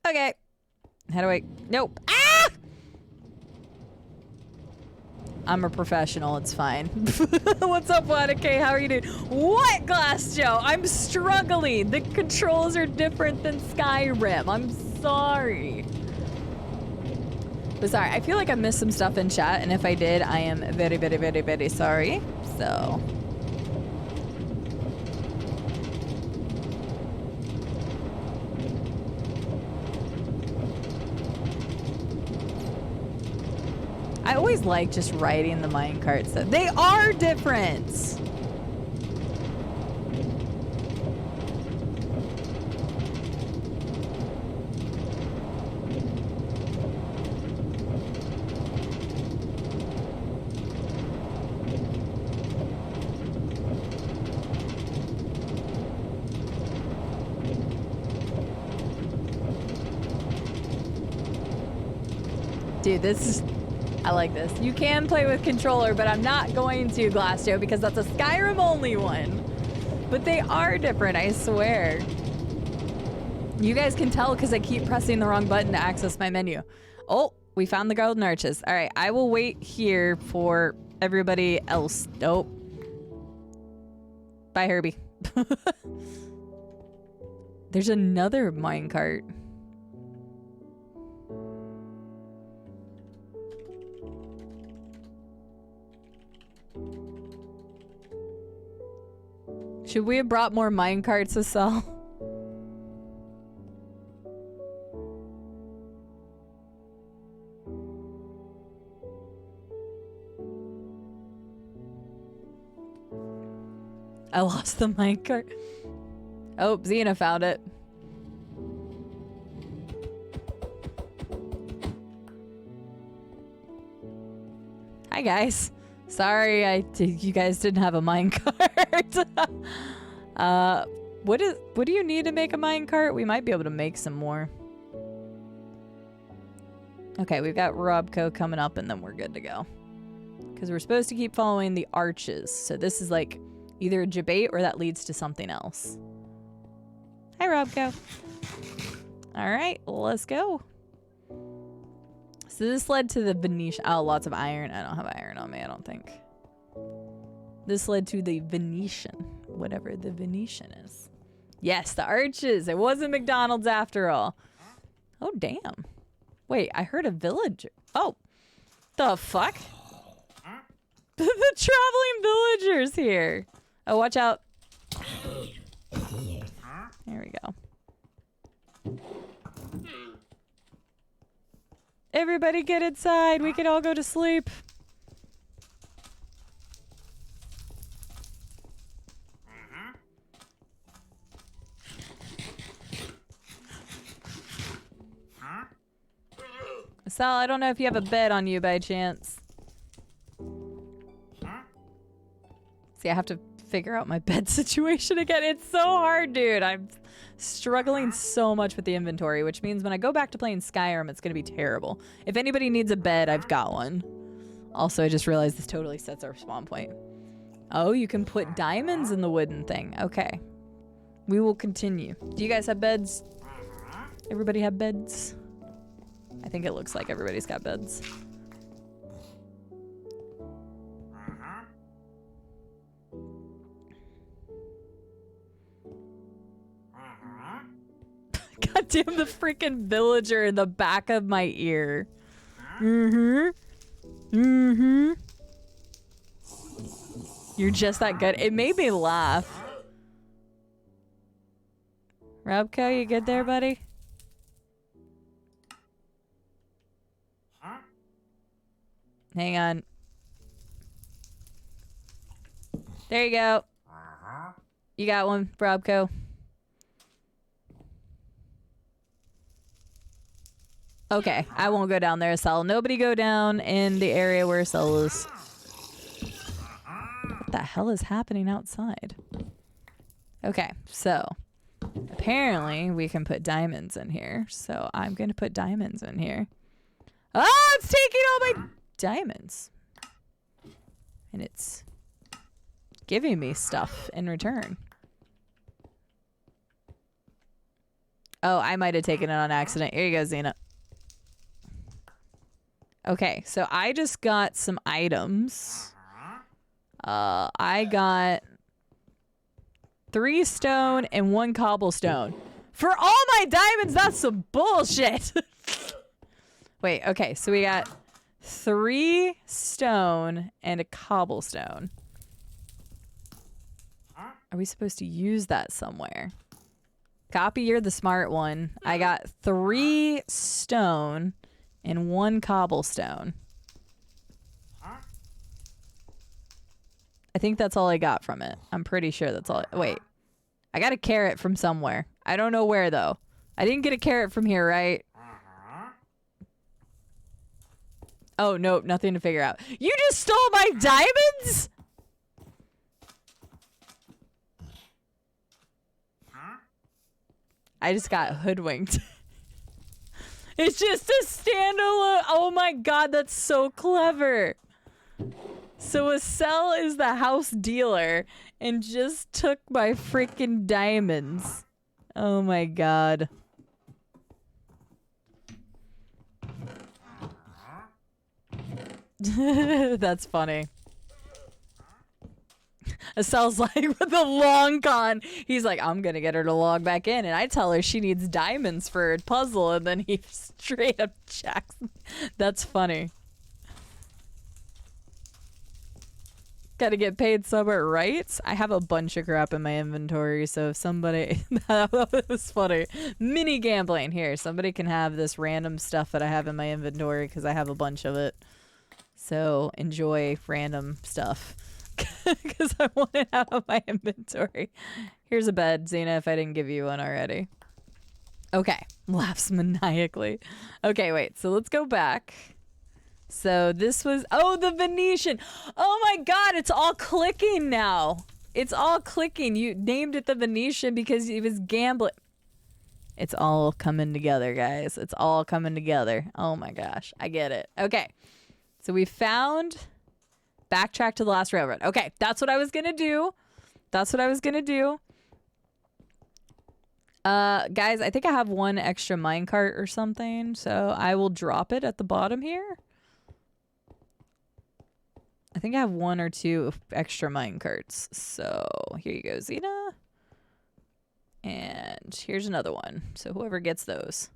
Okay. How do I... Nope. Ah! I'm a professional. It's fine. What's up, Wadake? How are you doing? What, Glass Joe? I'm struggling. The controls are different than Skyrim. I'm sorry. But sorry, I feel like I missed some stuff in chat, and if I did, I am very, very, very, very sorry. So... I always like just riding the minecart stuff. They are different! Dude, this is... I like this. You can play with controller, but I'm not going to, Glassjo, because that's a Skyrim only one. But they are different, I swear. You guys can tell because I keep pressing the wrong button to access my menu. Oh, we found the golden arches. All right, I will wait here for everybody else. Nope. Bye, Herbie. There's another minecart. Should we have brought more minecarts to sell? I lost the minecart. Oh, Xena found it. Hi, guys. Sorry, you guys didn't have a minecart. What do you need to make a minecart? We might be able to make some more. Okay, we've got Robco coming up, and then we're good to go. Because we're supposed to keep following the arches. So this is like either a debate or that leads to something else. Hi, Robco. All right, let's go. So this led to the Venetian. Oh, lots of iron. I don't have iron on me, I don't think. This led to the Venetian. Whatever the Venetian is. Yes, the arches. It wasn't McDonald's after all. Oh, damn. Wait, I heard a villager. Oh. The fuck? The traveling villagers here. Oh, watch out. There we go. Everybody get inside. We can all go to sleep. Sal, I don't know if you have a bed on you by chance. See, I have to figure out my bed situation again. It's so hard, dude. I'm struggling so much with the inventory, which means when I go back to playing Skyrim, it's going to be terrible. If anybody needs a bed, I've got one. Also, I just realized this totally sets our spawn point. Oh, you can put diamonds in the wooden thing. Okay. We will continue. Do you guys have beds? Everybody have beds? I think it looks like everybody's got beds. God damn, the freaking villager in the back of my ear. You're just that good. It made me laugh. Robco, you good there, buddy? Hang on. There you go. You got one, Robco. Okay, I won't go down there, Acel. Nobody go down in the area where Acel is. What the hell is happening outside? Okay, so apparently we can put diamonds in here. So I'm going to put diamonds in here. Ah, it's taking all my diamonds. And it's giving me stuff in return. Oh, I might have taken it on accident. Here you go, Xena. Okay, so I just got some items. I got 3 stone and 1 cobblestone. For all my diamonds, that's some bullshit. Wait, okay, so we got 3 stone and a cobblestone. Are we supposed to use that somewhere? Copy, you're the smart one. I got 3 stone and 1 cobblestone. I think that's all I got from it. I'm pretty sure that's all. Wait. I got a carrot from somewhere. I don't know where, though. I didn't get a carrot from here, right? Oh, nope. Nothing to figure out. You just stole my diamonds? I just got hoodwinked. It's just a standalone. Oh my god, that's so clever. So Acel is the house dealer and just took my freaking diamonds. Oh my god. That's funny. Acel's like, with the long con, he's like, I'm gonna get her to log back in, and I tell her she needs diamonds for a puzzle, and then he straight up checks. That's funny. Gotta get paid somewhere, right? I have a bunch of crap in my inventory, so if somebody... that was funny. Mini gambling. Here, somebody can have this random stuff that I have in my inventory, because I have a bunch of it. So, enjoy random stuff. Because I want it out of my inventory. Here's a bed, Xena, if I didn't give you one already. Okay. Laughs maniacally. Okay, wait. So let's go back. So this was... Oh, the Venetian! Oh my god, it's all clicking now. It's all clicking. You named it the Venetian because it was gambling. It's all coming together, guys. It's all coming together. Oh my gosh. I get it. Okay. So we found... Backtrack to the last railroad. Okay, that's what I was gonna do. That's what I was gonna do. Guys, I think I have 1 extra minecart or something, so I will drop it at the bottom here. I think I have 1 or 2 extra minecarts. So here you go, Xena. And here's another one. So whoever gets those.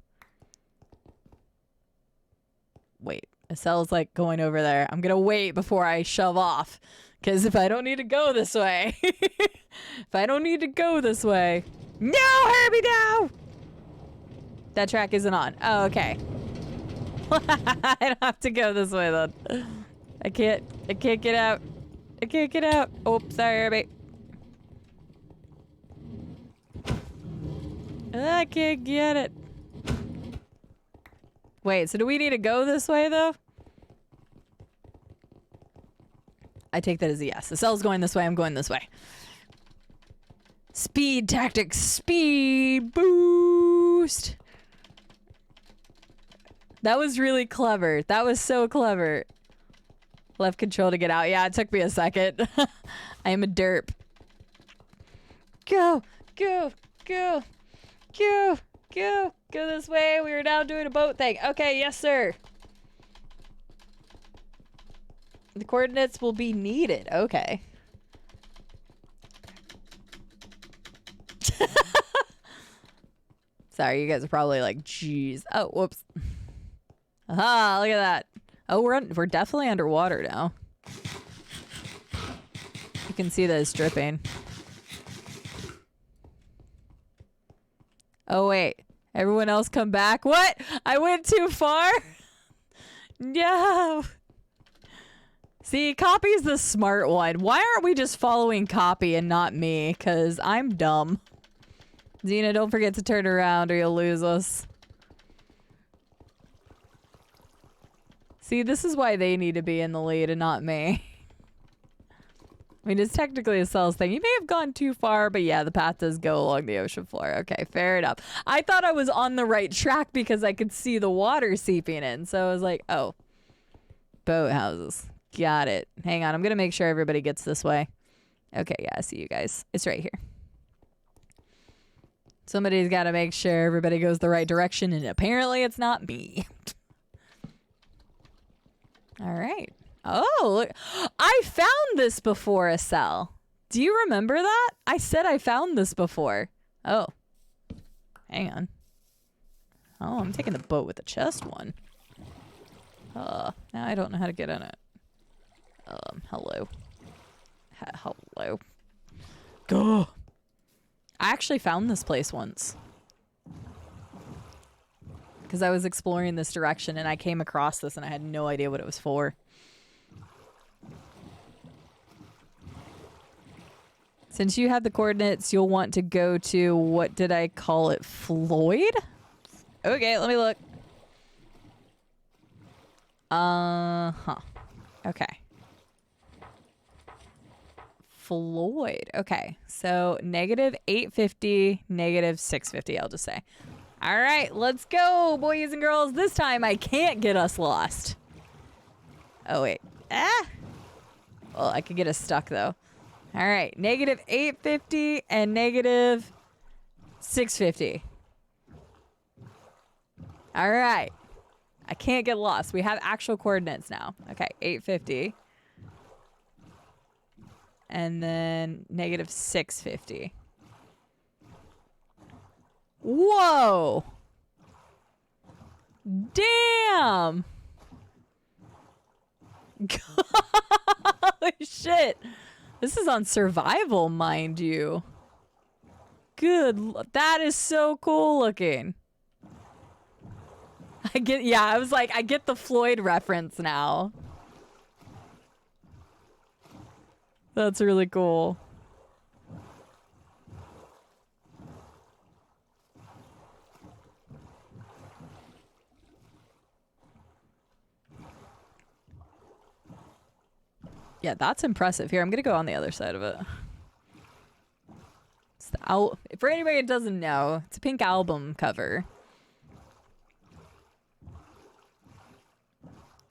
Wait. Acel's like going over there. I'm gonna wait before I shove off. Because if I don't need to go this way. If I don't need to go this way. No, Herbie, no! That track isn't on. Oh, okay. I don't have to go this way then. I can't get out. I can't get out. Oh, sorry, Herbie. I can't get it. Wait, so do we need to go this way, though? I take that as a yes. The cell's going this way. I'm going this way. Speed tactics. Speed boost. That was really clever. That was so clever. Left control to get out. Yeah, it took me a second. I am a derp. Go, go, go, go, go. Go this way. We are now doing a boat thing. Okay, yes, sir. The coordinates will be needed. Okay. Sorry, you guys are probably like, geez. Oh, whoops. Aha, look at that. Oh, we're definitely underwater now. You can see that it's dripping. Oh, wait. Everyone else come back. What? I went too far? No. See, Copy's the smart one. Why aren't we just following Copy and not me? Because I'm dumb. Xena, don't forget to turn around or you'll lose us. See, this is why they need to be in the lead and not me. I mean, it's technically a cells thing. You may have gone too far, but yeah, the path does go along the ocean floor. Okay, fair enough. I thought I was on the right track because I could see the water seeping in. So I was like, oh, boathouses. Got it. Hang on. I'm going to make sure everybody gets this way. Okay, yeah, I see you guys. It's right here. Somebody's got to make sure everybody goes the right direction, and apparently it's not me. All right. Oh, look. I found this before, Acel. Do you remember that? I said I found this before. Oh. Hang on. Oh, I'm taking the boat with the chest one. Now I don't know how to get on it. Hello. Hello. Go. I actually found this place once. Because I was exploring this direction and I came across this and I had no idea what it was for. Since you have the coordinates, you'll want to go to, what did I call it? Floyd? Okay, let me look. Okay. Floyd. Okay, so negative 850, negative 650, I'll just say. All right, let's go, boys and girls. This time I can't get us lost. Oh, wait. Ah! Well, I could get us stuck, though. All right, negative 850 and negative 650. All right. I can't get lost. We have actual coordinates now. Okay, 850. And then negative 650. Whoa! Damn! Holy shit! This is on survival, mind you. That is so cool looking. I was like, I get the Floyd reference now. That's really cool. Yeah, that's impressive. Here, I'm going to go on the other side of it. It's for anybody that doesn't know, it's a pink album cover.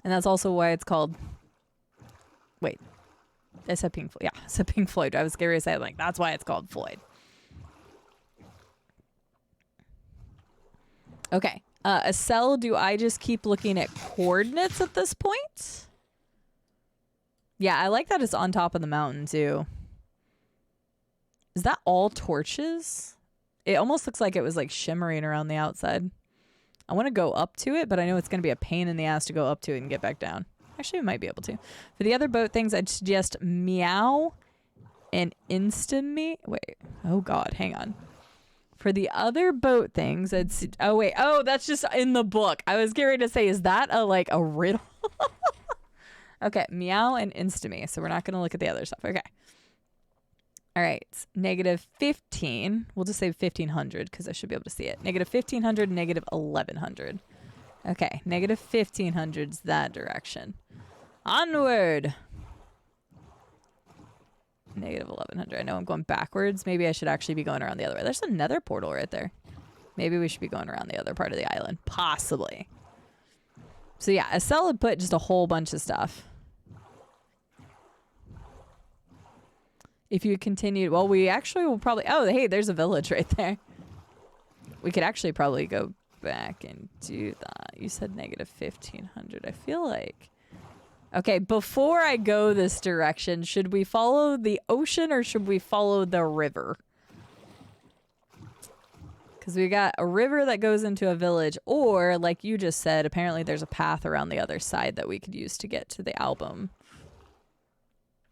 And that's also why it's called... Wait. I said Pink Floyd. Yeah, I said Pink Floyd. I was going to say, like, that's why it's called Floyd. Okay. Acel, do I just keep looking at coordinates at this point? Yeah, I like that it's on top of the mountain, too. Is that all torches? It almost looks like it was, like, shimmering around the outside. I want to go up to it, but I know it's going to be a pain in the ass to go up to it and get back down. Actually, we might be able to. For the other boat things, I'd suggest Meow and Instame. Wait. Oh, God. Hang on. For the other boat things, oh, wait. Oh, that's just in the book. I was getting ready to say, is that a riddle? Okay. Meow and Instame. So we're not going to look at the other stuff. Okay. All right. Negative 15. We'll just say 1,500 because I should be able to see it. Negative 1,500, negative 1,100. Okay, negative 1500's that direction. Onward. Negative 1100. I know I'm going backwards. Maybe I should actually be going around the other way. There's another portal right there. Maybe we should be going around the other part of the island. Possibly. So yeah, Acel had put just a whole bunch of stuff. If you continued, well, we actually will probably, oh, hey, there's a village right there. We could actually probably go back and do that. You said negative 1500. I feel like, okay, before I go this direction, should we follow the ocean or should we follow the river? Because we got a river that goes into a village, or like you just said, apparently there's a path around the other side that we could use to get to the album.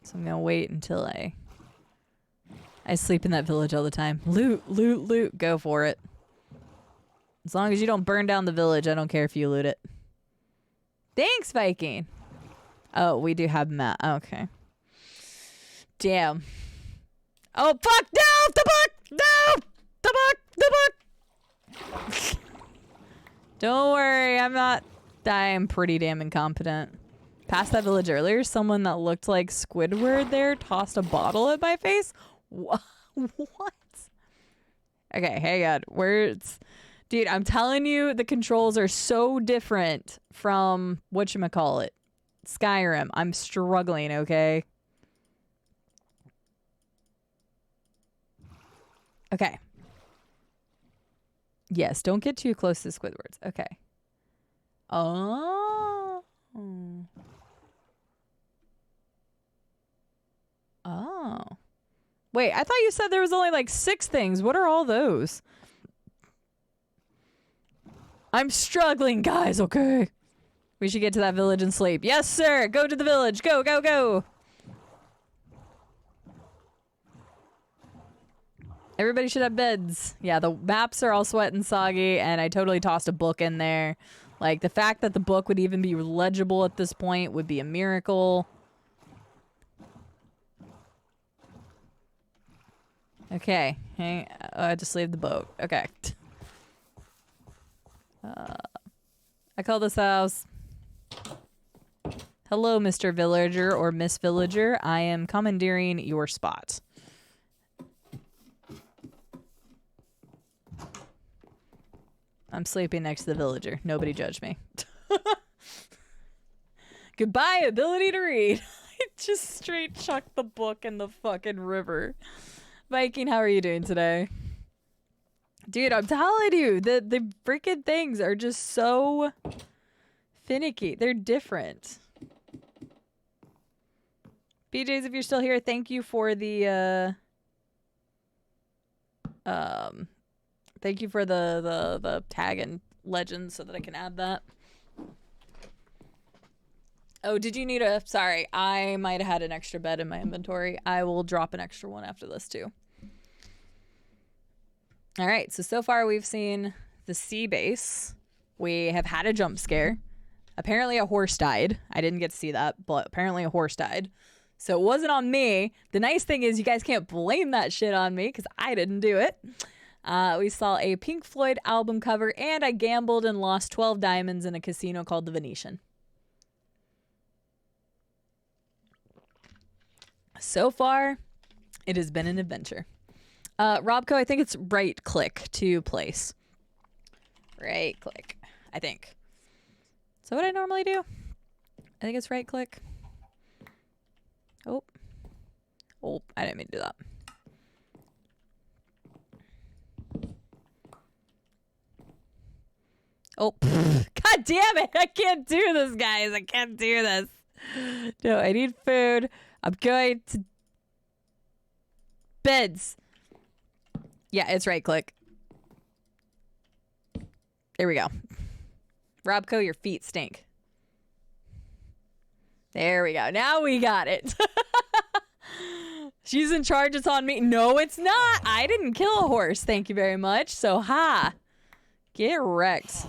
So I'm going to wait until I sleep in that village all the time. Loot, loot, loot. Go for it. As long as you don't burn down the village, I don't care if you loot it. Thanks, Viking. Oh, we do have Matt. Okay. Damn. Oh, fuck! No! The book! No! The book! The book! Don't worry, I'm pretty damn incompetent. Past that village earlier, someone that looked like Squidward there tossed a bottle at my face. What? Okay, hang on. Words. Dude, I'm telling you, the controls are so different from whatchamacallit, Skyrim. I'm struggling, okay? Okay. Yes, don't get too close to Squidwards. Okay. Oh. Oh. Wait, I thought you said there was only like 6 things. What are all those? I'm struggling, guys, okay? We should get to that village and sleep. Yes, sir! Go to the village! Go, go, go! Everybody should have beds. Yeah, the maps are all sweat and soggy, and I totally tossed a book in there. Like, the fact that the book would even be legible at this point would be a miracle. Okay. Hey, I just leave the boat. Okay. I call this house. Hello, Mr. Villager or Miss Villager. I am commandeering your spot. I'm sleeping next to the villager. Nobody judge me. Goodbye, ability to read. I just straight chucked the book in the fucking river. Viking, how are you doing today? Dude, I'm telling you, the freaking things are just so finicky. They're different. BJs, if you're still here, thank you for the thank you for the tag and legend so that I can add that. Oh, did you need a... Sorry, I might have had an extra bed in my inventory. I will drop an extra one after this, too. All right, so far we've seen the sea base. We have had a jump scare. Apparently a horse died. I didn't get to see that, but apparently a horse died. So it wasn't on me. The nice thing is you guys can't blame that shit on me because I didn't do it. We saw a Pink Floyd album cover, and I gambled and lost 12 diamonds in a casino called the Venetian. So far, it has been an adventure. Robco, I think it's right click to place. Right click, I think. So what I normally do? I think it's right click. Oh, I didn't mean to do that. Oh, God damn it. I can't do this, guys. I can't do this. No, I need food. I'm going to beds. Yeah, it's right click. There we go. Robco, your feet stink. There we go. Now we got it. She's in charge. It's on me. No, it's not. I didn't kill a horse. Thank you very much. So, ha. Get wrecked.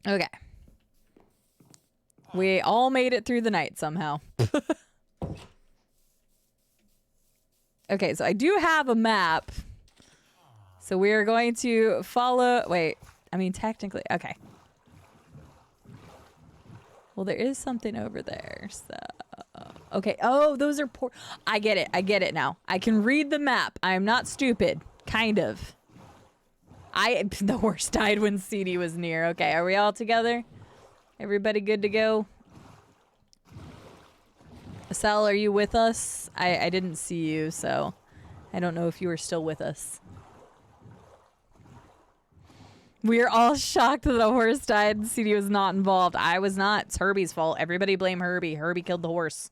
Okay. We all made it through the night somehow. Okay, so I do have a map. So we are going to follow... Wait. I mean, technically, okay. Well, there is something over there, so... Okay, oh, those are I get it now. I can read the map. I am not stupid. Kind of. The horse died when CD was near. Okay, are we all together? Everybody good to go? Acel, are you with us? I didn't see you, so I don't know if you were still with us. We are all shocked that the horse died and CD was not involved. I was not. It's Herbie's fault. Everybody blame Herbie. Herbie killed the horse.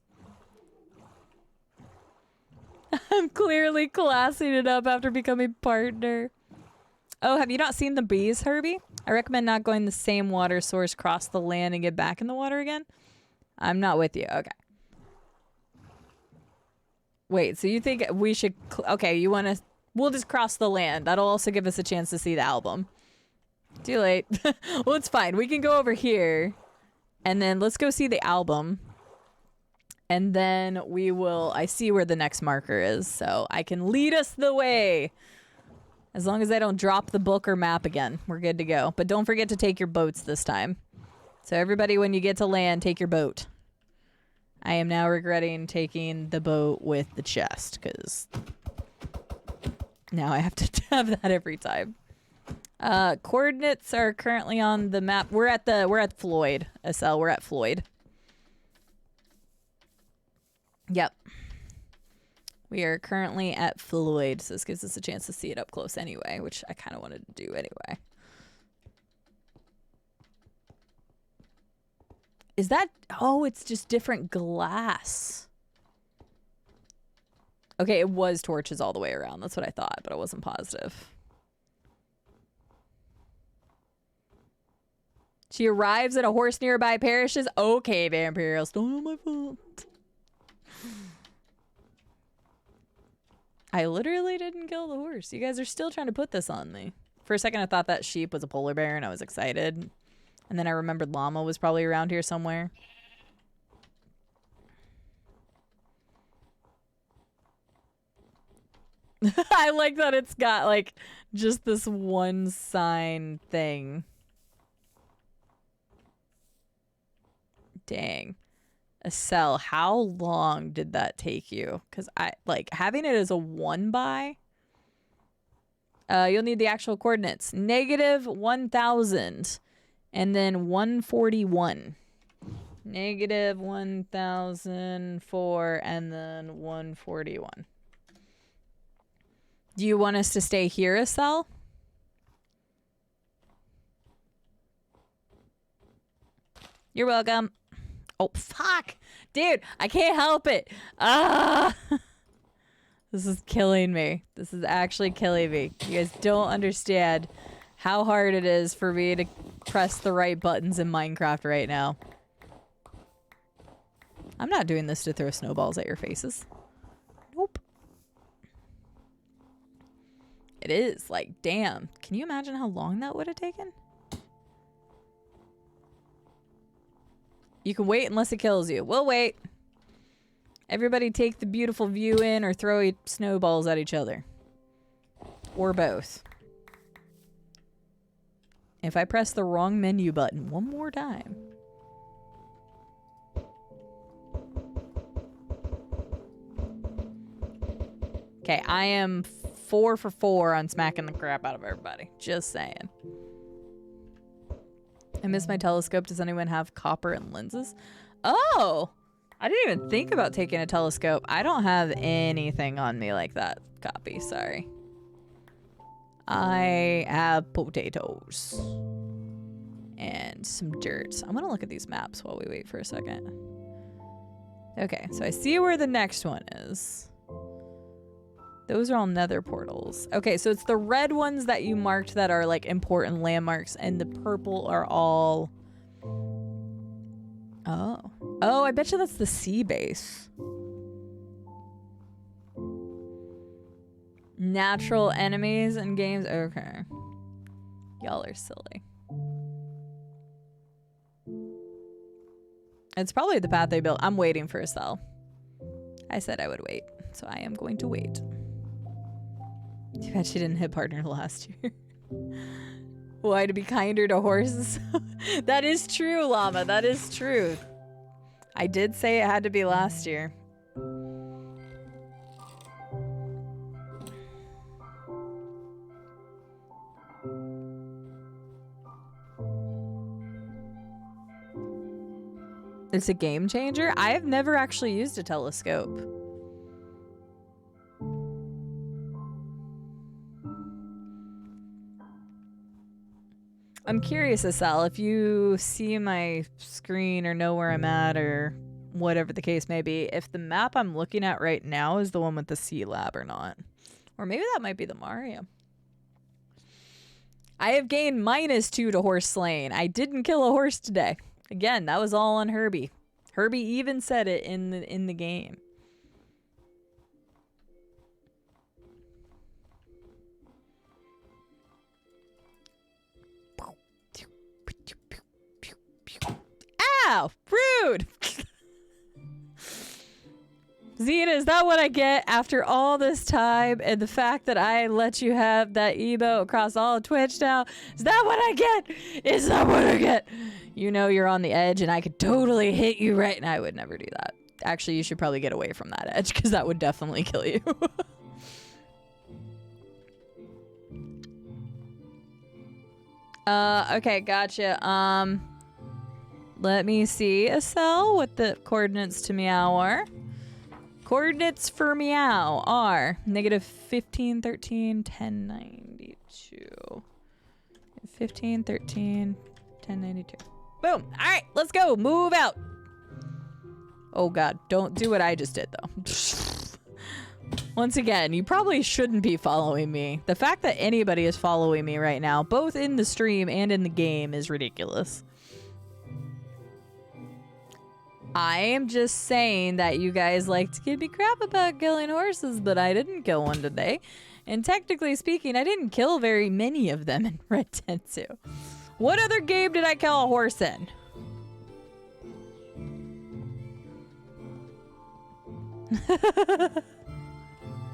I'm clearly classing it up after becoming partner. Oh, have you not seen the bees, Herbie? I recommend not going the same water source, cross the land, and get back in the water again. I'm not with you. Okay. Wait, so you think we should... Okay, you want to... We'll just cross the land. That'll also give us a chance to see the album. Too late. Well, it's fine. We can go over here. And then let's go see the album. And then we will... I see where the next marker is, so I can lead us the way. As long as I don't drop the book or map again, we're good to go. But don't forget to take your boats this time. So everybody, when you get to land, take your boat. I am now regretting taking the boat with the chest, because now I have to have that every time. Coordinates are currently on the map. We're at Floyd, Acel. We're at Floyd. Yep. We are currently at Floyd, so this gives us a chance to see it up close anyway, which I kind of wanted to do anyway. Is that... Oh, it's just different glass. Okay, it was torches all the way around. That's what I thought, but I wasn't positive. She arrives at a horse nearby perishes. Okay, Vampirial. Don't my fault. I literally didn't kill the horse. You guys are still trying to put this on me. For a second, I thought that sheep was a polar bear, and I was excited. And then I remembered llama was probably around here somewhere. I like that it's got, like, just this one sign thing. Dang. Acel, how long did that take you? Because I like having it as a 1x. You'll need the actual coordinates. -1000 and then 141. -1004 and then 141. Do you want us to stay here, Acel? You're welcome. Oh, fuck. Dude, I can't help it. Ah. This is killing me. This is actually killing me. You guys don't understand how hard it is for me to press the right buttons in Minecraft right now. I'm not doing this to throw snowballs at your faces. Nope. It is. Like, damn. Can you imagine how long that would have taken? You can wait unless it kills you. We'll wait. Everybody take the beautiful view in or throw snowballs at each other. Or both. If I press the wrong menu button one more time. Okay, I am 4 for 4 on smacking the crap out of everybody. Just saying. I miss my telescope. Does anyone have copper and lenses? Oh! I didn't even think about taking a telescope. I don't have anything on me like that. Copy, sorry. I have potatoes. And some dirt. I'm gonna look at these maps while we wait for a second. Okay, so I see where the next one is. Those are all nether portals. Okay, so it's the red ones that you marked that are like important landmarks, and the purple are all... Oh. Oh, I bet you that's the sea base. Natural enemies in games? Okay. Y'all are silly. It's probably the path they built. I'm waiting for Acel. I said I would wait, so I am going to wait. Too bad she didn't hit partner last year. Why, to be kinder to horses? That is true, Llama. That is true. I did say it had to be last year. It's a game changer? I have never actually used a telescope. I'm curious, Acel, if you see my screen or know where I'm at or whatever the case may be, if the map I'm looking at right now is the one with the sea lab or not. Or maybe that might be the Mario. I have gained -2 to horse slaying. I didn't kill a horse today. Again, that was all on Herbie. Herbie even said it in the game. Ow! Rude! Xena, is that what I get after all this time and the fact that I let you have that emote across all of Twitch now? Is that what I get? Is that what I get? You know you're on the edge and I could totally hit you right now. I would never do that. Actually, you should probably get away from that edge because that would definitely kill you. Okay, gotcha. Let me see, Acel, what the coordinates to Meow are. Coordinates for Meow are -15, 13, 10, 92. 15, 13, 10, 92. Boom. All right, let's go. Move out. Oh, God. Don't do what I just did, though. Once again, you probably shouldn't be following me. The fact that anybody is following me right now, both in the stream and in the game, is ridiculous. I am just saying that you guys like to give me crap about killing horses, but I didn't kill one today. And technically speaking, I didn't kill very many of them in Red Dead 2. What other game did I kill a horse in?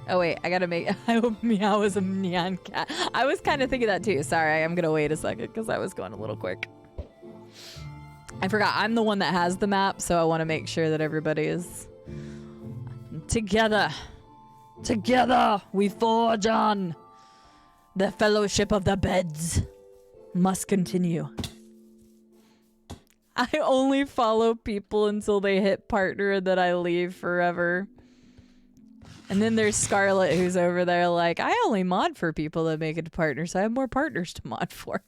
Oh wait, I gotta make. I hope Meow is a neon cat. I was kind of thinking that too. Sorry, I'm gonna wait a second because I was going a little quick. I forgot I'm the one that has the map, so I want to make sure that everybody is together. Together we forge on. The fellowship of the beds must continue. I only follow people until they hit partner and then I leave forever. And then there's Scarlet who's over there like, I only mod for people that make it to partner, so I have more partners to mod for.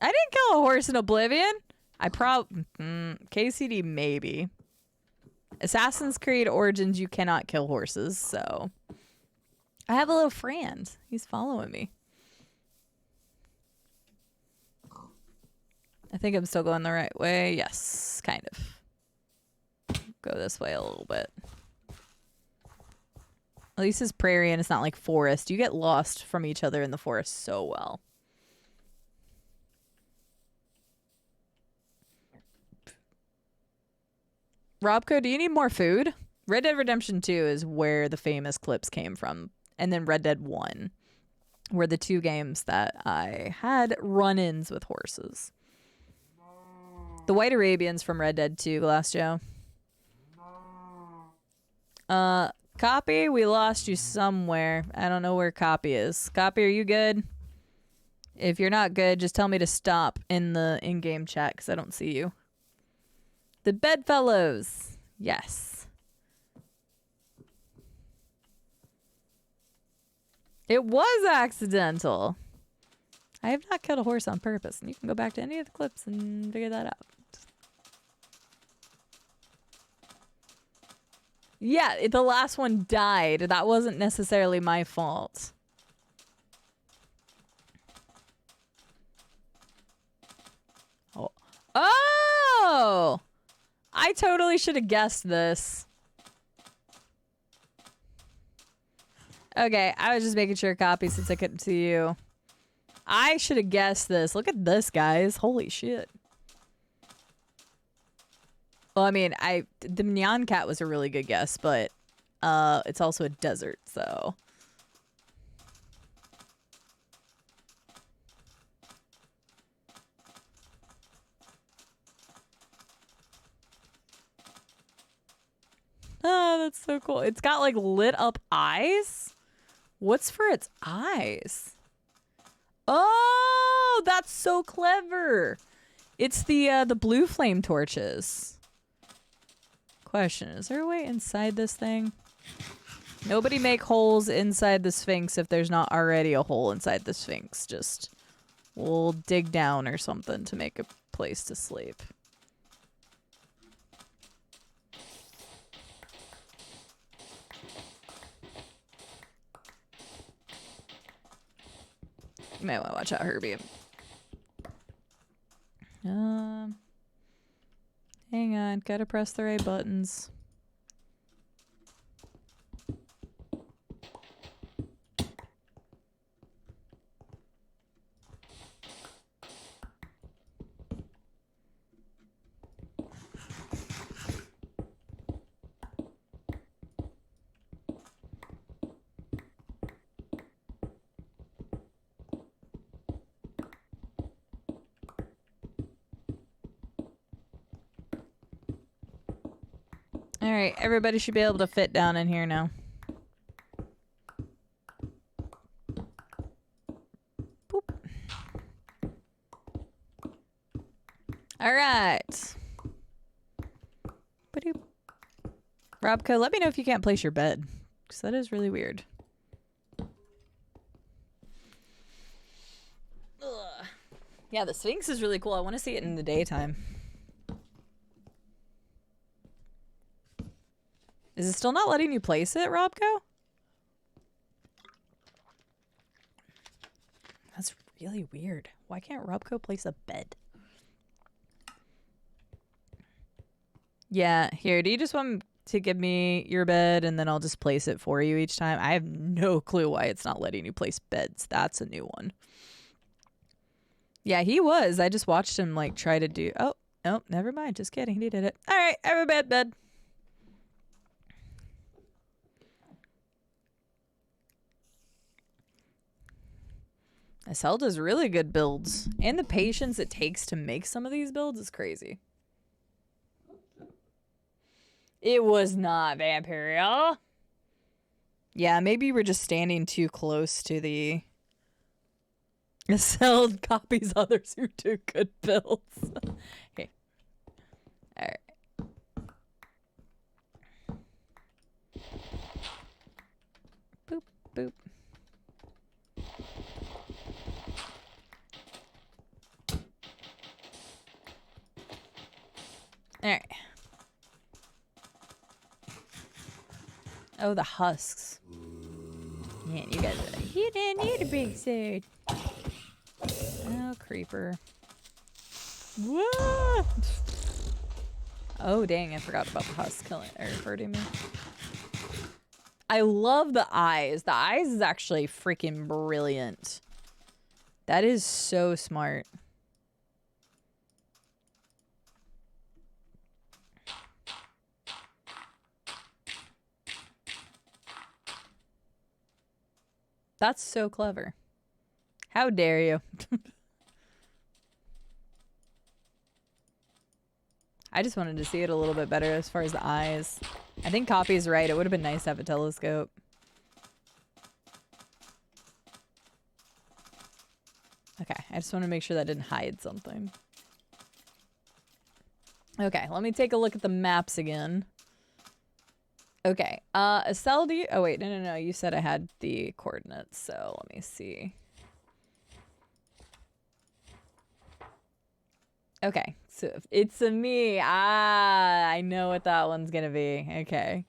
I didn't kill a horse in Oblivion. I KCD maybe. Assassin's Creed Origins, you cannot kill horses, so. I have a little friend. He's following me. I think I'm still going the right way. Yes, kind of. Go this way a little bit. At least it's prairie and it's not like forest. You get lost from each other in the forest so well. Robco, do you need more food? Red Dead Redemption 2 is where the famous clips came from. And then Red Dead 1 were the two games that I had run-ins with horses. The White Arabians from Red Dead 2, Glass Joe. Copy, we lost you somewhere. I don't know where Copy is. Copy, are you good? If you're not good, just tell me to stop in the in-game chat because I don't see you. The Bedfellows. Yes. It was accidental. I have not killed a horse on purpose. And you can go back to any of the clips and figure that out. Yeah, the last one died. That wasn't necessarily my fault. Oh. Oh! I totally should have guessed this. Okay, I was just making sure Copy since I couldn't see you. I should have guessed this. Look at this, guys. Holy shit. Well, I mean, the Nyan Cat was a really good guess, but it's also a desert, so. Oh, that's so cool. It's got like lit up eyes. What's for its eyes? Oh, that's so clever. It's the blue flame torches. Question, is there a way inside this thing? Nobody make holes inside the Sphinx if there's not already a hole inside the Sphinx. Just we'll dig down or something to make a place to sleep. You might want to watch out, Herbie. Hang on, gotta press the right buttons. Alright, everybody should be able to fit down in here now. Boop. Alright. Robco, let me know if you can't place your bed, because that is really weird. Ugh. Yeah, the Sphinx is really cool. I want to see it in the daytime. Is it still not letting you place it, Robco? That's really weird. Why can't Robco place a bed? Yeah, here, do you just want to give me your bed and then I'll just place it for you each time? I have no clue why it's not letting you place beds. That's a new one. Yeah, he was. I just watched him like try to do... Oh, nope, never mind. Just kidding. He did it. All right, I have a bed. Acel does really good builds. And the patience it takes to make some of these builds is crazy. It was not Vampirial. Yeah, maybe we're just standing too close to the... Acel copies others who do good builds. Okay. Alright. Boop, boop. Alright. Oh, the husks. Yeah, you guys are like, you didn't need a big sword. Oh, creeper. Whoa! Oh, dang, I forgot about the husks killing or hurting me. I love the eyes. The eyes is actually freaking brilliant. That is so smart. That's so clever. How dare you? I just wanted to see it a little bit better as far as the eyes. I think Copy's right. It would have been nice to have a telescope. Okay, I just want to make sure that didn't hide something. Okay, let me take a look at the maps again. Okay, Acel, do you... Oh, wait, no. You said I had the coordinates, so let me see. Okay, so it's a me. Ah, I know what that one's gonna be. Okay.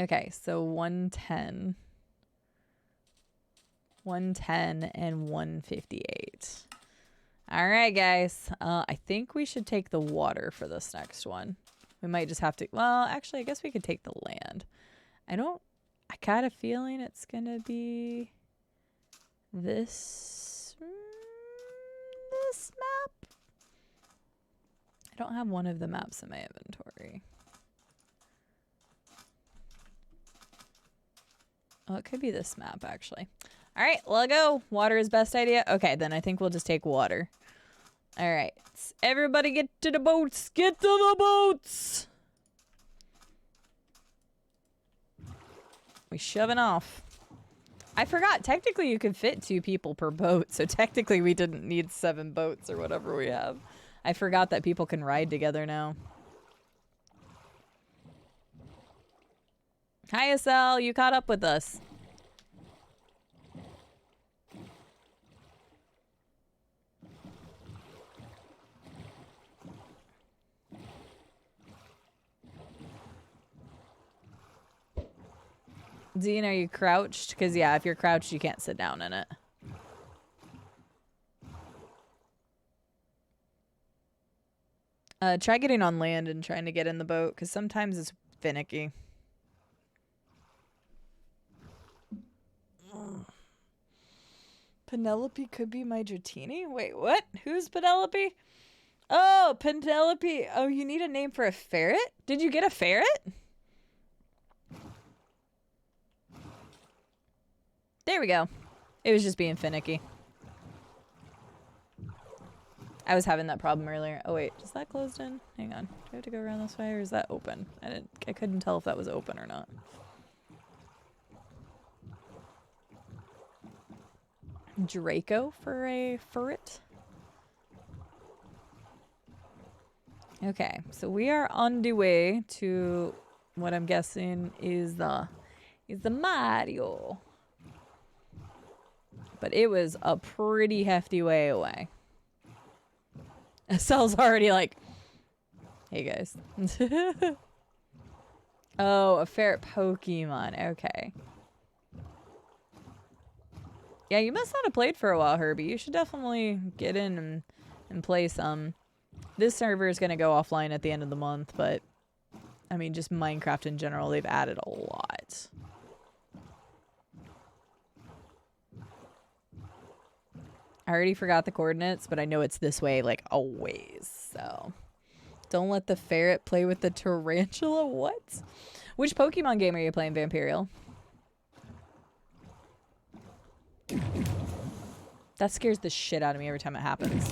Okay, so 110. 110 and 158. All right, guys. I think we should take the water for this next one. We might just have to... Well, actually, I guess we could take the land. I got a feeling it's gonna be this map. don't have one of the maps in my inventory. Oh, it could be this map, actually. All right, let's go. Water is best idea. Okay, then I think we'll just take water. All right. Everybody get to the boats. Get to the boats. We shoving off. I forgot. Technically, you could fit 2 people per boat. So technically, we didn't need 7 boats or whatever we have. I forgot that people can ride together now. Hi, Acel. You caught up with us. Dean, are you crouched? Because, yeah, if you're crouched, you can't sit down in it. Try getting on land and trying to get in the boat, because sometimes it's finicky. Penelope could be my Dratini? Wait, what? Who's Penelope? Oh, Penelope. Oh, you need a name for a ferret? Did you get a ferret? There we go. It was just being finicky. I was having that problem earlier. Oh wait, is that closed in? Hang on. Do I have to go around this way or is that open? I couldn't tell if that was open or not. Draco for a ferret. Okay, so we are on the way to what I'm guessing is the Mario. But it was a pretty hefty way away. Acel's already like, hey guys. Oh, a ferret Pokemon. Okay. Yeah, you must not have played for a while, Herbie. You should definitely get in and play some. This server is going to go offline at the end of the month, but I mean, just Minecraft in general, they've added a lot. I already forgot the coordinates, but I know it's this way, like, a ways, so. Don't let the ferret play with the tarantula? What? Which Pokemon game are you playing, Vampirial? That scares the shit out of me every time it happens.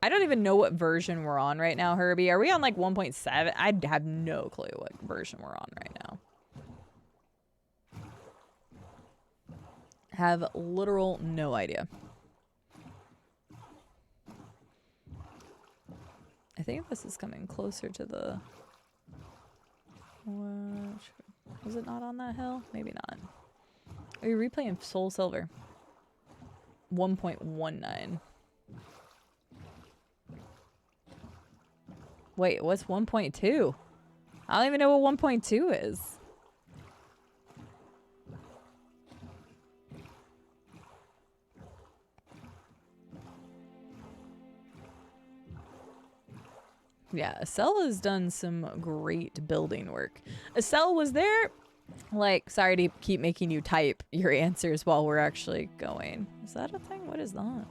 I don't even know what version we're on right now, Herbie. Are we on, like, 1.7? I have no clue what version we're on right now. Have literal no idea. I think this is coming closer to the... Was it not on that hill? Maybe not. Are you replaying Soul Silver? 1.19. Wait, what's 1.2? I don't even know what 1.2 is. Yeah, Acel has done some great building work. Acel, was there, like, sorry to keep making you type your answers while we're actually going. Is that a thing? What is that?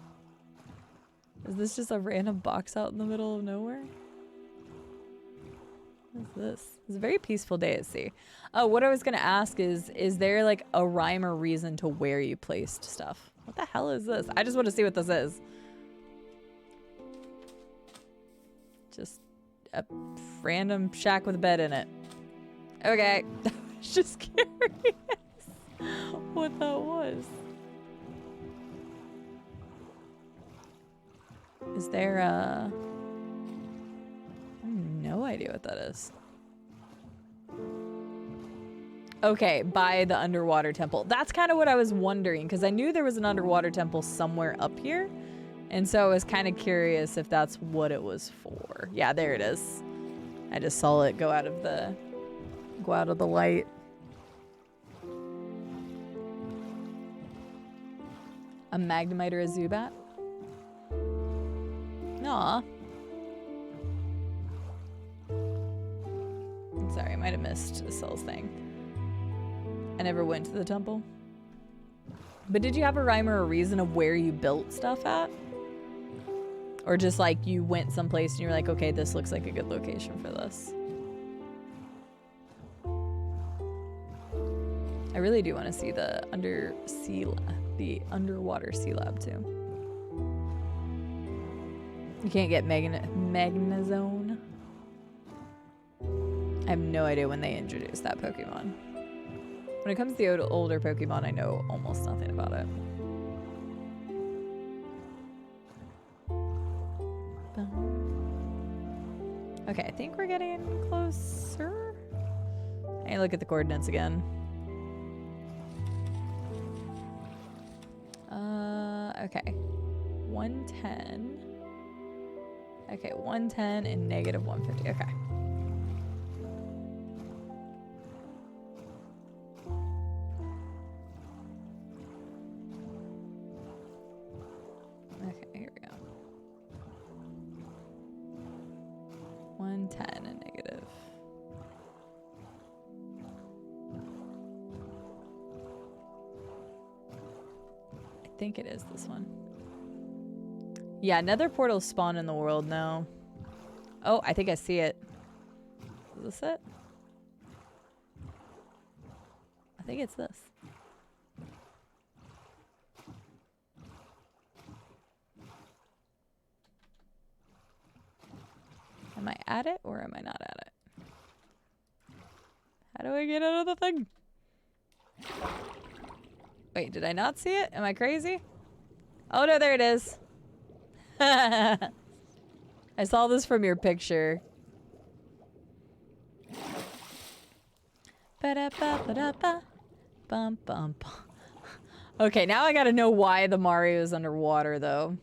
Is this just a random box out in the middle of nowhere? What is this? It's a very peaceful day at sea. Oh, what I was going to ask is there, like, a rhyme or reason to where you placed stuff? What the hell is this? I just want to see what this is. Just a random shack with a bed in it. Okay. I was just curious what that was. Is there a... I have no idea what that is. Okay, by the underwater temple. That's kind of what I was wondering, because I knew there was an underwater temple somewhere up here. And so I was kind of curious if that's what it was for. Yeah, there it is. I just saw it go out of the light. A Magnemite or a Zubat? Aw. I'm sorry, I might have missed Acel's thing. I never went to the temple. But did you have a rhyme or a reason of where you built stuff at? Or just like you went someplace and you're like, okay, this looks like a good location for this. I really do want to see the underwater sea lab too. You can't get Magnezone. I have no idea when they introduced that Pokemon. When it comes to the older Pokemon, I know almost nothing about it. Okay, I think we're getting closer. I look at the coordinates again. Okay. 110. Okay, 110 and negative 150. Okay. Okay, here we go. 110 and negative. I think it is this one. Yeah, nether portals spawn in the world now. Oh, I think I see it. Is this it? I think it's this. Am I at it or am I not at it? How do I get out of the thing? Wait, did I not see it? Am I crazy? Oh no, there it is. I saw this from your picture. Ba-da-ba-ba-da-ba. Bum, bum, bum. Okay, now I gotta know why the Mario is underwater, though.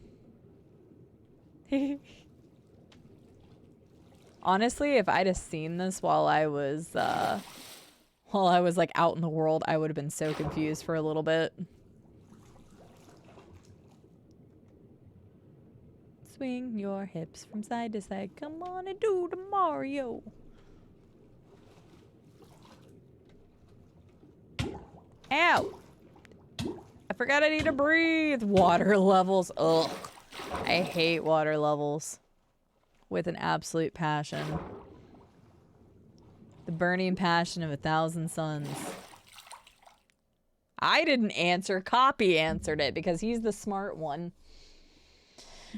Honestly, if I'd have seen this while I was like out in the world, I would have been so confused for a little bit. Swing your hips from side to side. Come on and do the Mario. Ow! I forgot I need to breathe. Water levels. Ugh. I hate water levels. With an absolute passion. The burning passion of 1,000 suns. I didn't answer. Copy answered it because he's the smart one.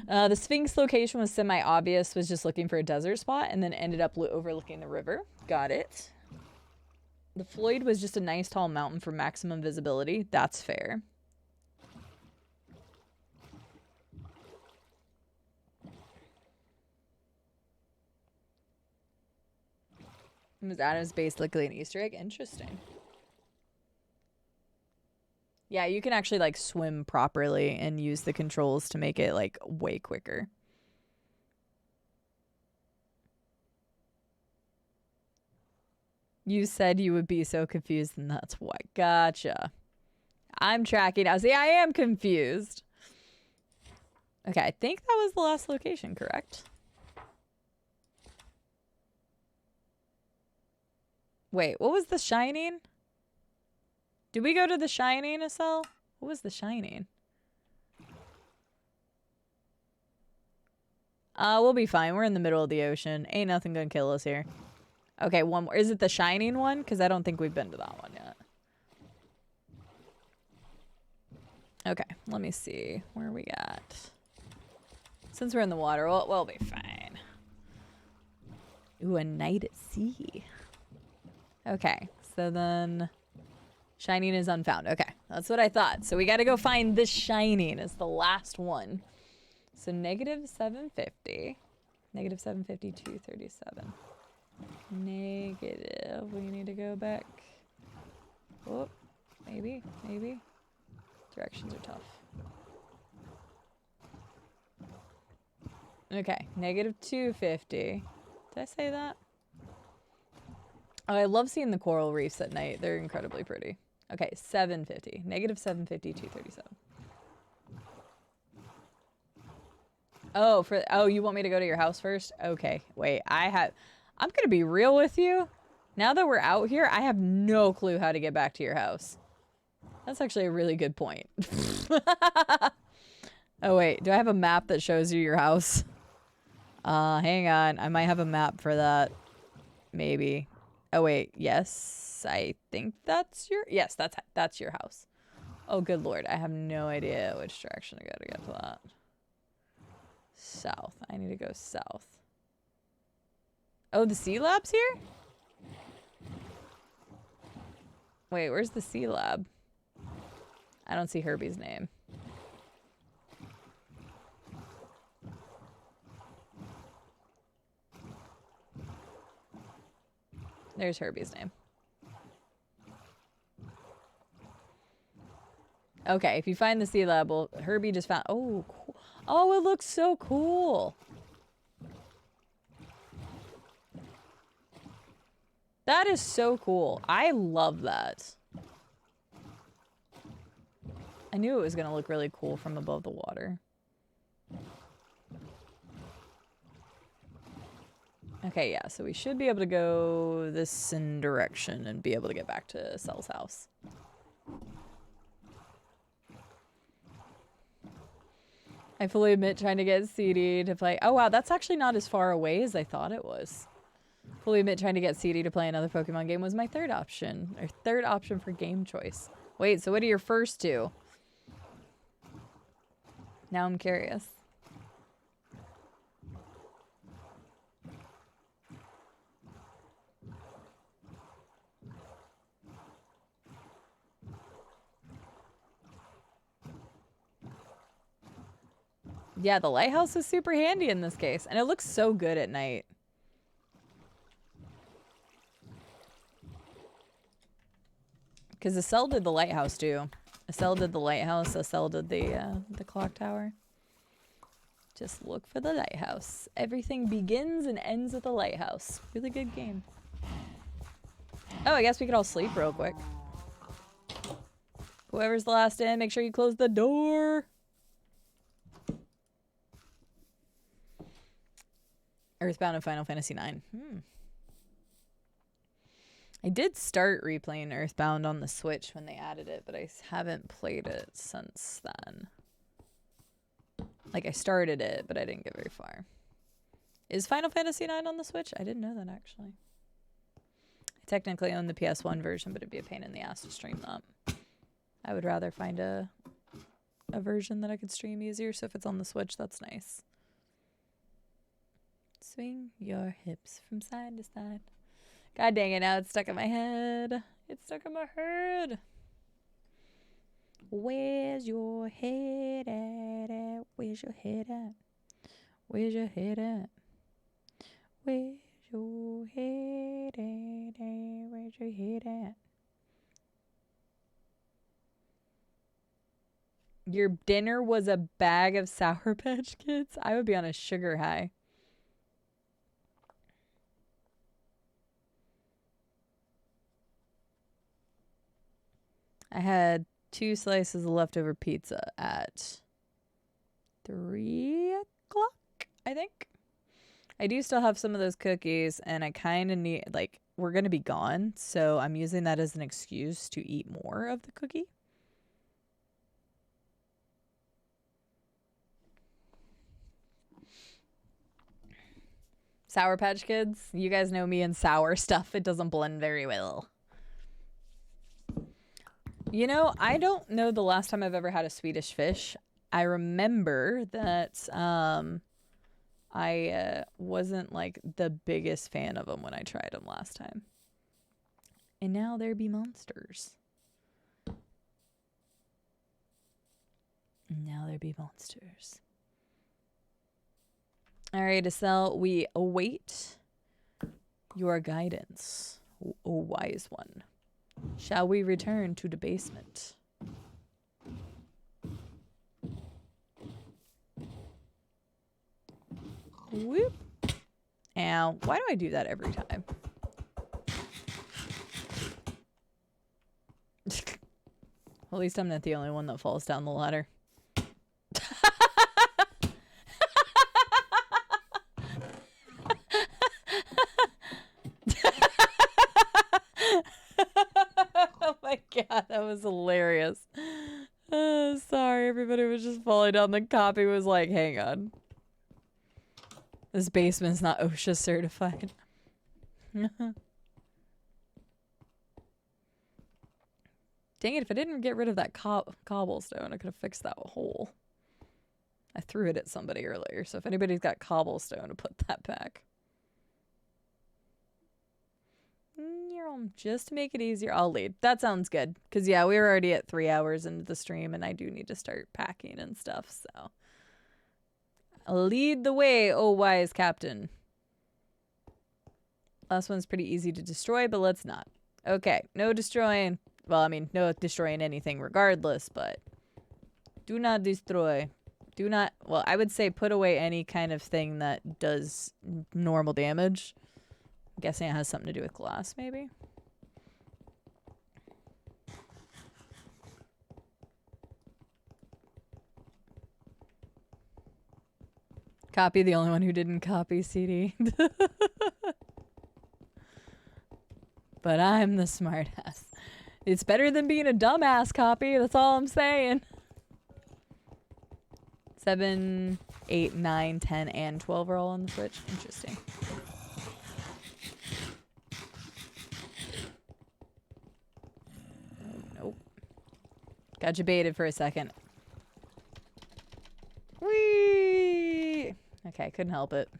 The Sphinx location was semi-obvious, was just looking for a desert spot and then ended up overlooking the river. Got it. The Floyd was just a nice tall mountain for maximum visibility. That's fair. Was Adam's basically an Easter egg? Interesting. Yeah, you can actually like swim properly and use the controls to make it like way quicker. You said you would be so confused and that's why. Gotcha. I'm tracking now. See, I am confused. Okay, I think that was the last location, correct? Wait, what was the Shining? Did we go to the Shining, Acel? What was the Shining? We'll be fine. We're in the middle of the ocean. Ain't nothing gonna kill us here. Okay, one more. Is it the Shining one? Because I don't think we've been to that one yet. Okay, let me see. Where are we at? Since we're in the water, we'll be fine. Ooh, a night at sea. Okay, so then Shining is unfound. Okay, that's what I thought. So we got to go find this Shining as the last one. So negative 750. Negative 750, 237. Negative. We need to go back. Oh, maybe. Directions are tough. Okay, negative 250. Did I say that? Oh, I love seeing the coral reefs at night. They're incredibly pretty. Okay, 750. Negative 750, 237. Oh, you want me to go to your house first? Okay, wait. I'm gonna be real with you. Now that we're out here, I have no clue how to get back to your house. That's actually a really good point. Oh, wait. Do I have a map that shows you your house? Hang on. I might have a map for that. Maybe. Oh, wait. Yes. I think that's your... Yes, that's your house. Oh, good lord. I have no idea which direction to go to get to that. South. I need to go south. Oh, the C Lab's here? Wait, where's the C Lab? I don't see Herbie's name. There's Herbie's name. Okay, if you find the C Lab, well, Herbie just found... Oh, cool. Oh, it looks so cool. That is so cool. I love that. I knew it was going to look really cool from above the water. Okay, yeah, so we should be able to go this direction and be able to get back to Acel's house. I fully admit trying to get CD to play... Oh, wow, that's actually not as far away as I thought it was. Fully admit trying to get CD to play another Pokemon game was my third option. Or third option for game choice. Wait, so what are your first two? Now I'm curious. Yeah, the lighthouse is super handy in this case. And it looks so good at night. Because Acel did the lighthouse too. Acel did the lighthouse. Acel did the clock tower. Just look for the lighthouse. Everything begins and ends with the lighthouse. Really good game. Oh, I guess we could all sleep real quick. Whoever's the last in, make sure you close the door. Earthbound and Final Fantasy IX. I did start replaying Earthbound on the Switch when they added it, but I haven't played it since then. Like, I started it, but I didn't get very far. Is Final Fantasy IX on the Switch? I didn't know that, actually. I technically own the PS1 version, but it'd be a pain in the ass to stream that. I would rather find a version that I could stream easier, so if it's on the Switch, that's nice. Swing your hips from side to side. God dang it, now it's stuck in my head. It's stuck in my head. Where's your head at? Where's your head at? Where's your head at? Where's your head at? Where's your head at? Your dinner was a bag of Sour Patch Kids? I would be on a sugar high. I had 2 slices of leftover pizza at 3 o'clock, I think. I do still have some of those cookies, and I kind of need, like, we're going to be gone, so I'm using that as an excuse to eat more of the cookie. Sour Patch Kids, you guys know me and sour stuff. It doesn't blend very well. You know, I don't know the last time I've ever had a Swedish fish. I remember that I wasn't like the biggest fan of them when I tried them last time. And now there be monsters. Now there be monsters. All right, Acel, we await your guidance, O wise one. Shall we return to the basement? Whoop. Ow. Why do I do that every time? Well, at least I'm not the only one that falls down the ladder. Oh my god, that was hilarious. Sorry, everybody was just falling down. The copy was like, hang on. This basement's not OSHA certified. Dang it, if I didn't get rid of that cobblestone, I could have fixed that hole. I threw it at somebody earlier, so if anybody's got cobblestone, to put that back. Just to make it easier, I'll lead. That sounds good. Because, yeah, we were already at 3 hours into the stream, and I do need to start packing and stuff, so. I'll lead the way, oh wise captain. Last one's pretty easy to destroy, but let's not. Okay, no destroying. Well, I mean, no destroying anything regardless, but do not destroy. Do not, well, I would say put away any kind of thing that does normal damage. I'm guessing it has something to do with glass, maybe? Copy, the only one who didn't copy CD. But I'm the smartass. It's better than being a dumbass copy, that's all I'm saying. 7, 8, 9, 10, and 12 are all on the Switch. Interesting. Nope. Got you baited for a second. Whee! Okay, couldn't help it.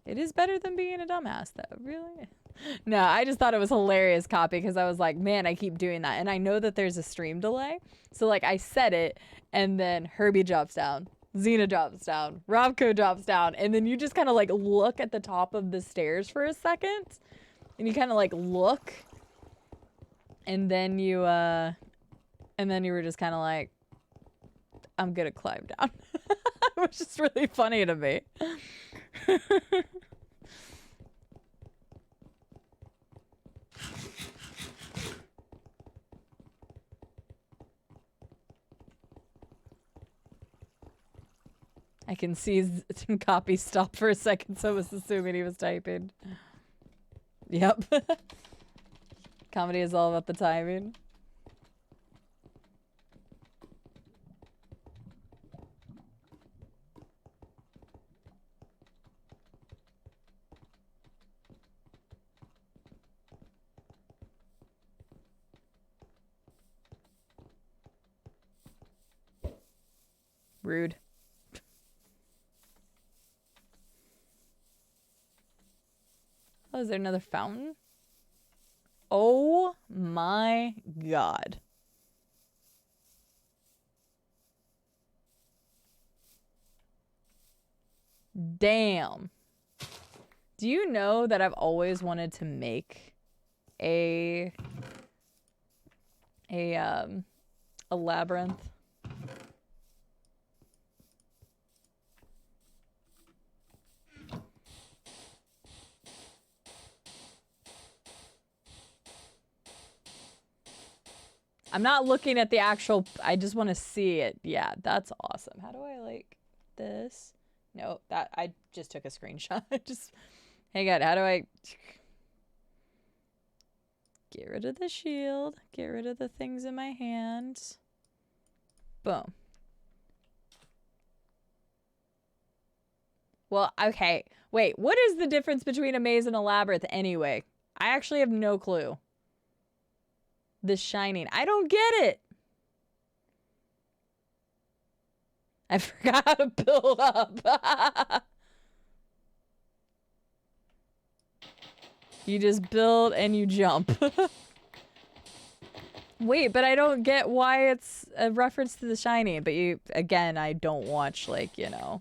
It is better than being a dumbass, though. Really? No, I just thought it was hilarious, copy, because I was like, man, I keep doing that. And I know that there's a stream delay. So, like, I said it, and then Herbie drops down. Xena drops down. Robco drops down. And then you just kind of, like, look at the top of the stairs for a second. And you kind of, like, look. And then you were just kind of like, I'm gonna climb down. It was just really funny to me. I can see copy stop for a second, so I was assuming he was typing. Yep. Comedy is all about the timing. Rude. Oh, is there another fountain? Oh my god. Damn. Do you know that I've always wanted to make a labyrinth? I'm not looking at the actual, I just want to see it. Yeah, that's awesome. How do I like this? No, that, I just took a screenshot. Hang on, how do I get rid of the shield? Get rid of the things in my hand. Boom. Well, okay. Wait, what is the difference between a maze and a labyrinth anyway? I actually have no clue. The shining. I don't get it. I forgot how to build up. You just build and you jump. Wait, but I don't get why it's a reference to The Shining. But you, again, I don't watch, like, you know.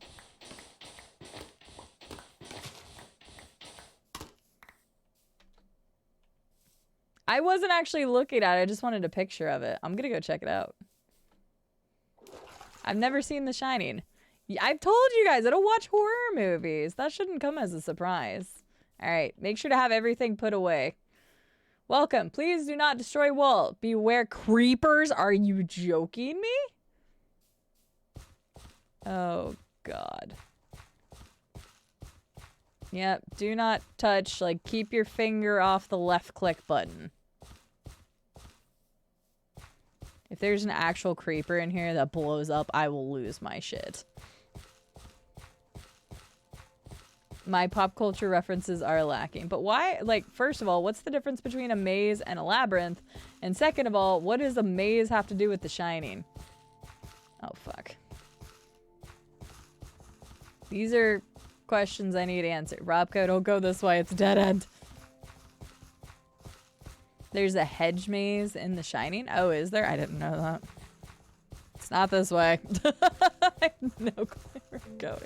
I wasn't actually looking at it. I just wanted a picture of it. I'm gonna go check it out. I've never seen The Shining. I've told you guys, I don't watch horror movies. That shouldn't come as a surprise. Alright, make sure to have everything put away. Welcome. Please do not destroy wall. Beware creepers. Are you joking me? Oh, God. Yep, do not touch. Like, keep your finger off the left click button. If there's an actual creeper in here that blows up, I will lose my shit. My pop culture references are lacking. But why? Like, first of all, what's the difference between a maze and a labyrinth? And second of all, what does a maze have to do with The Shining? Oh, fuck. These are questions I need answered. Robco, don't go this way. It's a dead end. There's a hedge maze in The Shining? Oh, is there? I didn't know that. It's not this way. I have no clue where we're going.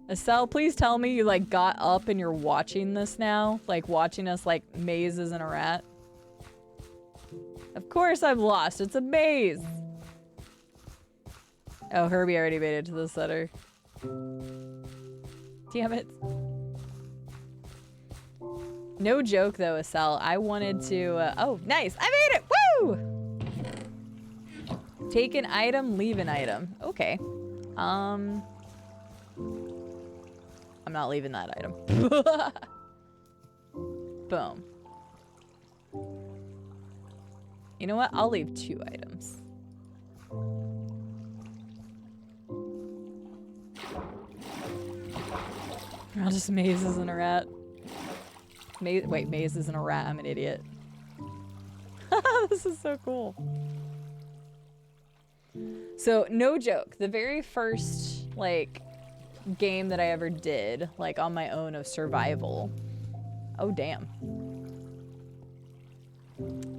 Acel, please tell me you, like, got up and you're watching this now? Like, watching us, like, mazes in a rat? Of course I'm lost. It's a maze. Oh, Herbie already made it to the center. Damn it. No joke, though, Acel. I wanted to... oh, nice. I made it! Woo! Take an item, leave an item. Okay. I'm not leaving that item. Boom. You know what? I'll leave 2 items. I'll just mazes in a rat. Wait, mazes in a rat. I'm an idiot. This is so cool. So, no joke. The very first, like, game that I ever did, like, on my own of survival. Oh, damn.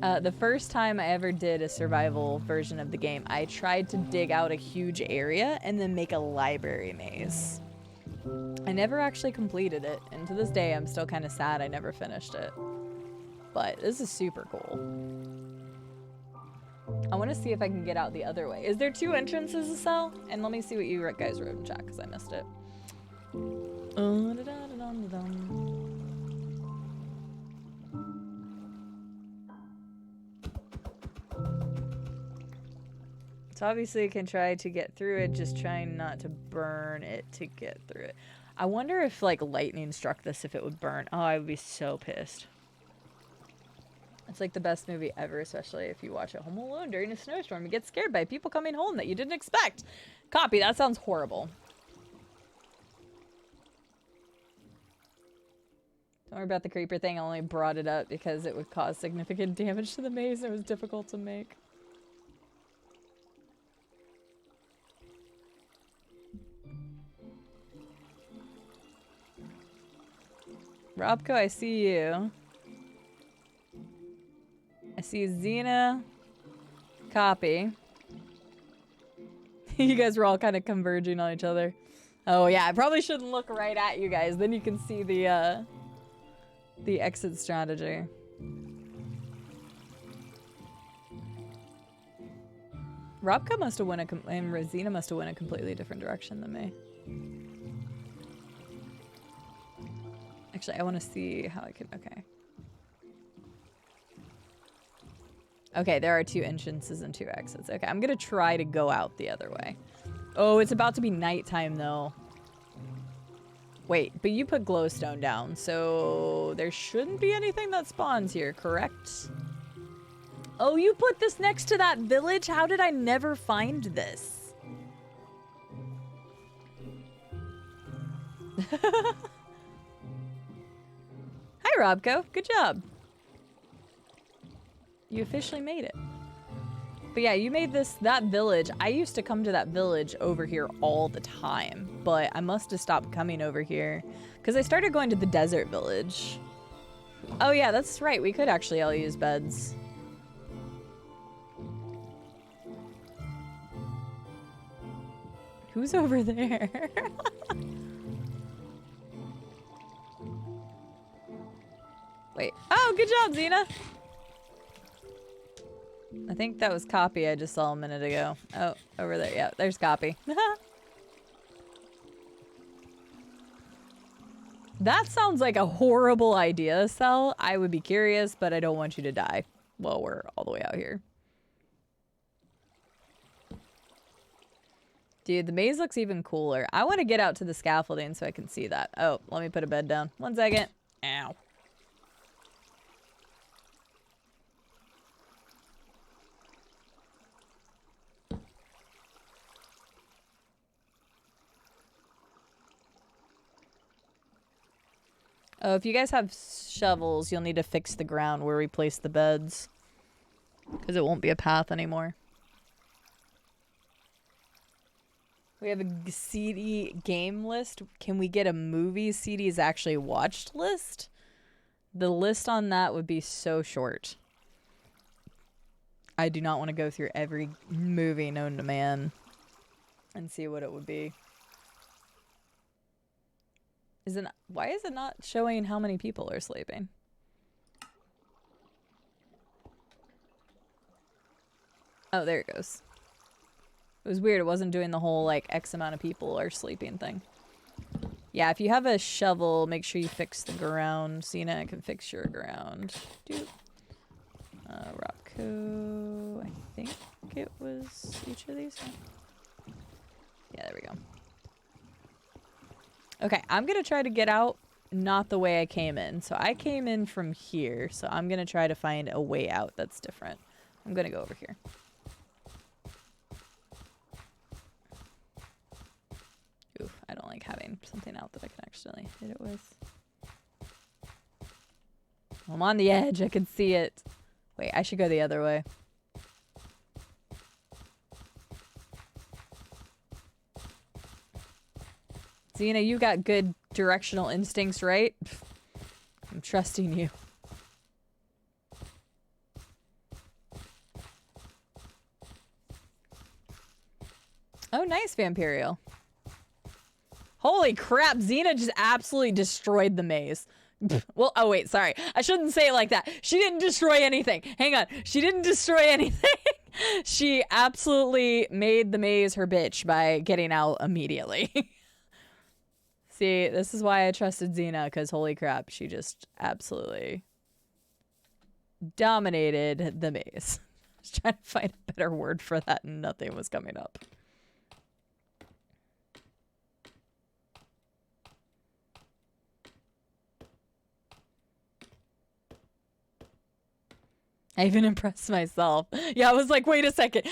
The first time I ever did a survival version of the game, I tried to dig out a huge area and then make a library maze. I never actually completed it, and to this day I'm still kind of sad I never finished it. But this is super cool. I want to see if I can get out the other way. Is there 2 entrances, Acel? And let me see what you guys wrote in chat, because I missed it. So obviously you can try to get through it, just trying not to burn it to get through it. I wonder if, like, lightning struck this, if it would burn. Oh, I would be so pissed. It's like the best movie ever, especially if you watch it home alone during a snowstorm and get scared by people coming home that you didn't expect. Copy, that sounds horrible. Don't worry about the creeper thing, I only brought it up because it would cause significant damage to the maze and it was difficult to make. Robco, I see you. I see Xena. Copy. You guys were all kind of converging on each other. Oh yeah, I probably shouldn't look right at you guys. Then you can see the exit strategy. Robco must have went and Xena must have went a completely different direction than me. Actually, I want to see how I can... Okay. Okay, there are 2 entrances and 2 exits. Okay, I'm going to try to go out the other way. Oh, it's about to be nighttime, though. Wait, but you put glowstone down, so there shouldn't be anything that spawns here, correct? Oh, you put this next to that village? How did I never find this? Hi, Robco. Good job. You officially made it. But yeah, you made that village. I used to come to that village over here all the time, but I must have stopped coming over here because I started going to the desert village. Oh yeah, that's right. We could actually all use beds. Who's over there? Wait. Oh, good job, Xena. I think that was Copy I just saw a minute ago. Oh, over there. Yeah, there's Copy. That sounds like a horrible idea, Acel. I would be curious, but I don't want you to die while we're all the way out here. Dude, the maze looks even cooler. I want to get out to the scaffolding so I can see that. Oh, let me put a bed down. 1 second. Ow. Oh, if you guys have shovels, you'll need to fix the ground where we place the beds. Because it won't be a path anymore. We have a CD game list. Can we get a movie CDs actually watched list? The list on that would be so short. I do not want to go through every movie known to man and see what it would be. Why is it not showing how many people are sleeping? Oh, there it goes. It was weird. It wasn't doing the whole, like, X amount of people are sleeping thing. Yeah, if you have a shovel, make sure you fix the ground. Cena can fix your ground. Doop. Rocco, I think it was each of these. Yeah, there we go. Okay, I'm going to try to get out not the way I came in. So I came in from here, so I'm going to try to find a way out that's different. I'm going to go over here. Oof, I don't like having something out that I can actually hit it with. I'm on the edge. I can see it. Wait, I should go the other way. Xena, you got good directional instincts, right? I'm trusting you. Oh, nice, Vampirial. Holy crap, Xena just absolutely destroyed the maze. Well, oh wait, sorry. I shouldn't say it like that. She didn't destroy anything. Hang on. She didn't destroy anything. She absolutely made the maze her bitch by getting out immediately. See, this is why I trusted Xena, because holy crap, she just absolutely dominated the maze. I was trying to find a better word for that and nothing was coming up. I even impressed myself. Yeah, I was like, wait a second.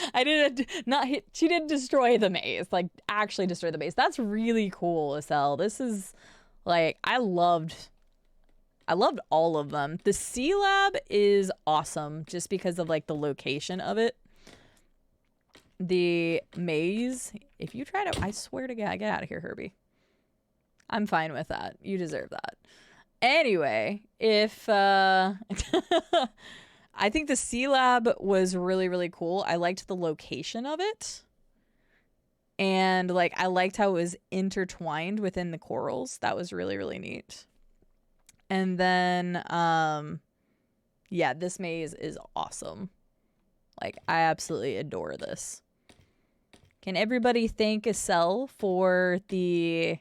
She didn't destroy the maze. Like, actually destroy the maze. That's really cool, Acel. This is, like, I loved all of them. The C Lab is awesome just because of, like, the location of it. The maze, if you try to, I swear to God, get out of here, Herbie. I'm fine with that. You deserve that. Anyway, if, I think the C Lab was really, really cool. I liked the location of it. And, like, I liked how it was intertwined within the corals. That was really, really neat. And then, yeah, this maze is awesome. Like, I absolutely adore this. Can everybody thank Acel for the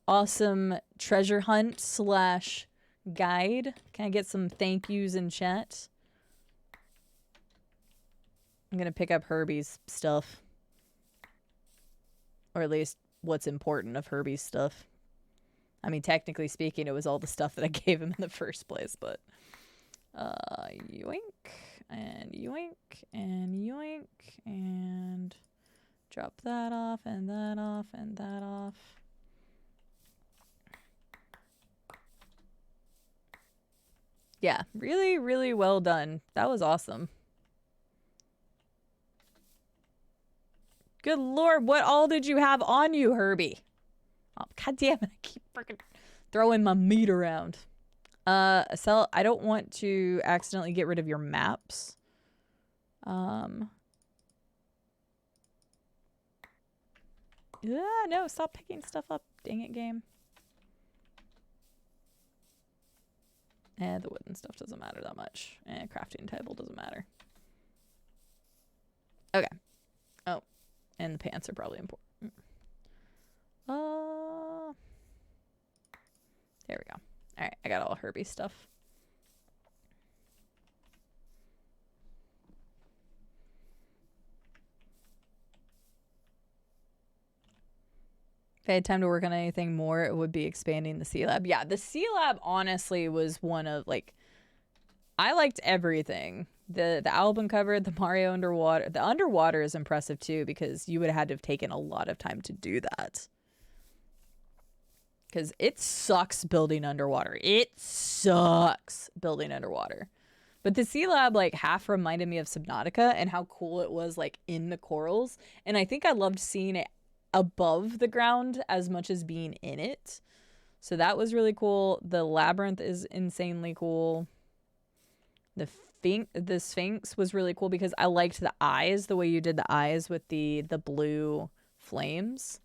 awesome treasure hunt / guide? Can I get some thank yous in chat? I'm gonna pick up Herbie's stuff. Or at least what's important of Herbie's stuff. I mean, technically speaking, it was all the stuff that I gave him in the first place, but yoink and yoink and yoink and drop that off and that off and that off. Yeah, really, really well done. That was awesome. Good Lord, what all did you have on you, Herbie? Oh, God damn it, I keep freaking throwing my meat around. Acel, I don't want to accidentally get rid of your maps. Yeah, no, stop picking stuff up. Dang it, game. The wooden stuff doesn't matter that much. Crafting table doesn't matter. Okay. Oh, and the pants are probably important. There we go. All right, I got all Herbie's stuff. If I had time to work on anything more, it would be expanding the C Lab. Yeah, the C Lab honestly was one of, like, I liked everything. The album cover, the Mario underwater. The underwater is impressive too because you would have had to have taken a lot of time to do that. because it sucks building underwater. It sucks building underwater. But the Sea Lab, like, half reminded me of Subnautica and how cool it was, like, in the corals. And I think I loved seeing it above the ground as much as being in it. So that was really cool. The labyrinth is insanely cool. The Sphinx was really cool because I liked the eyes, the way you did the eyes with the blue flames.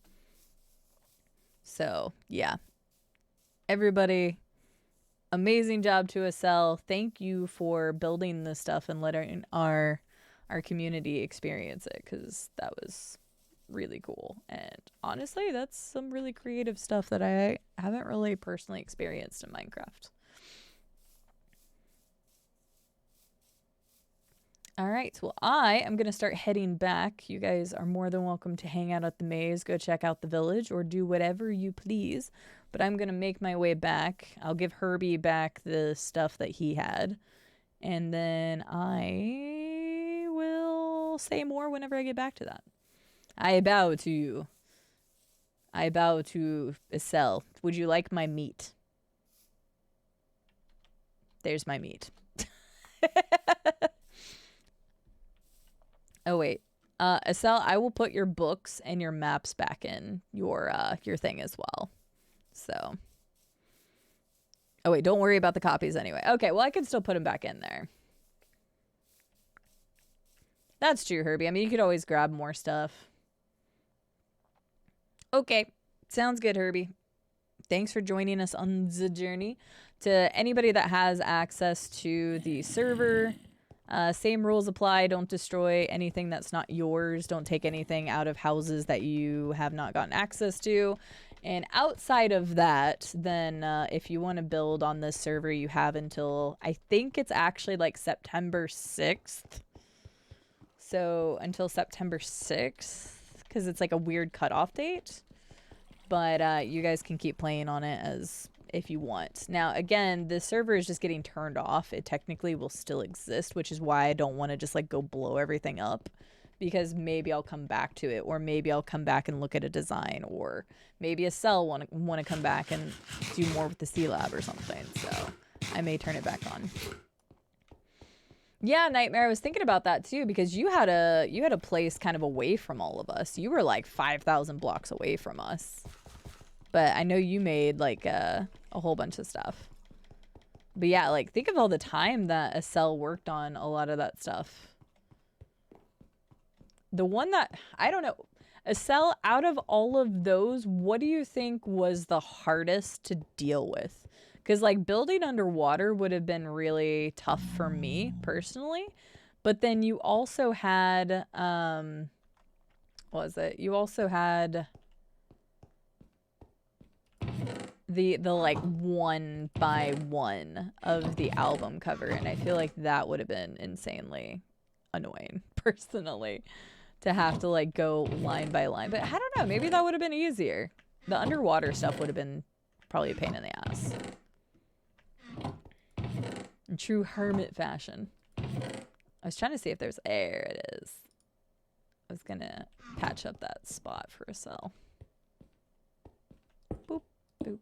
So, yeah. Everybody, amazing job to Acel. Thank you for building this stuff and letting our community experience it, because that was really cool. And honestly, that's some really creative stuff that I haven't really personally experienced in Minecraft. All right, well, I am going to start heading back. You guys are more than welcome to hang out at the maze, go check out the village, or do whatever you please. But I'm going to make my way back. I'll give Herbie back the stuff that he had. And then I will say more whenever I get back to that. I bow to you. I bow to Acel. Would you like my meat? There's my meat. Oh, wait. Acel, I will put your books and your maps back in your thing as well. So. Oh, wait. Don't worry about the copies anyway. Okay, well, I can still put them back in there. That's true, Herbie. I mean, you could always grab more stuff. Okay. Sounds good, Herbie. Thanks for joining us on the journey. To anybody that has access to the server, same rules apply. Don't destroy anything that's not yours. Don't take anything out of houses that you have not gotten access to. And outside of that, then if you want to build on this server, you have until, I think it's actually like September 6th. So until September 6th, because it's like a weird cutoff date. But you guys can keep playing on it as if you want. Now, again, the server is just getting turned off. It technically will still exist, which is why I don't want to just like go blow everything up, because maybe I'll come back to it, or maybe I'll come back and look at a design, or maybe Acel want to come back and do more with the Sea Lab or something. So I may turn it back on. Yeah, Nightmare, I was thinking about that too, because you had a place kind of away from all of us. You were like 5,000 blocks away from us. But I know you made like a whole bunch of stuff. But yeah, like think of all the time that Acel worked on a lot of that stuff. The one that, I don't know, Acel, out of all of those, what do you think was the hardest to deal with? Because like building underwater would have been really tough for me personally. But then you also had, what was it? You also had the like 1x1 of the album cover, and I feel like that would have been insanely annoying personally, to have to like go line by line. But I don't know, maybe that would have been easier. The underwater stuff would have been probably a pain in the ass. In true hermit fashion. I was trying to see if there's air. It is. I was gonna patch up that spot for a cell. Boop, boop.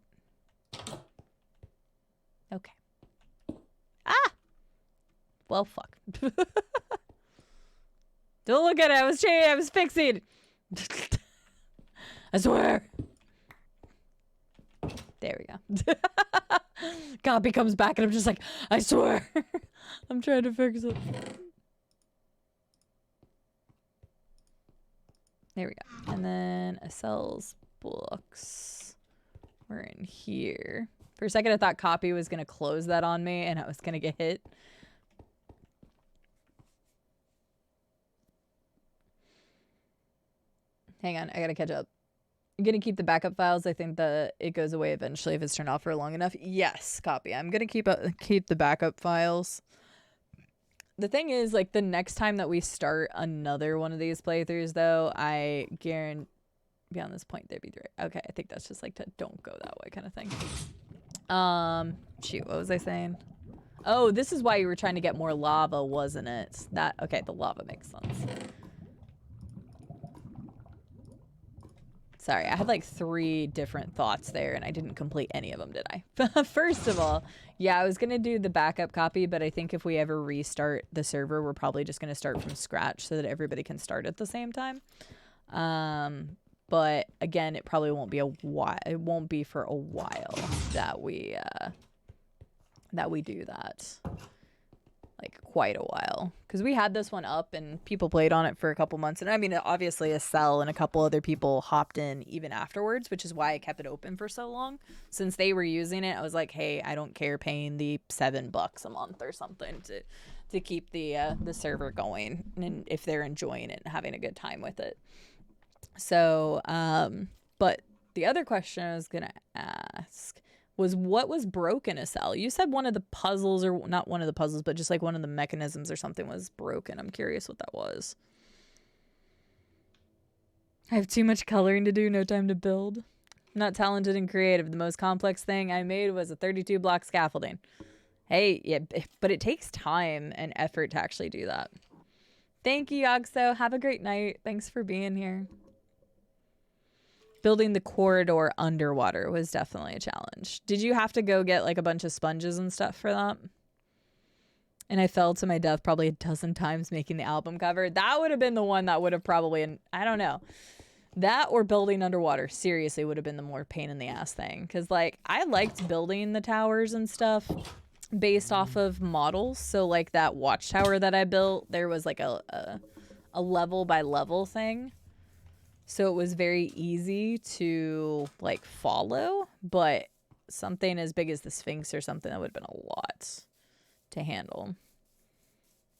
Okay. Ah! Well, fuck. Don't look at it. I was fixing. I swear. There we go. Copy comes back and I'm just like, I swear. I'm trying to fix it. There we go. And then Acel's books were in here. For a second, I thought Copy was going to close that on me and I was going to get hit. Hang on, I got to catch up. I'm going to keep the backup files. I think that it goes away eventually if it's turned off for long enough. Yes, Copy. I'm going to keep the backup files. The thing is, like, the next time that we start another one of these playthroughs, though, I guarantee beyond this point, they'd be right. Okay, I think that's just like to don't go that way kind of thing. Shoot, what was I saying? Oh, this is why you were trying to get more lava, wasn't it? Okay, the lava makes sense. Sorry, I had like 3 different thoughts there and I didn't complete any of them, did I? First of all, yeah, I was going to do the backup copy, but I think if we ever restart the server, we're probably just going to start from scratch so that everybody can start at the same time. But again, it probably won't be it won't be for a while that we do that. Like quite a while, because we had this one up and people played on it for a couple months, and I mean obviously Acel and a couple other people hopped in even afterwards, which is why I kept it open for so long. Since they were using it, I was like, hey, I don't care paying the $7 a month or something to keep the server going, and if they're enjoying it and having a good time with it. So but the other question I was gonna ask was, what was broken, Acel? You said one of the puzzles, or not one of the puzzles, but just like one of the mechanisms or something was broken. I'm curious what that was. I have too much coloring to do, no time to build. I'm not talented and creative. The most complex thing I made was a 32 block scaffolding. Hey, yeah, but it takes time and effort to actually do that. Thank you, Yogso. Have a great night. Thanks for being here. Building the corridor underwater was definitely a challenge. Did you have to go get like a bunch of sponges and stuff for that? And I fell to my death probably a dozen times making the album cover. That would have been the one that would have probably, I don't know. That or building underwater seriously would have been the more pain in the ass thing. Because like I liked building the towers and stuff based off of models. So like that watchtower that I built, there was like a level by level thing. So it was very easy to like follow, but something as big as the Sphinx or something, that would have been a lot to handle.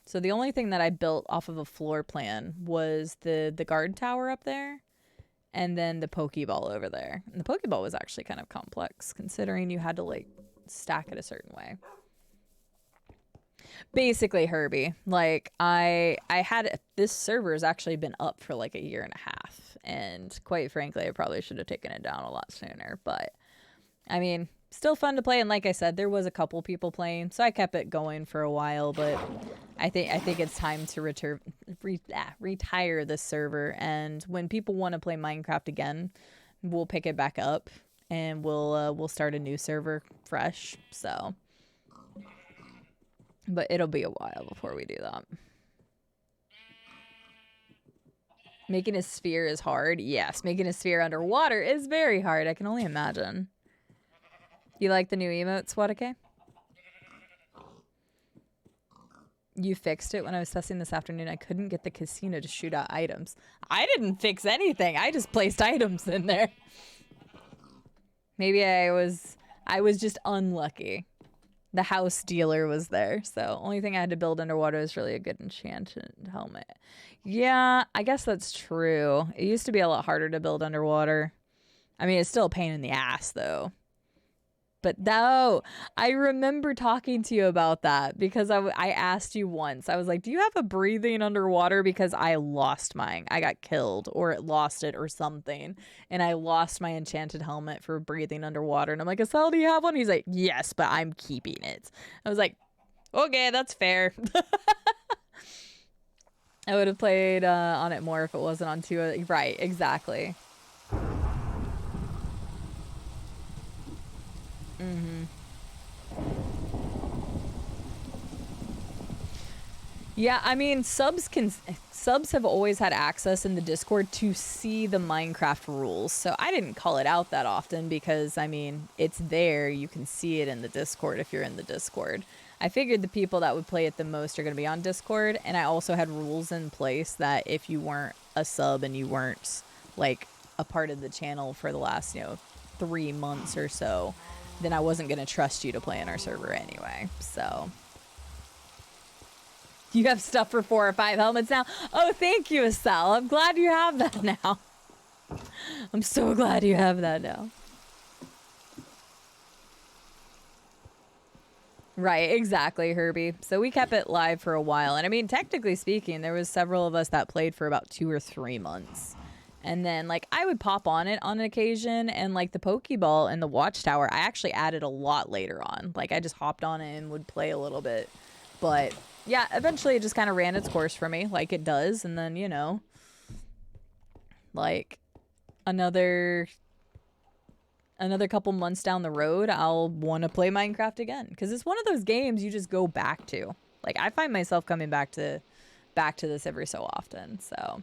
So the only thing that I built off of a floor plan was the guard tower up there and then the Pokeball over there. And the Pokeball was actually kind of complex considering you had to like stack it a certain way. Basically, Herbie, like I had this server has actually been up for like a year and a half, and quite frankly I probably should have taken it down a lot sooner, but I mean still fun to play. And like I said, there was a couple people playing, so I kept it going for a while. But I think it's time to retire this server, and when people want to play Minecraft again, we'll pick it back up and we'll start a new server fresh. So but it'll be a while before we do that. Making a sphere is hard. Yes, making a sphere underwater is very hard. I can only imagine. You like the new emotes, Wadake? You fixed it when I was testing this afternoon. I couldn't get the casino to shoot out items. I didn't fix anything. I just placed items in there. Maybe I was just unlucky. The house dealer was there, so only thing I had to build underwater was really a good enchanted helmet. Yeah, I guess that's true. It used to be a lot harder to build underwater. I mean, it's still a pain in the ass, though. But no, I remember talking to you about that because I asked you once. I was like, do you have a breathing underwater? Because I lost mine. I got killed or lost it or something. And I lost my enchanted helmet for breathing underwater. And I'm like, Acel, do you have one? He's like, yes, but I'm keeping it. I was like, okay, that's fair. I would have played on it more if it wasn't on 2. Right, exactly. Mm-hmm. Yeah, I mean, subs have always had access in the Discord to see the Minecraft rules. So I didn't call it out that often because, I mean, it's there. You can see it in the Discord if you're in the Discord. I figured the people that would play it the most are going to be on Discord. And I also had rules in place that if you weren't a sub and you weren't, like, a part of the channel for the last, 3 months or so, then I wasn't going to trust you to play in our server anyway. So you have stuff for 4 or 5 helmets now. Oh, thank you, Acel. I'm glad you have that now. I'm so glad you have that now. Right, exactly, Herbie. So we kept it live for a while. And I mean, technically speaking, there was several of us that played for about 2 or 3 months. And then, like, I would pop on it on an occasion, and, like, the Pokeball and the Watchtower, I actually added a lot later on. Like, I just hopped on it and would play a little bit. But, yeah, eventually it just kind of ran its course for me, like it does. And then, like, another couple months down the road, I'll want to play Minecraft again, because it's one of those games you just go back to. Like, I find myself coming back to this every so often. So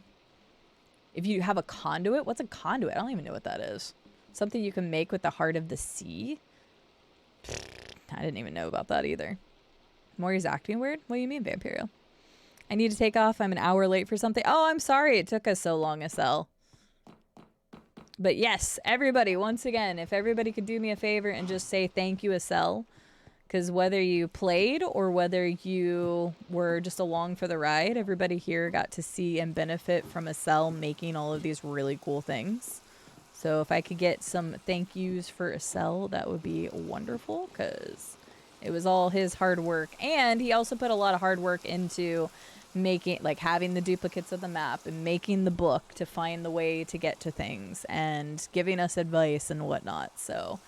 if you have a conduit, what's a conduit? I don't even know what that is. Something you can make with the heart of the sea? I didn't even know about that either. Maury's acting weird? What do you mean, Vampirio? I need to take off. I'm an hour late for something. Oh, I'm sorry it took us so long, Acel. But yes, everybody, once again, if everybody could do me a favor and just say thank you, Acel. Because whether you played or whether you were just along for the ride, everybody here got to see and benefit from Acel making all of these really cool things. So if I could get some thank yous for Acel, that would be wonderful, because it was all his hard work. And he also put a lot of hard work into making, like, having the duplicates of the map and making the book to find the way to get to things and giving us advice and whatnot. So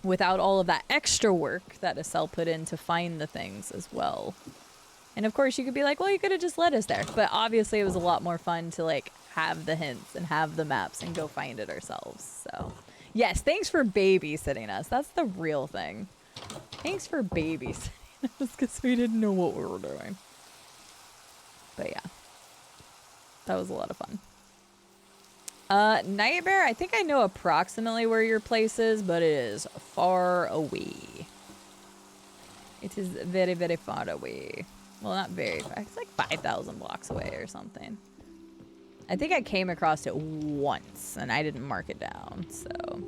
without all of that extra work that Acel put in to find the things as well. And of course you could be like, well, you could have just led us there. But obviously it was a lot more fun to, like, have the hints and have the maps and go find it ourselves. So yes, thanks for babysitting us. That's the real thing. Thanks for babysitting us, because we didn't know what we were doing. But yeah, that was a lot of fun. Nightmare, I think I know approximately where your place is, but it is far away. It is very, very far away. Well, not very far. It's like 5,000 blocks away or something. I think I came across it once, and I didn't mark it down, so.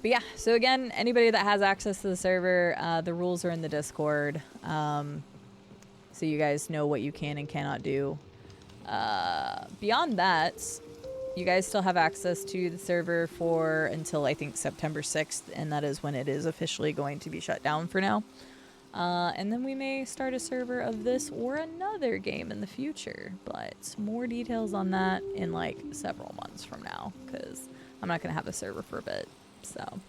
But yeah, so again, anybody that has access to the server, the rules are in the Discord. So you guys know what you can and cannot do. Beyond that, you guys still have access to the server for until I think September 6th, and that is when it is officially going to be shut down for now. And then we may start a server of this or another game in the future, but more details on that in like several months from now, because I'm not going to have a server for a bit. So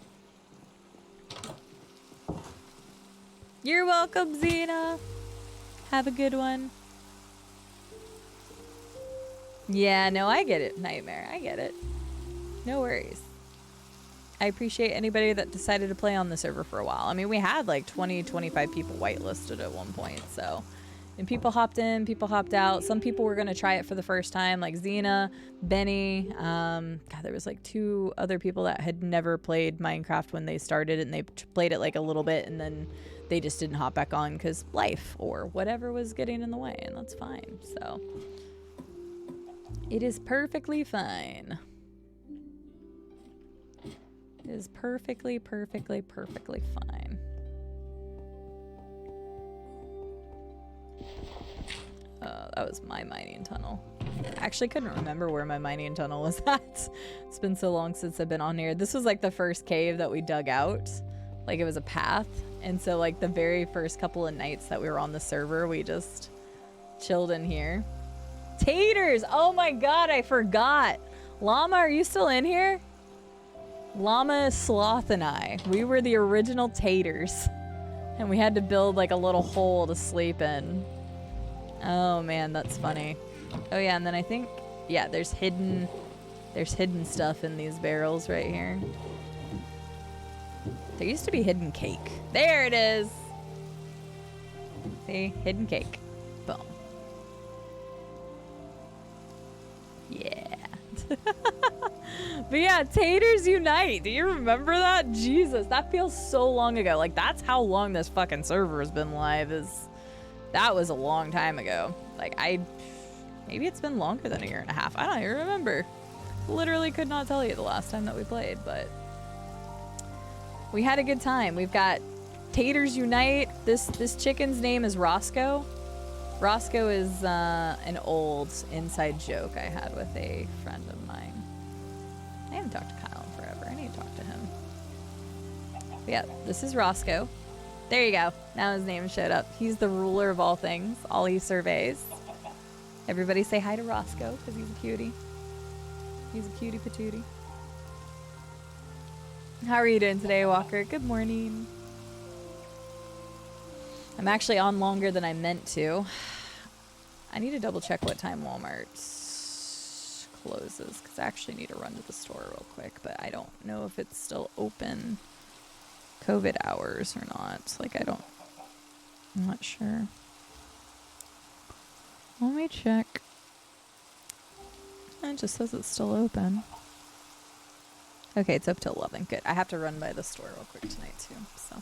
you're welcome, Xena. Have a good one. Yeah, no, I get it, Nightmare. I get it. No worries. I appreciate anybody that decided to play on the server for a while. I mean, we had like 20, 25 people whitelisted at one point, so. And people hopped in, people hopped out. Some people were going to try it for the first time, like Xena, Benny. God, there was like 2 other people that had never played Minecraft when they started, and they played it like a little bit, and then they just didn't hop back on because life or whatever was getting in the way, and that's fine. So it is perfectly fine. It is perfectly, perfectly, perfectly fine. That was my mining tunnel. I actually couldn't remember where my mining tunnel was at. It's been so long since I've been on here. This was like the first cave that we dug out. Like, it was a path. And so like the very first couple of nights that we were on the server, we just chilled in here. Taters! Oh my god, I forgot. Llama, are you still in here? Llama, Sloth, and I. We were the original Taters. And we had to build like a little hole to sleep in. Oh man, that's funny. Oh yeah, and then I think, yeah, there's hidden stuff in these barrels right here. There used to be hidden cake. There it is. See, hidden cake. Boom. Yeah. But yeah, Taters Unite. Do you remember that? Jesus, that feels so long ago. Like, that's how long this fucking server has been live. That was a long time ago. Like, maybe it's been longer than a year and a half. I don't even remember. Literally could not tell you the last time that we played, but we had a good time. We've got Taters Unite. This chicken's name is Roscoe. Roscoe is an old inside joke I had with a friend of mine. I haven't talked to Kyle in forever. I need to talk to him. But yeah, this is Roscoe. There you go. Now his name showed up. He's the ruler of all things. All he surveys. Everybody say hi to Roscoe, because he's a cutie. He's a cutie patootie. How are you doing today, Walker? Good morning. I'm actually on longer than I meant to. I need to double check what time Walmart's closes because I actually need to run to the store real quick, but I don't know if it's still open COVID hours or not. Like, I'm not sure. Let me check. It just says it's still open. Okay, it's up to 11. Good. I have to run by the store real quick tonight too, so.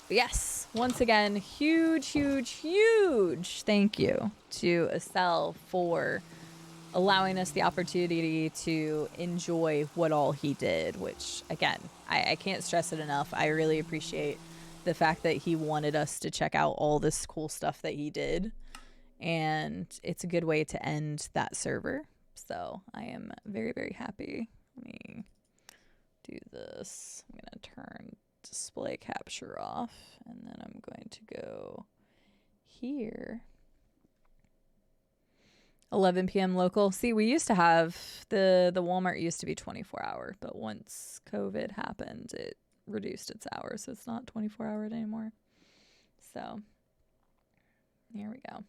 But yes, once again, huge thank you to Acel for allowing us the opportunity to enjoy what all he did, which, again, I can't stress it enough. I really appreciate the fact that he wanted us to check out all this cool stuff that he did, and it's a good way to end that server. So I am very happy. Let me do this. I'm going to turn display capture off, and then I'm going to go here. 11 p.m. local. See, we used to have the Walmart used to be 24 hour, but once COVID happened, it reduced its hours, so it's not 24 hour anymore. So here we go.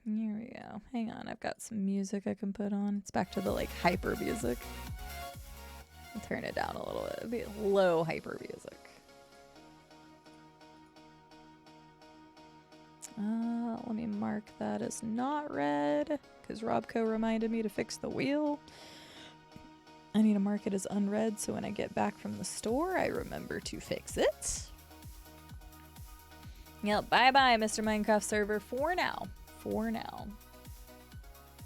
Here we go. Hang on, I've got some music I can put on. It's back to the like hyper music. I'll turn it down a little bit. It'll be low hyper music. Let me mark that as not red because Robco reminded me to fix the wheel. I need to mark it as unread so when I get back from the store, I remember to fix it. Yep, bye-bye, Mr. Minecraft server for now.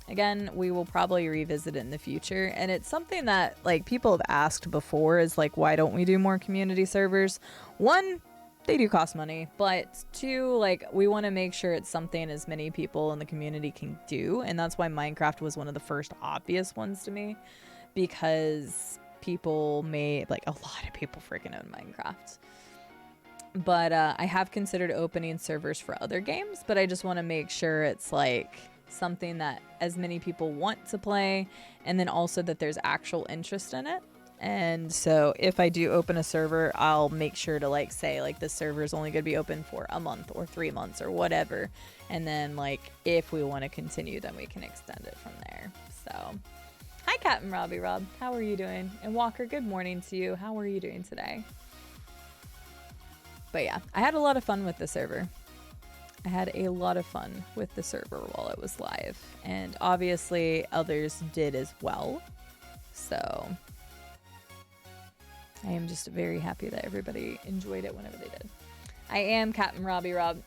Again, we will probably revisit it in the future, and it's something that like people have asked before is like, why don't we do more community servers? One, they do cost money, but two, like we want to make sure it's something as many people in the community can do, and that's why Minecraft was one of the first obvious ones to me, because people may, like a lot of people freaking own Minecraft. But I have considered opening servers for other games, but I just want to make sure it's like something that as many people want to play, and then also that there's actual interest in it. And so if I do open a server, I'll make sure to like say like this server is only going to be open for a month or 3 months or whatever. And then like if we want to continue, then we can extend it from there. So hi, Captain Robbie Rob. How are you doing? And Walker, good morning to you. How are you doing today? But yeah, I had a lot of fun with the server. I had a lot of fun with the server while it was live. And obviously others did as well. So I am just very happy that everybody enjoyed it whenever they did. I am Captain Robbie Rob.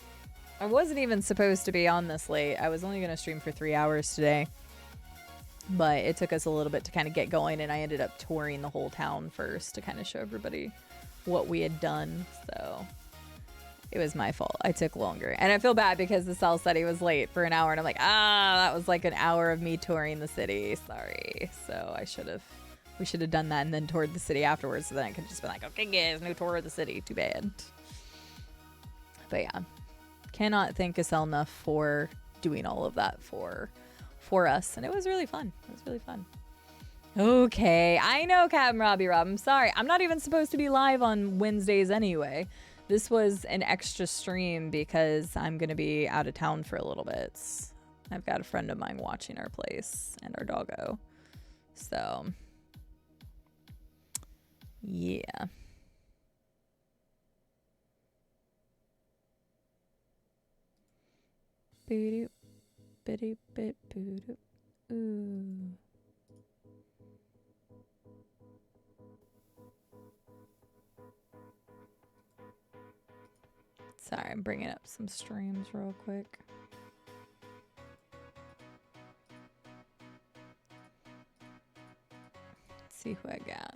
I wasn't even supposed to be on this late. I was only going to stream for 3 hours today. But it took us a little bit to kind of get going, and I ended up touring the whole town first to kind of show everybody what we had done. So it was my fault. I took longer. And I feel bad because the Acel said he was late for an hour, and I'm like, that was like an hour of me touring the city. Sorry. So we should have done that and then toured the city afterwards, so then I could just be like, okay guys, no tour of the city. Too bad. But yeah, cannot thank Acel enough for doing all of that for us, and it was really fun. Okay, I know, Captain Robbie Rob. I'm sorry. I'm not even supposed to be live on Wednesdays anyway. This was an extra stream because I'm going to be out of town for a little bit. I've got a friend of mine watching our place and our doggo. So, yeah. Boo-doo, biddy, bit, boo-doo. Ooh. Sorry, I'm bringing up some streams real quick. Let's see who I got.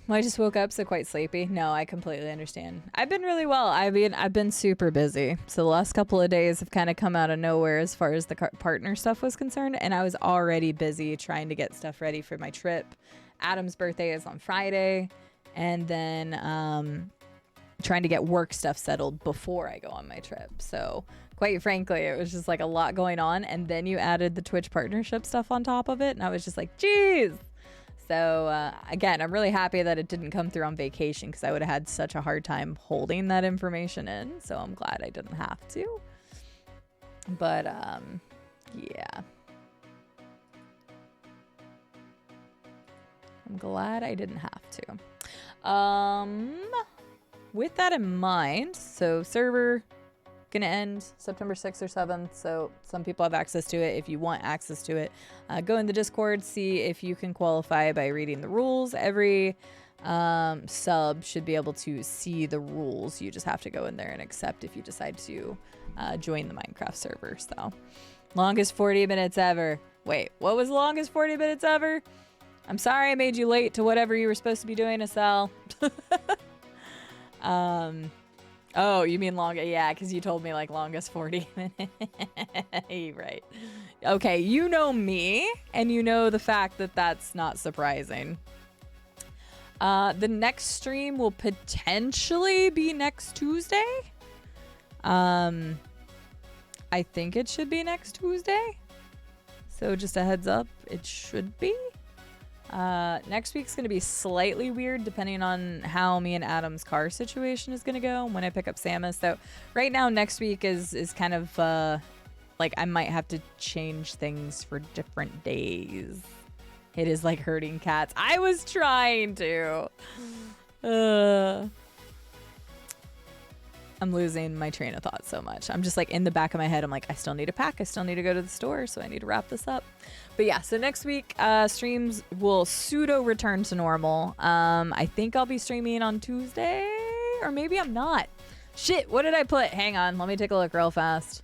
Well, I just woke up, so quite sleepy. No, I completely understand. I've been really well. I've been super busy. So the last couple of days have kind of come out of nowhere as far as the partner stuff was concerned. And I was already busy trying to get stuff ready for my trip. Adam's birthday is on Friday. And then trying to get work stuff settled before I go on my trip. So quite frankly, it was just like a lot going on. And then you added the Twitch partnership stuff on top of it. And I was just like, geez. So again, I'm really happy that it didn't come through on vacation because I would have had such a hard time holding that information in. So I'm glad I didn't have to. But yeah. I'm glad I didn't have to. With that in mind, so server gonna end September 6th or 7th, so some people have access to it. If you want access to it, go in the Discord, see if you can qualify by reading the rules. Every sub should be able to see the rules. You just have to go in there and accept if you decide to join the Minecraft server. So longest 40 minutes ever. Wait, what was the longest 40 minutes ever? I'm sorry I made you late to whatever you were supposed to be doing, Acel. Oh, you mean long? Yeah, because you told me like longest 40 minutes. Right. Okay, you know me, and you know the fact that that's not surprising. The next stream will potentially be next Tuesday. I think it should be next Tuesday. So just a heads up, it should be. Next week's going to be slightly weird depending on how me and Adam's car situation is going to go when I pick up Samus. So right now, next week is kind of like I might have to change things for different days. It is like herding cats. I was trying to. I'm losing my train of thought so much. I'm just like in the back of my head, I'm like, I still need to pack. I still need to go to the store. So I need to wrap this up. But yeah, so next week, streams will pseudo return to normal. I think I'll be streaming on Tuesday, or maybe I'm not. Shit, what did I put? Hang on, let me take a look real fast.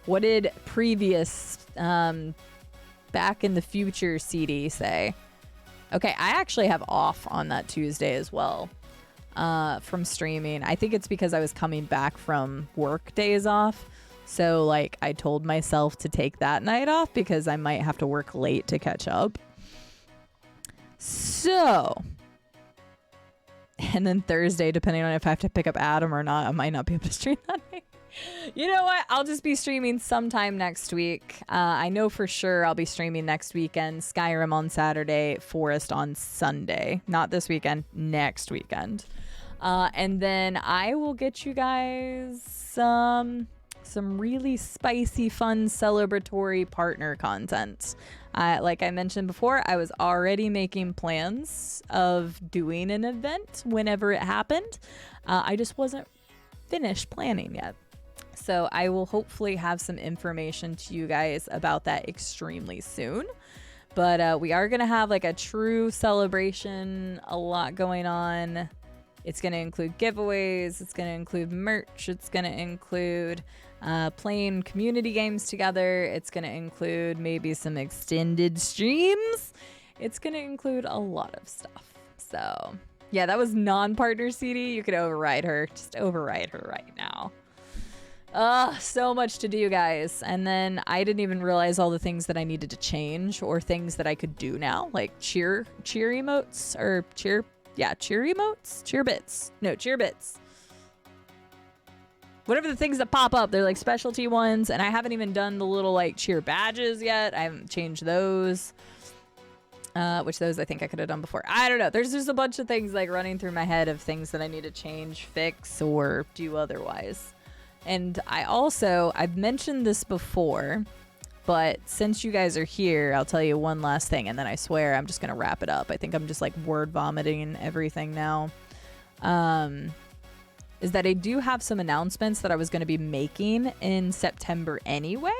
What did previous back in the future CD say? Okay, I actually have off on that Tuesday as well from streaming. I think it's because I was coming back from work days off. So, like, I told myself to take that night off because I might have to work late to catch up. So, and then Thursday, depending on if I have to pick up Adam or not, I might not be able to stream that night. You know what? I'll just be streaming sometime next week. I know for sure I'll be streaming next weekend. Skyrim on Saturday, Forest on Sunday. Not this weekend, next weekend. And then I will get you guys some really spicy, fun, celebratory partner content. Like I mentioned before, I was already making plans of doing an event whenever it happened. I just wasn't finished planning yet. So I will hopefully have some information to you guys about that extremely soon. But we are going to have like a true celebration, a lot going on. It's going to include giveaways. It's going to include merch. It's going to include playing community games together. It's going to include maybe some extended streams. It's going to include a lot of stuff. So yeah, that was non-partner CD. You could override her. Just override her right now. So much to do, guys. And then I didn't even realize all the things that I needed to change or things that I could do now, like cheer emotes or cheer emotes, cheer bits. Whatever the things that pop up, they're like specialty ones, and I haven't even done the little like cheer badges yet. I haven't changed those. Which those I think I could have done before. I don't know. There's just a bunch of things like running through my head of things that I need to change, fix, or do otherwise. And I've mentioned this before, but since you guys are here, I'll tell you one last thing, and then I swear I'm just going to wrap it up. I think I'm just like word vomiting everything now. Is that I do have some announcements that I was going to be making in September anyway.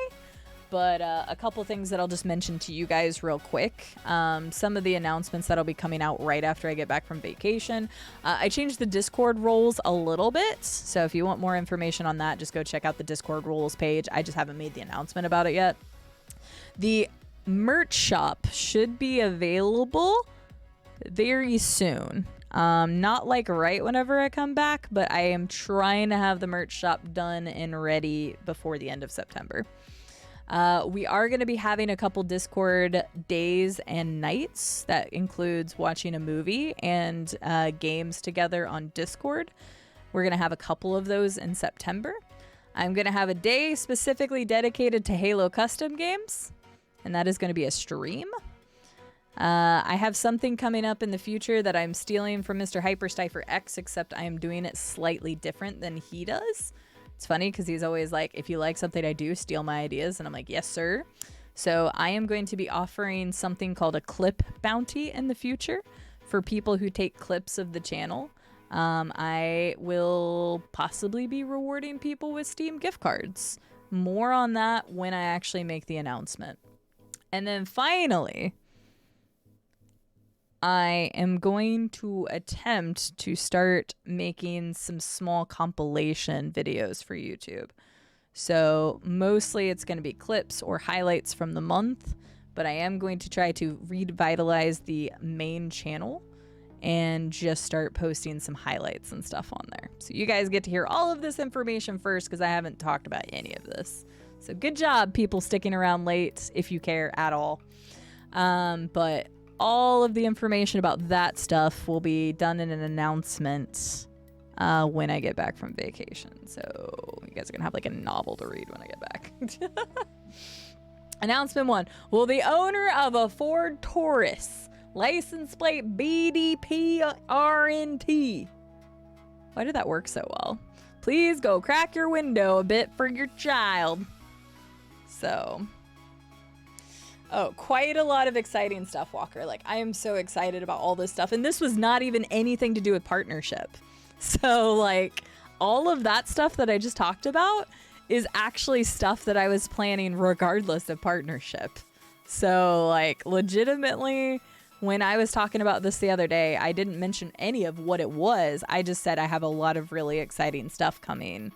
But a couple things that I'll just mention to you guys real quick. Some of the announcements that'll be coming out right after I get back from vacation. I changed the Discord roles a little bit. So if you want more information on that, just go check out the Discord roles page. I just haven't made the announcement about it yet. The merch shop should be available very soon. Not like right whenever I come back, but I am trying to have the merch shop done and ready before the end of September. We are going to be having a couple Discord days and nights that includes watching a movie and games together on Discord. We're going to have a couple of those in September. I'm going to have a day specifically dedicated to Halo custom games, and that is going to be a stream. I have something coming up in the future that I'm stealing from Mr. Hyperstifer X, except I am doing it slightly different than he does. It's funny because he's always like, if you like something I do, steal my ideas. And I'm like, yes, sir. So I am going to be offering something called a clip bounty in the future for people who take clips of the channel. I will possibly be rewarding people with Steam gift cards. More on that when I actually make the announcement. And then finally, I am going to attempt to start making some small compilation videos for YouTube. So mostly it's going to be clips or highlights from the month, but I am going to try to revitalize the main channel and just start posting some highlights and stuff on there. So you guys get to hear all of this information first because I haven't talked about any of this. So good job, people sticking around late if you care at all. But all of the information about that stuff will be done in an announcement when I get back from vacation. So you guys are going to have like a novel to read when I get back. Announcement 1. Will the owner of a Ford Taurus, license plate BDPRNT. Why did that work so well? Please go crack your window a bit for your child. So, oh, quite a lot of exciting stuff, Walker. Like, I am so excited about all this stuff. And this was not even anything to do with partnership. So, like, all of that stuff that I just talked about is actually stuff that I was planning regardless of partnership. So, like, legitimately, when I was talking about this the other day, I didn't mention any of what it was. I just said I have a lot of really exciting stuff coming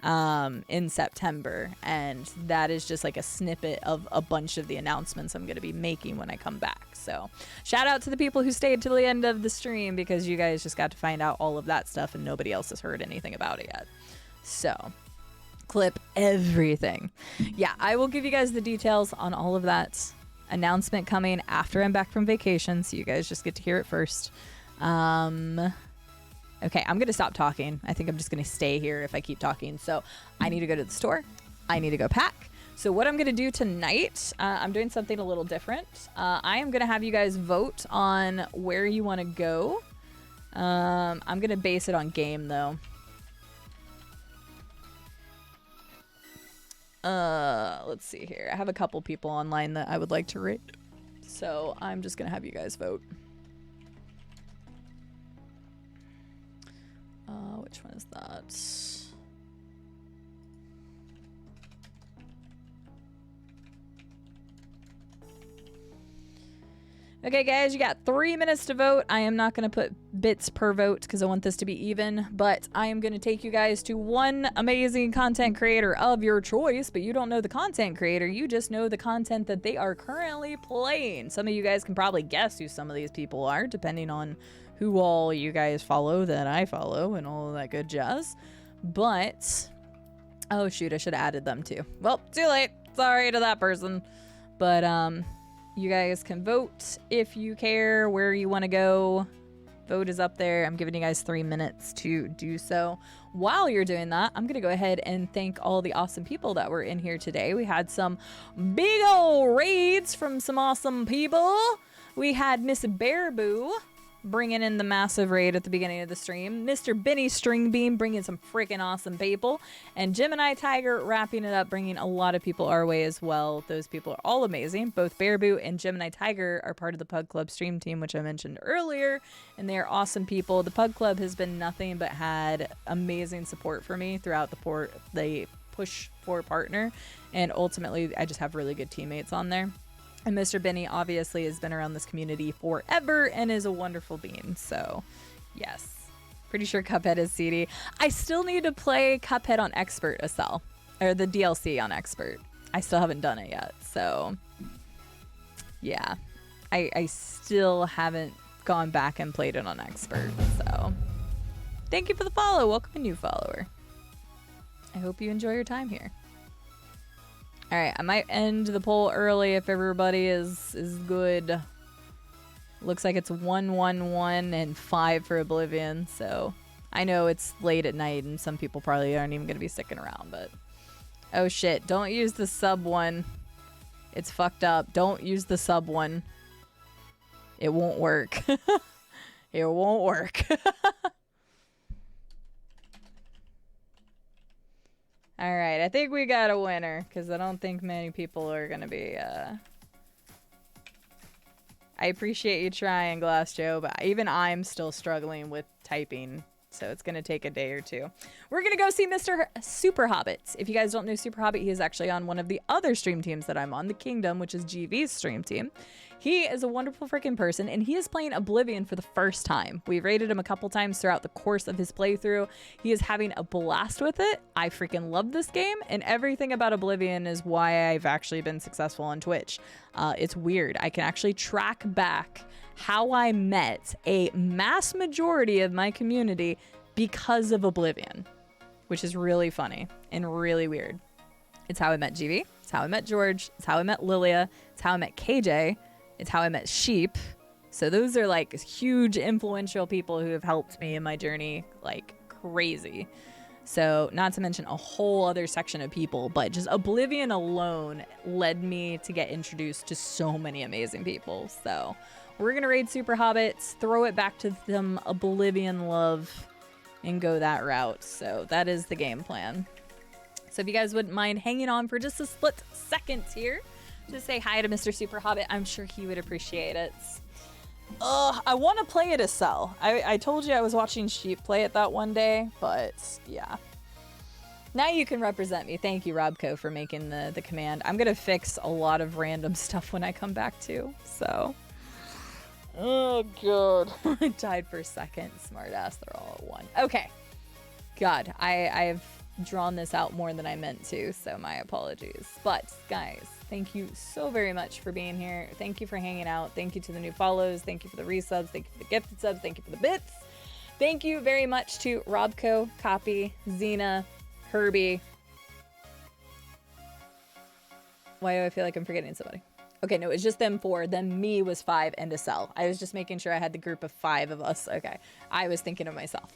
in September. And that is just like a snippet of a bunch of the announcements I'm going to be making when I come back. So shout out to the people who stayed till the end of the stream because you guys just got to find out all of that stuff and nobody else has heard anything about it yet. So clip everything. Yeah, I will give you guys the details on all of that announcement coming after I'm back from vacation, so you guys just get to hear it first. Okay, I'm gonna stop talking. I think I'm just gonna stay here if I keep talking. So I need to go to the store. I need to go pack. So what I'm gonna do tonight, I'm doing something a little different. I am gonna have you guys vote on where you want to go. I'm gonna base it on game though. Let's see here. I have a couple people online that I would like to rate. So I'm just gonna have you guys vote. Which one is that? Okay, guys, you got 3 minutes to vote. I am not going to put bits per vote because I want this to be even, but I am going to take you guys to one amazing content creator of your choice, but you don't know the content creator. You just know the content that they are currently playing. Some of you guys can probably guess who some of these people are, depending on who all you guys follow that I follow and all of that good jazz. But, oh shoot, I should have added them too. Well, too late. Sorry to that person. But, you guys can vote if you care where you want to go. Vote is up there. I'm giving you guys 3 minutes to do so. While you're doing that, I'm going to go ahead and thank all the awesome people that were in here today. We had some big ol' raids from some awesome people. We had Miss Bearboo bringing in the massive raid at the beginning of the stream. Mr. Benny Stringbeam bringing some freaking awesome people. And Gemini Tiger wrapping it up, bringing a lot of people our way as well. Those people are all amazing. Both Bearboo and Gemini Tiger are part of the Pug Club stream team, which I mentioned earlier. And they are awesome people. The Pug Club has been nothing but had amazing support for me throughout the push for partner. And ultimately, I just have really good teammates on there. And Mr. Benny obviously has been around this community forever and is a wonderful being. So, yes. Pretty sure Cuphead is CD. I still need to play Cuphead on Expert, Acel. Or the DLC on Expert. I still haven't done it yet. So, yeah. I still haven't gone back and played it on Expert. So, thank you for the follow. Welcome a new follower. I hope you enjoy your time here. All right, I might end the poll early if everybody is good. Looks like it's 111 and 5 for Oblivion, so I know it's late at night and some people probably aren't even going to be sticking around, but oh shit, don't use the sub one. It's fucked up. Don't use the sub one. It won't work. It won't work. All right, I think we got a winner because I don't think many people are gonna be. I appreciate you trying, Glass Joe, but even I'm still struggling with typing, so it's gonna take a day or two. We're gonna go see Mr. Super Hobbits. If you guys don't know Super Hobbit, he is actually on one of the other stream teams that I'm on, the Kingdom, which is GV's stream team. He is a wonderful freaking person, and he is playing Oblivion for the first time. We've rated him a couple times throughout the course of his playthrough. He is having a blast with it. I freaking love this game, and everything about Oblivion is why I've actually been successful on Twitch. It's weird. I can actually track back how I met a mass majority of my community because of Oblivion, which is really funny and really weird. It's how I met GV. It's how I met George. It's how I met Lilia. It's how I met KJ. It's how I met Sheep. So those are like huge influential people who have helped me in my journey like crazy. So not to mention a whole other section of people, but just Oblivion alone led me to get introduced to so many amazing people. So we're going to raid Super Hobbits, throw it back to some Oblivion love, and go that route. So that is the game plan. So if you guys wouldn't mind hanging on for just a split second here, just say hi to Mr. Super Hobbit. I'm sure he would appreciate it. I want to play it Acel. I told you I was watching Sheep play it that one day, but yeah. Now you can represent me. Thank you, Robco, for making the command. I'm going to fix a lot of random stuff when I come back too, so. Oh, God. I died for a second. Smartass, they're all at one. Okay. God, I've drawn this out more than I meant to, so my apologies. But, guys, thank you so very much for being here. Thank you for hanging out. Thank you to the new follows. Thank you for the resubs. Thank you for the gifted subs. Thank you for the bits. Thank you very much to Robco, Copy, Xena, Herbie. Why do I feel like I'm forgetting somebody? Okay, no, it's just them four. Then me was 5 and Acel. I was just making sure I had the group of 5 of us. Okay, I was thinking of myself.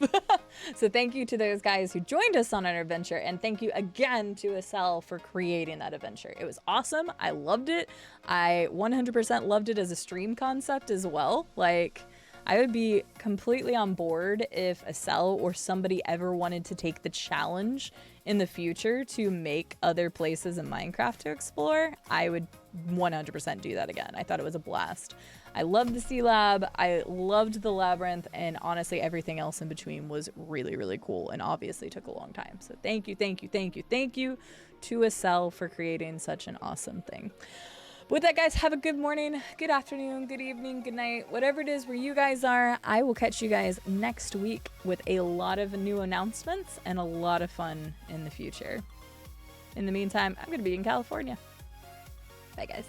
So thank you to those guys who joined us on our adventure. And thank you again to Acel for creating that adventure. It was awesome. I loved it. I 100% loved it as a stream concept as well. Like, I would be completely on board if Acel or somebody ever wanted to take the challenge in the future to make other places in Minecraft to explore. I would 100% do that again. I thought it was a blast. I loved the Sea Lab. I loved the Labyrinth, and honestly, everything else in between was really, really cool and obviously took a long time. So thank you, thank you, thank you, thank you to Acel for creating such an awesome thing. With that, guys, have a good morning, good afternoon, good evening, good night, whatever it is where you guys are. I will catch you guys next week with a lot of new announcements and a lot of fun in the future. In the meantime, I'm going to be in California. Bye, guys.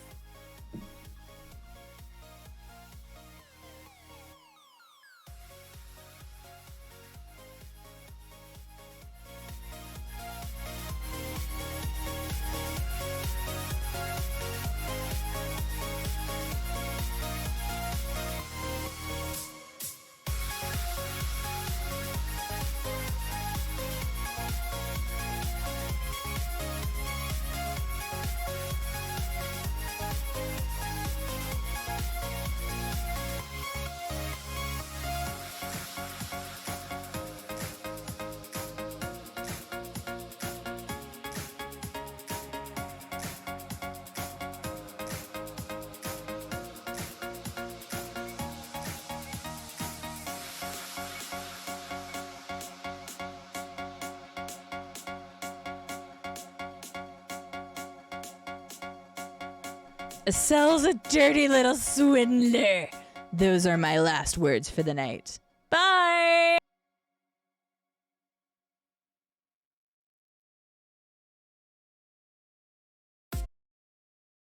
Acel's a dirty little swindler. Those are my last words for the night. Bye!